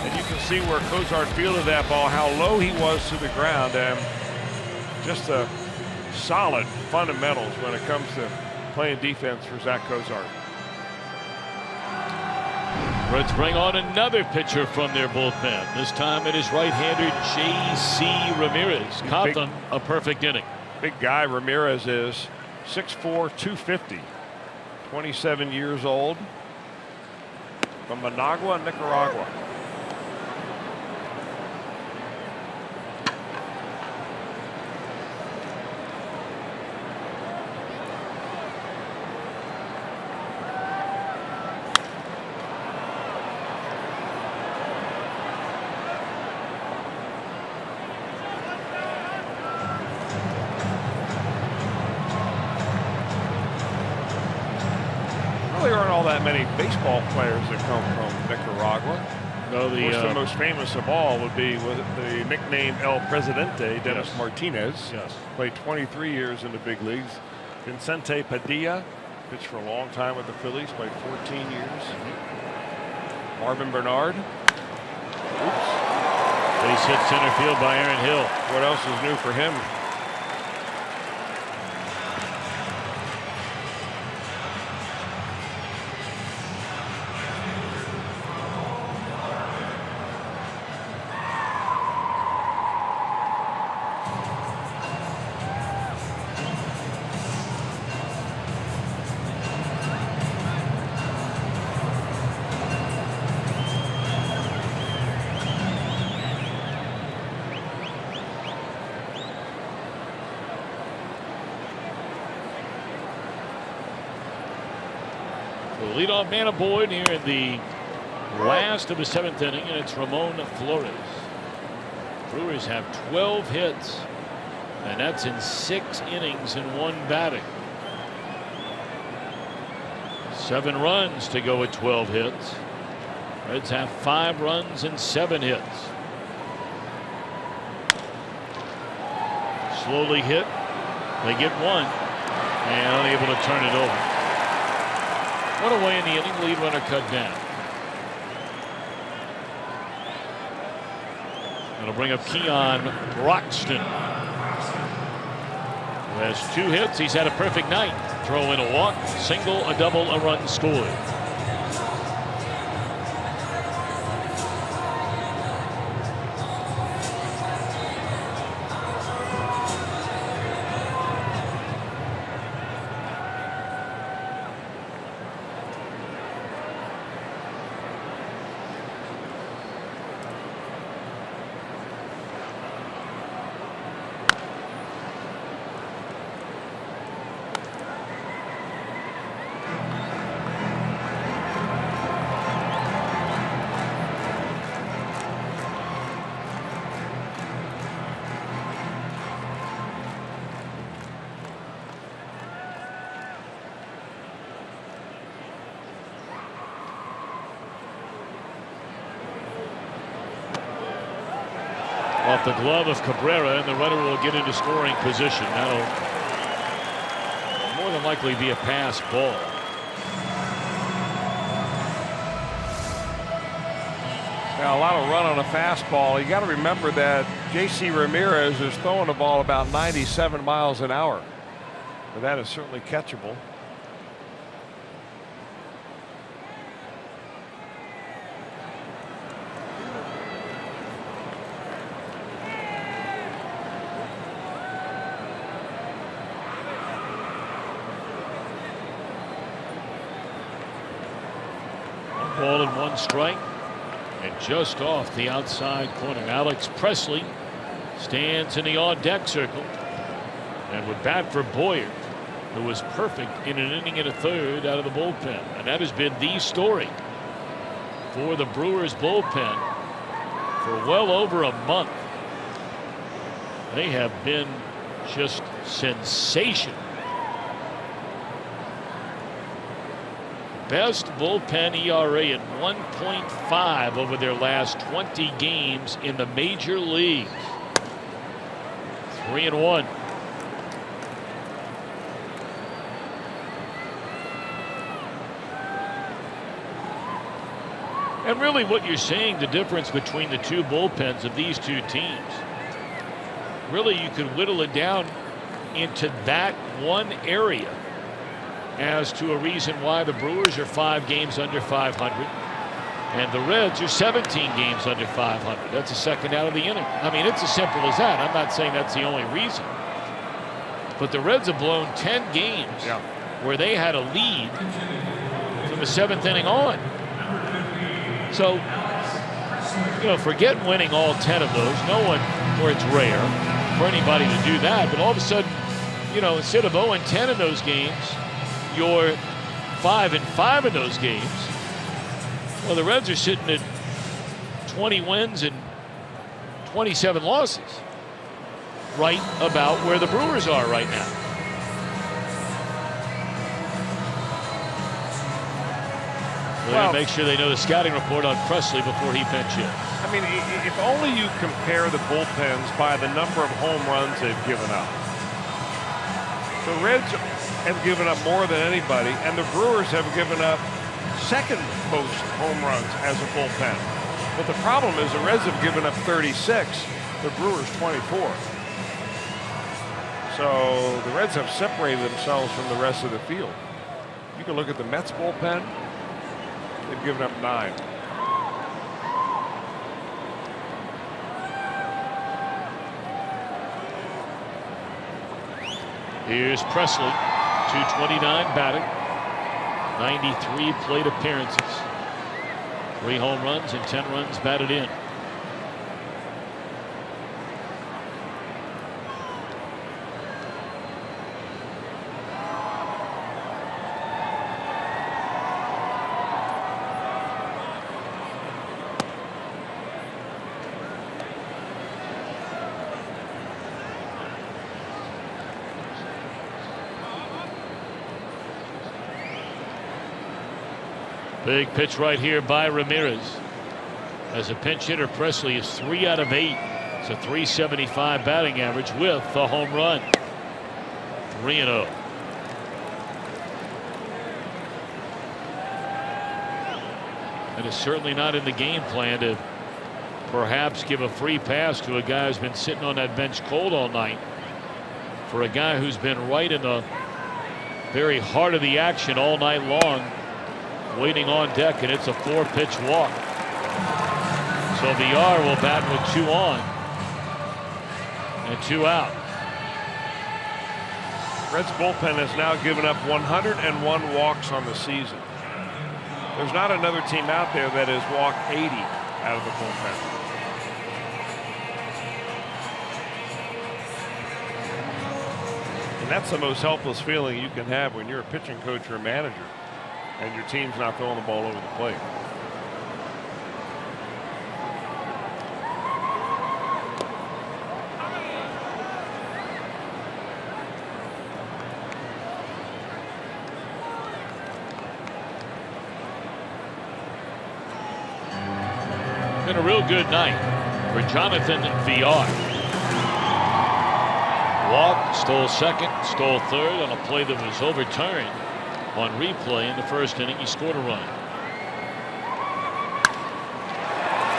And you can see where Cozart fielded that ball, how low he was to the ground, and just a solid fundamentals when it comes to playing defense for Zach Cozart. Let's bring on another pitcher from their bullpen. This time it is right-hander J.C. Ramirez. Coughlin, a perfect inning. Big guy Ramirez is, 6'4", 250, 27 years old, from Managua, Nicaragua. Many baseball players that come from Nicaragua. No, the most famous of all would be with the nickname El Presidente, Dennis Martinez. Yes. Played 23 years in the big leagues. Vicente Padilla pitched for a long time with the Phillies, played 14 years. Marvin Bernard. Oops. Base hit center field by Aaron Hill. What else is new for him? Leadoff man aboard here in the last of the 7th inning, and it's Ramon Flores. Brewers have 12 hits, and that's in 6 innings in 1 batting. 7 runs to go with 12 hits. Reds have 5 runs and 7 hits. Slowly hit. They get 1 and unable to turn it over. 1 away in the inning, lead runner cut down. That'll bring up Keon Broxton, who has 2 hits. He's had a perfect night. Throw in a walk, single, a double, a run scored. Off the glove of Cabrera, and the runner will get into scoring position. That'll more than likely be a pass ball. Now, a lot of run on a fastball. You got to remember that J.C. Ramirez is throwing the ball about 97 miles an hour. But that is certainly catchable. Ball and 1 strike, and just off the outside corner, Alex Presley stands in the on-deck circle and would bat for Boyer, who was perfect in an inning and a third out of the bullpen. And that has been the story for the Brewers bullpen for well over a month. They have been just Sensational. Best bullpen ERA at 1.5 over their last 20 games in the major leagues. 3-1. And really what you're seeing, the difference between the two bullpens of these two teams, really you could whittle it down into that one area as to a reason why the Brewers are 5 games under 500 and the Reds are 17 games under 500. That's a second out of the inning. I mean, it's as simple as that. I'm not saying that's the only reason. But the Reds have blown 10 games where they had a lead from the 7th inning on. So, you know, forget winning all 10 of those. No one, or it's rare for anybody to do that. But all of a sudden, you know, instead of 0-10 in those games, you're 5-5 in those games. Well, the Reds are sitting at 20 wins and 27 losses, right about where the Brewers are right now. Well, make sure they know the scouting report on Presley before he pinch hits. I mean, if only you compare the bullpens by the number of home runs they've given up. The Reds have given up more than anybody, and the Brewers have given up second most home runs as a bullpen. But the problem is the Reds have given up 36, the Brewers 24. So the Reds have separated themselves from the rest of the field. You can look at the Mets bullpen. They've given up 9. Here's Presley, 229 batting, 93 plate appearances, 3 home runs and 10 runs batted in. Big pitch right here by Ramirez. As a pinch hitter, Presley is 3 out of 8. It's a .375 batting average with the home run. 3-0. And it's certainly not in the game plan to perhaps give a free pass to a guy who's been sitting on that bench cold all night. For a guy who's been right in the very heart of the action all night long, waiting on deck, and it's a 4-pitch walk. So VR will bat with 2 on and 2 out. Reds bullpen has now given up 101 walks on the season. There's not another team out there that has walked 80 out of the bullpen. And that's the most helpless feeling you can have when you're a pitching coach or a manager and your team's not throwing the ball over the plate. Been a real good night for Jonathan VR. Walked, stole second, stole third on a play that was overturned on replay in the first inning. He scored a run.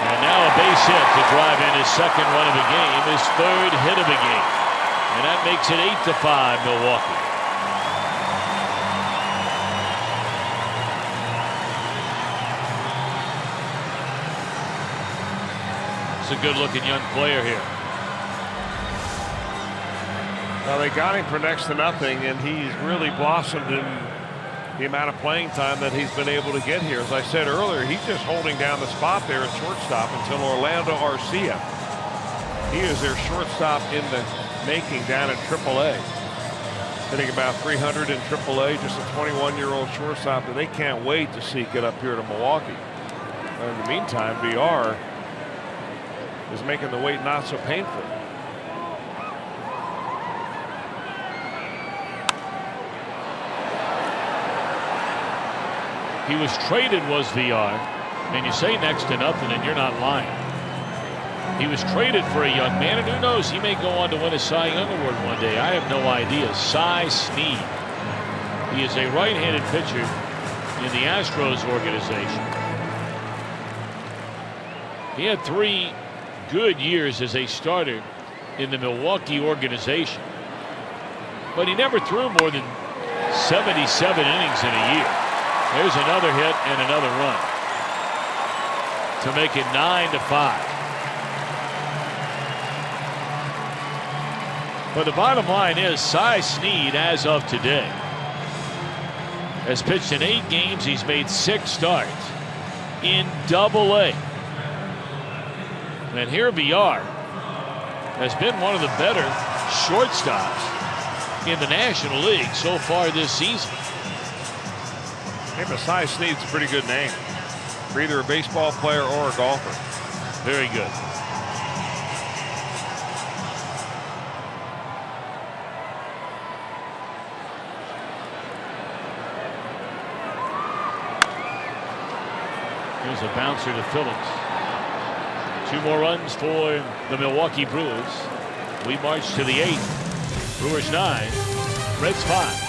And now a base hit to drive in his second run of the game, his 3rd hit of the game. And that makes it 8-5 Milwaukee. It's a good looking young player here. Well, they got him for next to nothing, and he's really blossomed in the amount of playing time that he's been able to get here. As I said earlier, he's just holding down the spot there at shortstop until Orlando Arcia. He is their shortstop in the making down in AAA. Hitting about 300 in AAA, just a 21-year-old shortstop that they can't wait to see get up here to Milwaukee. And in the meantime, VR is making the wait not so painful. he was traded was VR. And you say next to nothing, and you're not lying. He was traded for a young man, and who knows, he may go on to win a Cy Young Award one day. I have no idea. Cy Snead. He is a right-handed pitcher in the Astros organization. He had 3 good years as a starter in the Milwaukee organization, but he never threw more than 77 innings in a year. There's another hit and another run to make it 9-5. But the bottom line is Cy Snead, as of today, has pitched in 8 games. He's made 6 starts in Double-A. And here VR has been one of the better shortstops in the National League so far this season. Name of Cy Snead's a pretty good name for either a baseball player or a golfer. Very good. Here's a bouncer to Phillips. 2 more runs for the Milwaukee Brewers. We march to the 8th. Brewers 9, Reds 5.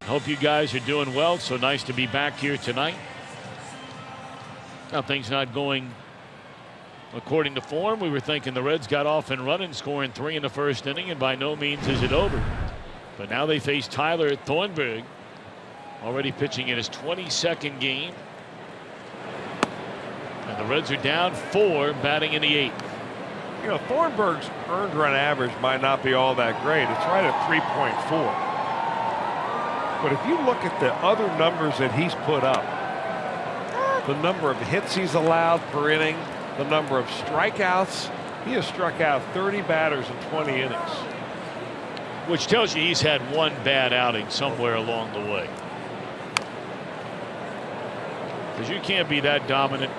Hope you guys are doing well. So nice to be back here tonight. Now things not going according to form. We were thinking the Reds got off and running, scoring 3 in the first inning, and by no means is it over. But now they face Tyler Thornburg, already pitching in his 22nd game. And the Reds are down 4, batting in the 8th. You know, Thornburg's earned run average might not be all that great. It's right at 3.4. But if you look at the other numbers that he's put up, the number of hits he's allowed per inning, the number of strikeouts, he has struck out 30 batters in 20 innings. Which tells you he's had one bad outing somewhere along the way. Because you can't be that dominant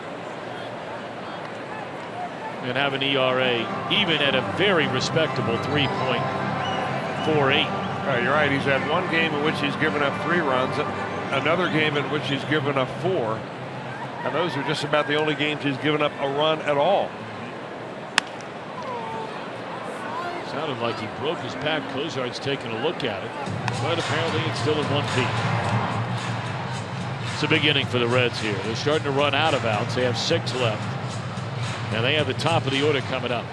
and have an ERA even at a very respectable 3.48. Right, you're right. He's had one game in which he's given up 3 runs, another game in which he's given up 4, and those are just about the only games he's given up a run at all. Sounded like he broke his pack. Cozart's taking a look at it, but apparently it's still in one piece. It's a big inning for the Reds here. They're starting to run out of outs. They have 6 left. And they have the top of the order coming up.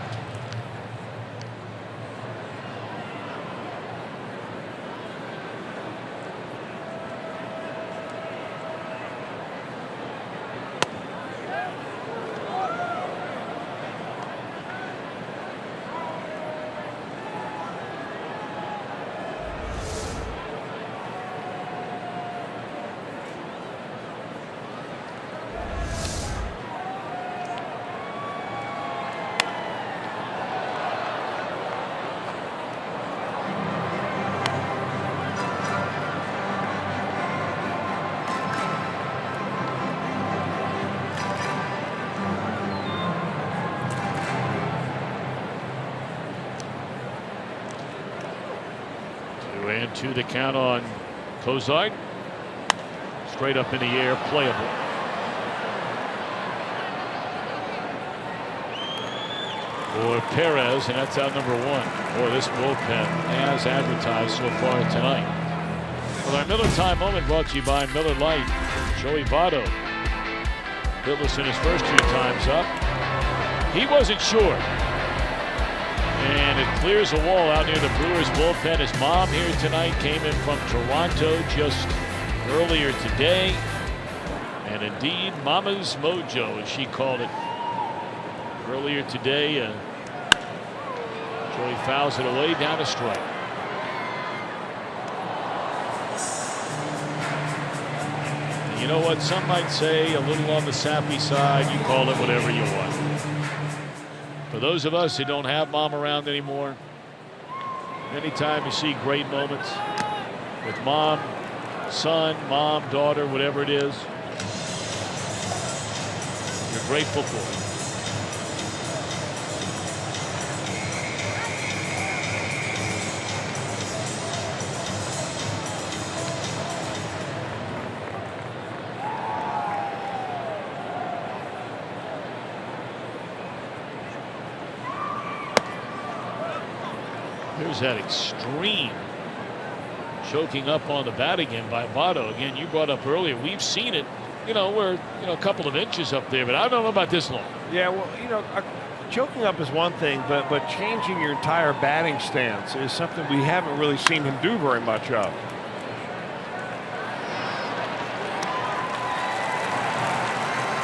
And 2 the count on Cozart. Straight up in the air, playable. For Perez, and that's out number 1. Boy, this bullpen as advertised so far tonight. Well, our Miller Time moment brought to you by Miller Lite. Joey Votto. Hitless in his first 2 times up. He wasn't sure. And it clears a wall out near the Brewers bullpen. His mom here tonight came in from Toronto just earlier today. And indeed, Mama's Mojo, as she called it, earlier today. Joey fouls it away, down a strike. And you know what? Some might say a little on the sappy side. You call it whatever you want. For those of us who don't have Mom around anymore, anytime you see great moments with mom, son, mom, daughter, whatever it is, you're grateful for it. Here's that extreme choking up on the bat again by Votto. Again, you brought up earlier, we've seen it. We're a couple of inches up there, but I don't know about this long. Yeah, well, choking up is one thing, but changing your entire batting stance is something we haven't really seen him do very much of.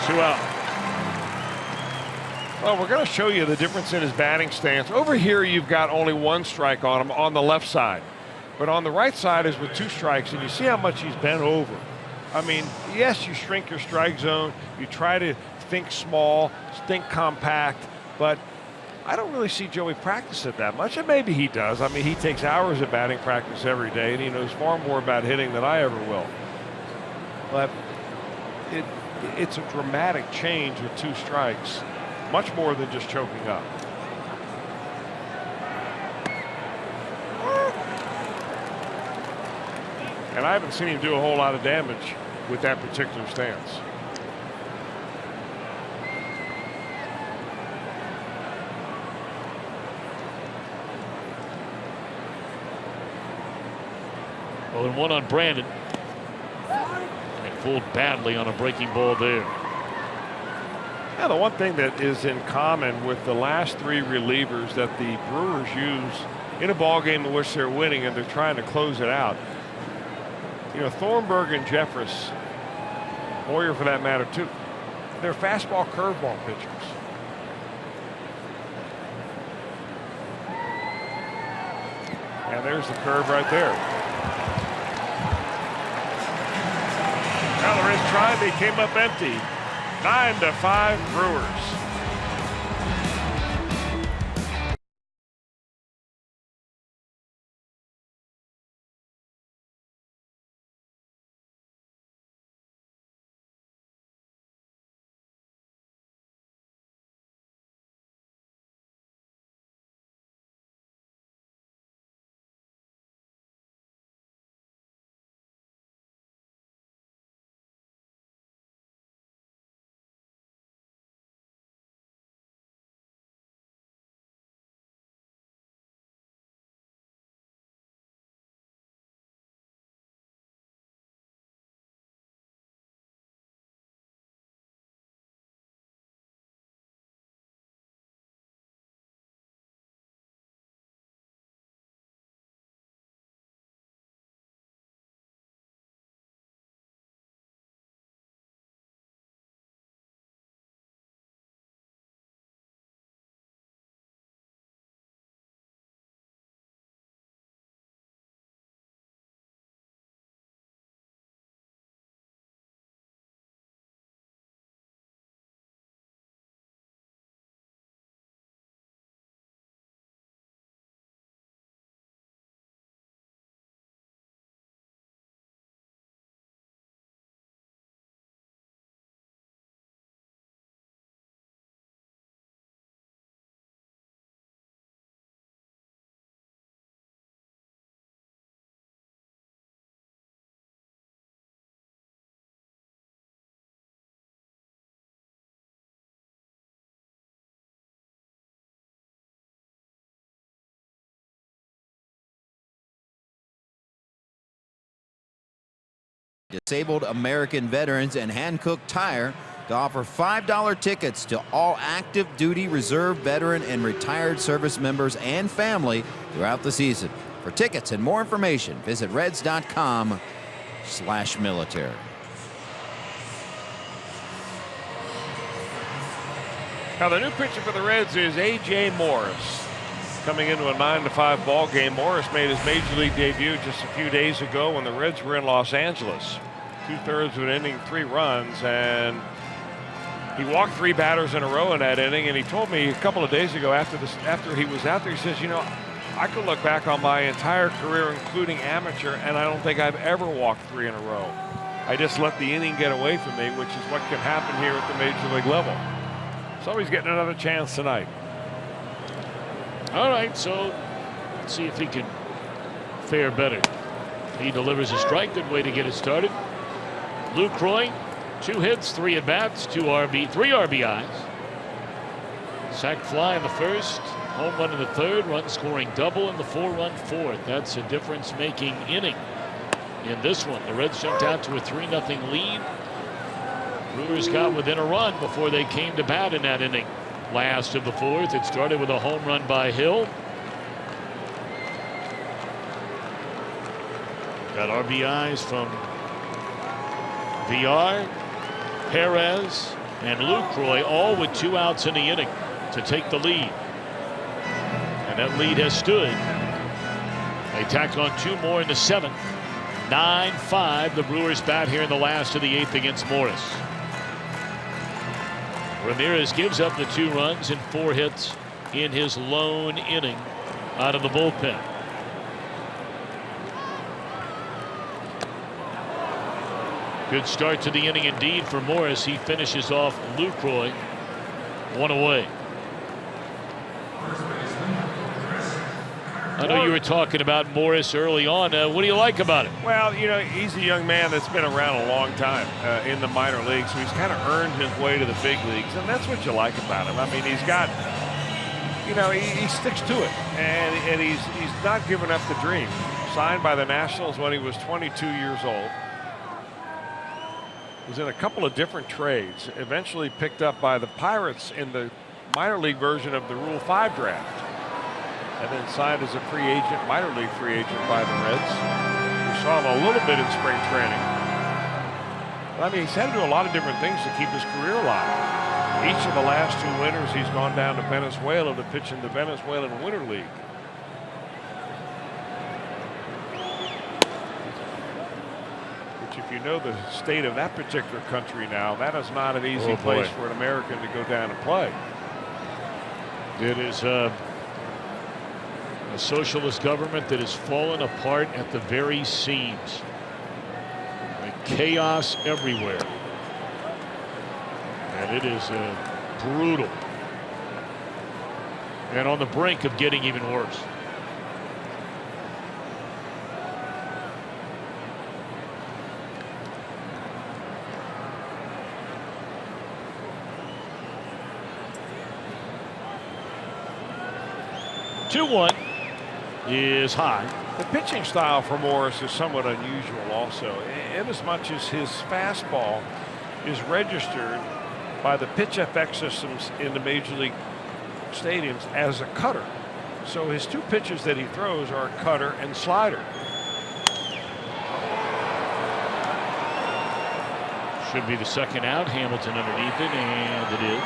Two out. Well, we're going to show you the difference in his batting stance. Over here, you've got only 1 strike on him on the left side. But on the right side is with 2 strikes, and you see how much he's bent over. I mean, yes, you shrink your strike zone. You try to think small, think compact, but I don't really see Joey practice it that much, and maybe he does. I mean, he takes hours of batting practice every day, and he knows far more about hitting than I ever will. But it's a dramatic change with 2 strikes, much more than just choking up. And I haven't seen him do a whole lot of damage with that particular stance. Well, and 1 on Brandon. And fooled badly on a breaking ball there. Yeah, the one thing that is in common with the last 3 relievers that the Brewers use in a ball game in which they're winning and they're trying to close it out. Thornburg and Jeffress, Moyer for that matter too, they're fastball curveball pitchers. And there's the curve right there. Now the Reds tried, they came up empty. 9-5 Brewers. Disabled American Veterans and Hankook Tire to offer $5 tickets to all active duty, reserve, veteran, and retired service members and family throughout the season. For tickets and more information, visit reds.com/military. Now the new pitcher for the Reds is A.J. Morris. Coming into a 9-5 ball game, Morris made his major league debut just a few days ago when the Reds were in Los Angeles. 2/3 of an inning, 3 runs, and he walked 3 batters in a row in that inning. And he told me a couple of days ago after he was out there, he says, you know, I could look back on my entire career, including amateur, and I don't think I've ever walked 3 in a row. I just let the inning get away from me, which is what can happen here at the major league level. So he's getting another chance tonight. All right, so let's see if he can fare better. He delivers a strike. Good way to get it started. Lucroy, 2 hits, 3 at-bats, 3 RBIs. Sac fly in the first, home run in the third, run scoring double in the 4-run fourth. That's a difference-making inning in this one. The Reds jumped out to a 3-0 lead. Brewers got within a run before they came to bat in that inning. Last of the fourth, it started with a home run by Hill. Got RBIs from VR, Perez, and Lucroy, all with 2 outs in the inning to take the lead. And that lead has stood. They tacked on 2 more in the 7th. 9-5, the Brewers bat here in the last of the 8th against Morris. Ramirez gives up the 2 runs and 4 hits in his lone inning out of the bullpen. Good start to the inning indeed for Morris. He finishes off Lucroy 1 away. I know you were talking about Morris early on. What do you like about it? Well, you know, he's a young man that's been around a long time in the minor leagues, so he's kind of earned his way to the big leagues, and that's what you like about him. I mean, he's got, you know, he sticks to it, and he's not giving up the dream. Signed by the Nationals when he was 22 years old. Was in a couple of different trades, eventually picked up by the Pirates in the minor league version of the Rule 5 draft. And then signed as a free agent, minor league free agent by the Reds. We saw him a little bit in spring training. But I mean, he's had to do a lot of different things to keep his career alive. Each of the last 2 winters, he's gone down to Venezuela to pitch in the Venezuelan Winter League. Which, if you know the state of that particular country now, that is not an easy place for an American to go down and play. It is a socialist government that has fallen apart at the very seams. Like chaos everywhere. And it is brutal. And on the brink of getting even worse. Two-1 is high. The pitching style for Morris is somewhat unusual also, in as much as his fastball is registered by the pitch FX systems in the major league stadiums as a cutter. So his 2 pitches that he throws are cutter and slider. Should be the second out. Hamilton underneath it, and it is.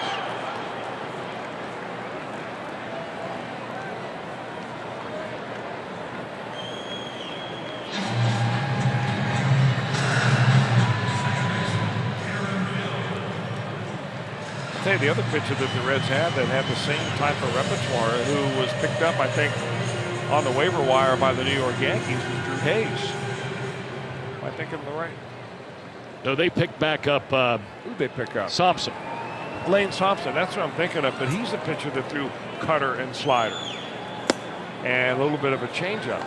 The other pitcher that the Reds had that had the same type of repertoire, who was picked up, I think, on the waiver wire by the New York Yankees, was Drew Hayes. Am I thinking of the right? No, they picked back up. Who'd they pick up? Thompson. Lane Thompson. That's what I'm thinking of. But he's the pitcher that threw cutter and slider, and a little bit of a changeup.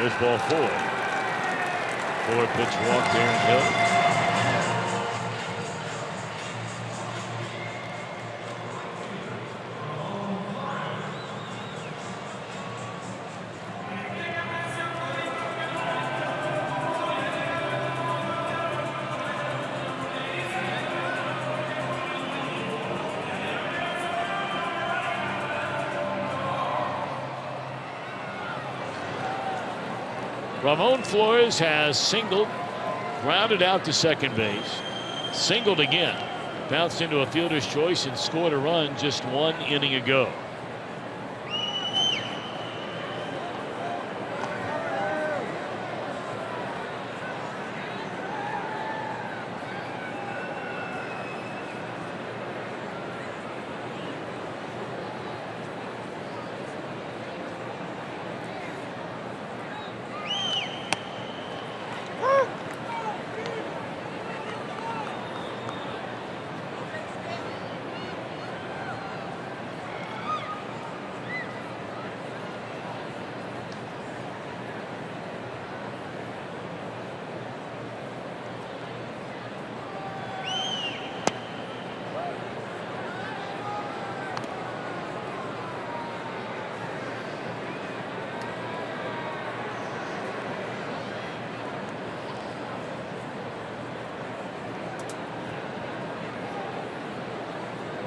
Here's ball 4. 4-pitch walk there and Hill. Ramon Flores has singled, grounded out to second base, singled again, bounced into a fielder's choice and scored a run just 1 inning ago.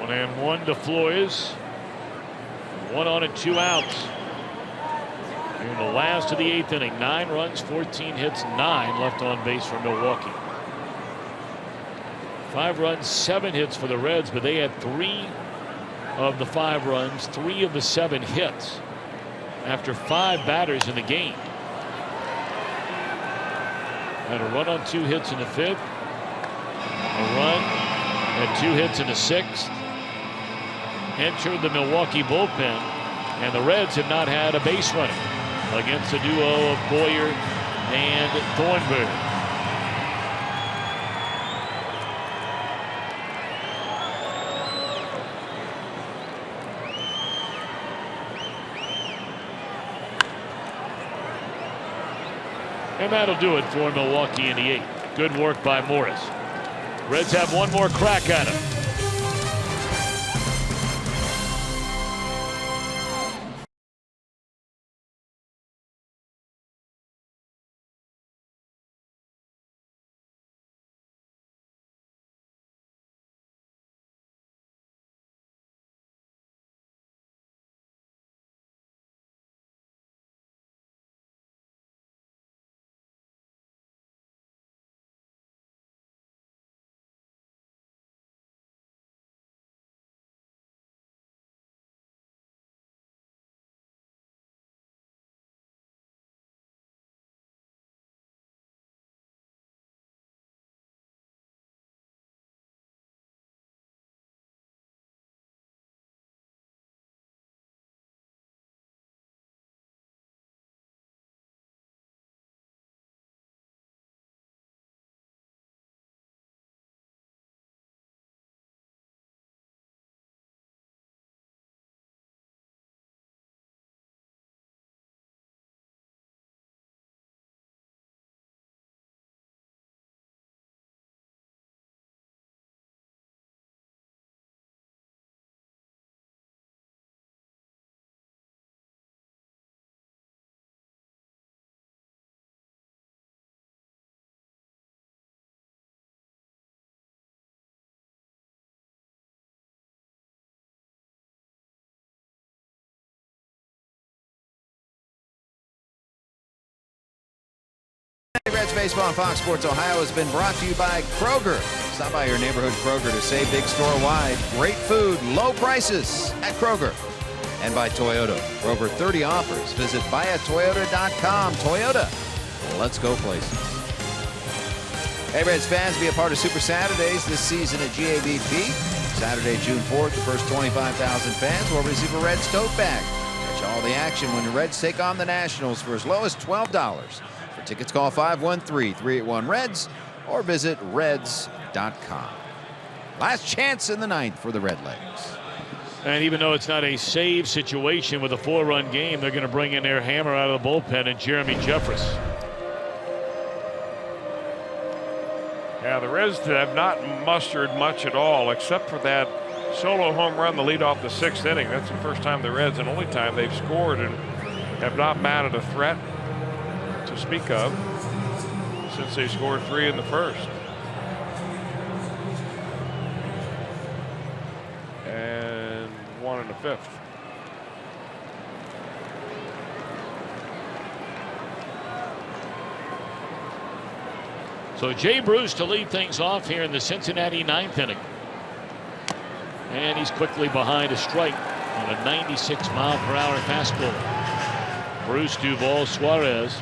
And 1 to Flores. 1 on and 2 outs. In the last of the 8th inning, 9 runs, 14 hits, 9 left on base for Milwaukee. 5 runs, 7 hits for the Reds, but they had 3 of the 5 runs, 3 of the 7 hits after 5 batters in the game. Had a run on 2 hits in the 5th, a run and 2 hits in the 6th. Entered the Milwaukee bullpen, and the Reds have not had a base runner against the duo of Boyer and Thornburg. And that'll do it for Milwaukee in the 8th. Good work by Morris. Reds have 1 more crack at him. Reds baseball on Fox Sports Ohio has been brought to you by Kroger. Stop by your neighborhood Kroger to save big store-wide. Great food, low prices at Kroger. And by Toyota. For over 30 offers, visit buyatoyota.com. Toyota, let's go places. Hey, Reds fans, be a part of Super Saturdays this season at GABP. Saturday, June 4th, the first 25,000 fans will receive a Reds tote bag. Catch all the action when the Reds take on the Nationals for as low as $12. For tickets, call 513-381-REDS or visit reds.com. Last chance in the 9th for the Redlegs. And even though it's not a save situation with a 4-run game, they're going to bring in their hammer out of the bullpen and Jeremy Jeffress. Yeah, the Reds have not mustered much at all, except for that solo home run to lead off the 6th inning. That's the first time the Reds, and only time they've scored, and have not mounted a threat to speak of since they scored 3 in the first. And 1 in the 5th. So Jay Bruce to lead things off here in the Cincinnati 9th inning. And he's quickly behind a strike on a 96-mile-per-hour fastball. Bruce, Duvall, Suarez.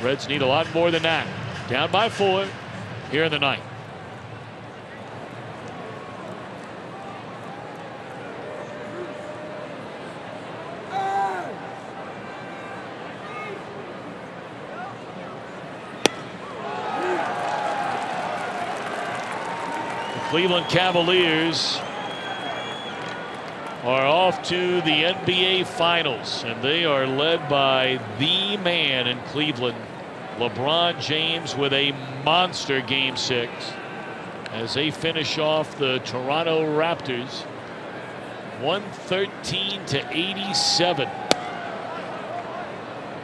Reds need a lot more than that. Down by 4 here in the 9th. Cleveland Cavaliers are off to the NBA Finals, and they are led by the man in Cleveland, LeBron James, with a monster Game 6 as they finish off the Toronto Raptors 113-87.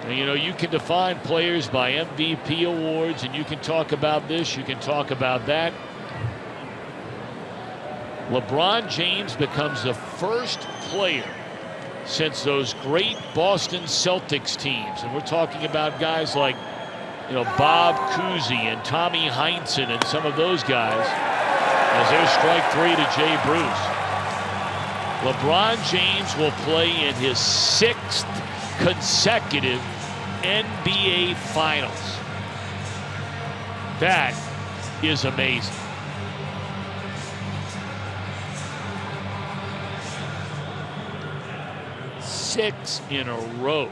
And you know, you can define players by MVP awards, and you can talk about this, you can talk about that. LeBron James becomes the first player since those great Boston Celtics teams, and we're talking about guys like, you know, Bob Cousy and Tommy Heinsohn and some of those guys, as their strike 3 to Jay Bruce. LeBron James will play in his 6th consecutive NBA Finals. That is amazing. 6 in a row.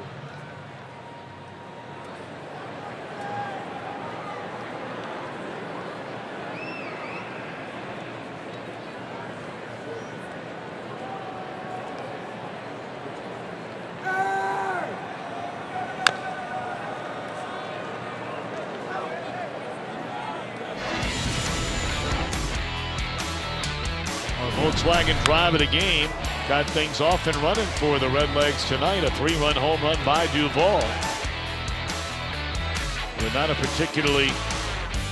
Volkswagen drive of the game got things off and running for the Redlegs tonight. A 3-run home run by Duvall. But not a particularly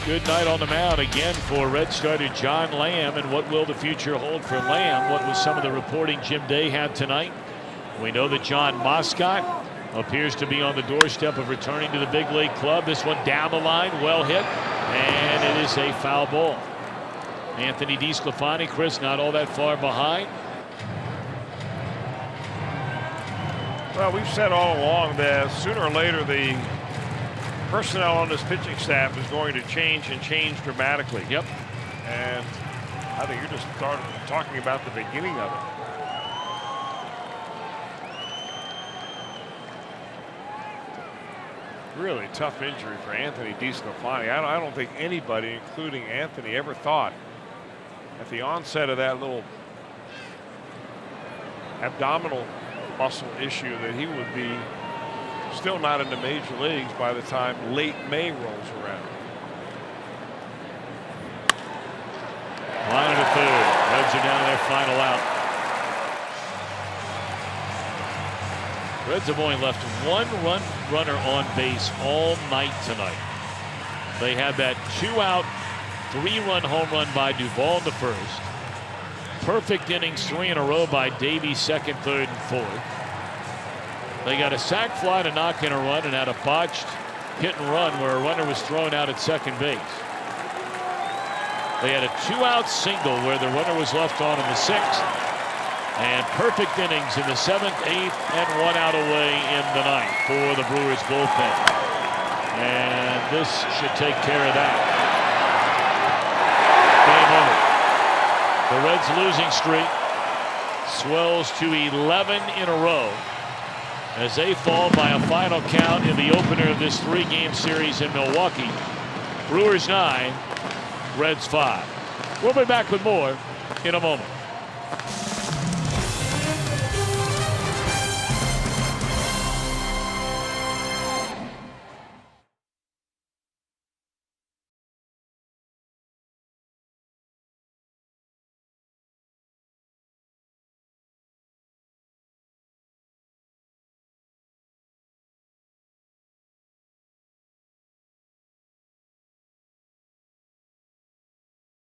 good night on the mound again for Red starter John Lamb. And what will the future hold for Lamb? What was some of the reporting Jim Day had tonight? We know that John Moscott appears to be on the doorstep of returning to the big league club. This one down the line, well hit, and it is a foul ball. Anthony DeSclafani, Chris, not all that far behind. Well, we've said all along that sooner or later the personnel on this pitching staff is going to change and change dramatically. Yep. And I think you're just talking about the beginning of it. Really tough injury for Anthony DeSclafani. I don't think anybody, including Anthony, ever thought at the onset of that little abdominal muscle issue that he would be still not in the major leagues by the time late May rolls around. Line to third. Reds are down their final out. Reds have only left one runner on base all night tonight. They had that 2-out, 3-run home run by Duvall in the first. Perfect innings 3 in a row by Davies, second, third, and fourth. They got a sac fly to knock in a run and had a botched hit and run where a runner was thrown out at second base. They had a 2-out single where the runner was left on in the 6th. And perfect innings in the 7th, 8th, and 1 out away in the 9th for the Brewers bullpen. And this should take care of that. Game over. The Reds' losing streak swells to 11 in a row as they fall by a final count in the opener of this 3-game series in Milwaukee. Brewers 9, Reds 5. We'll be back with more in a moment.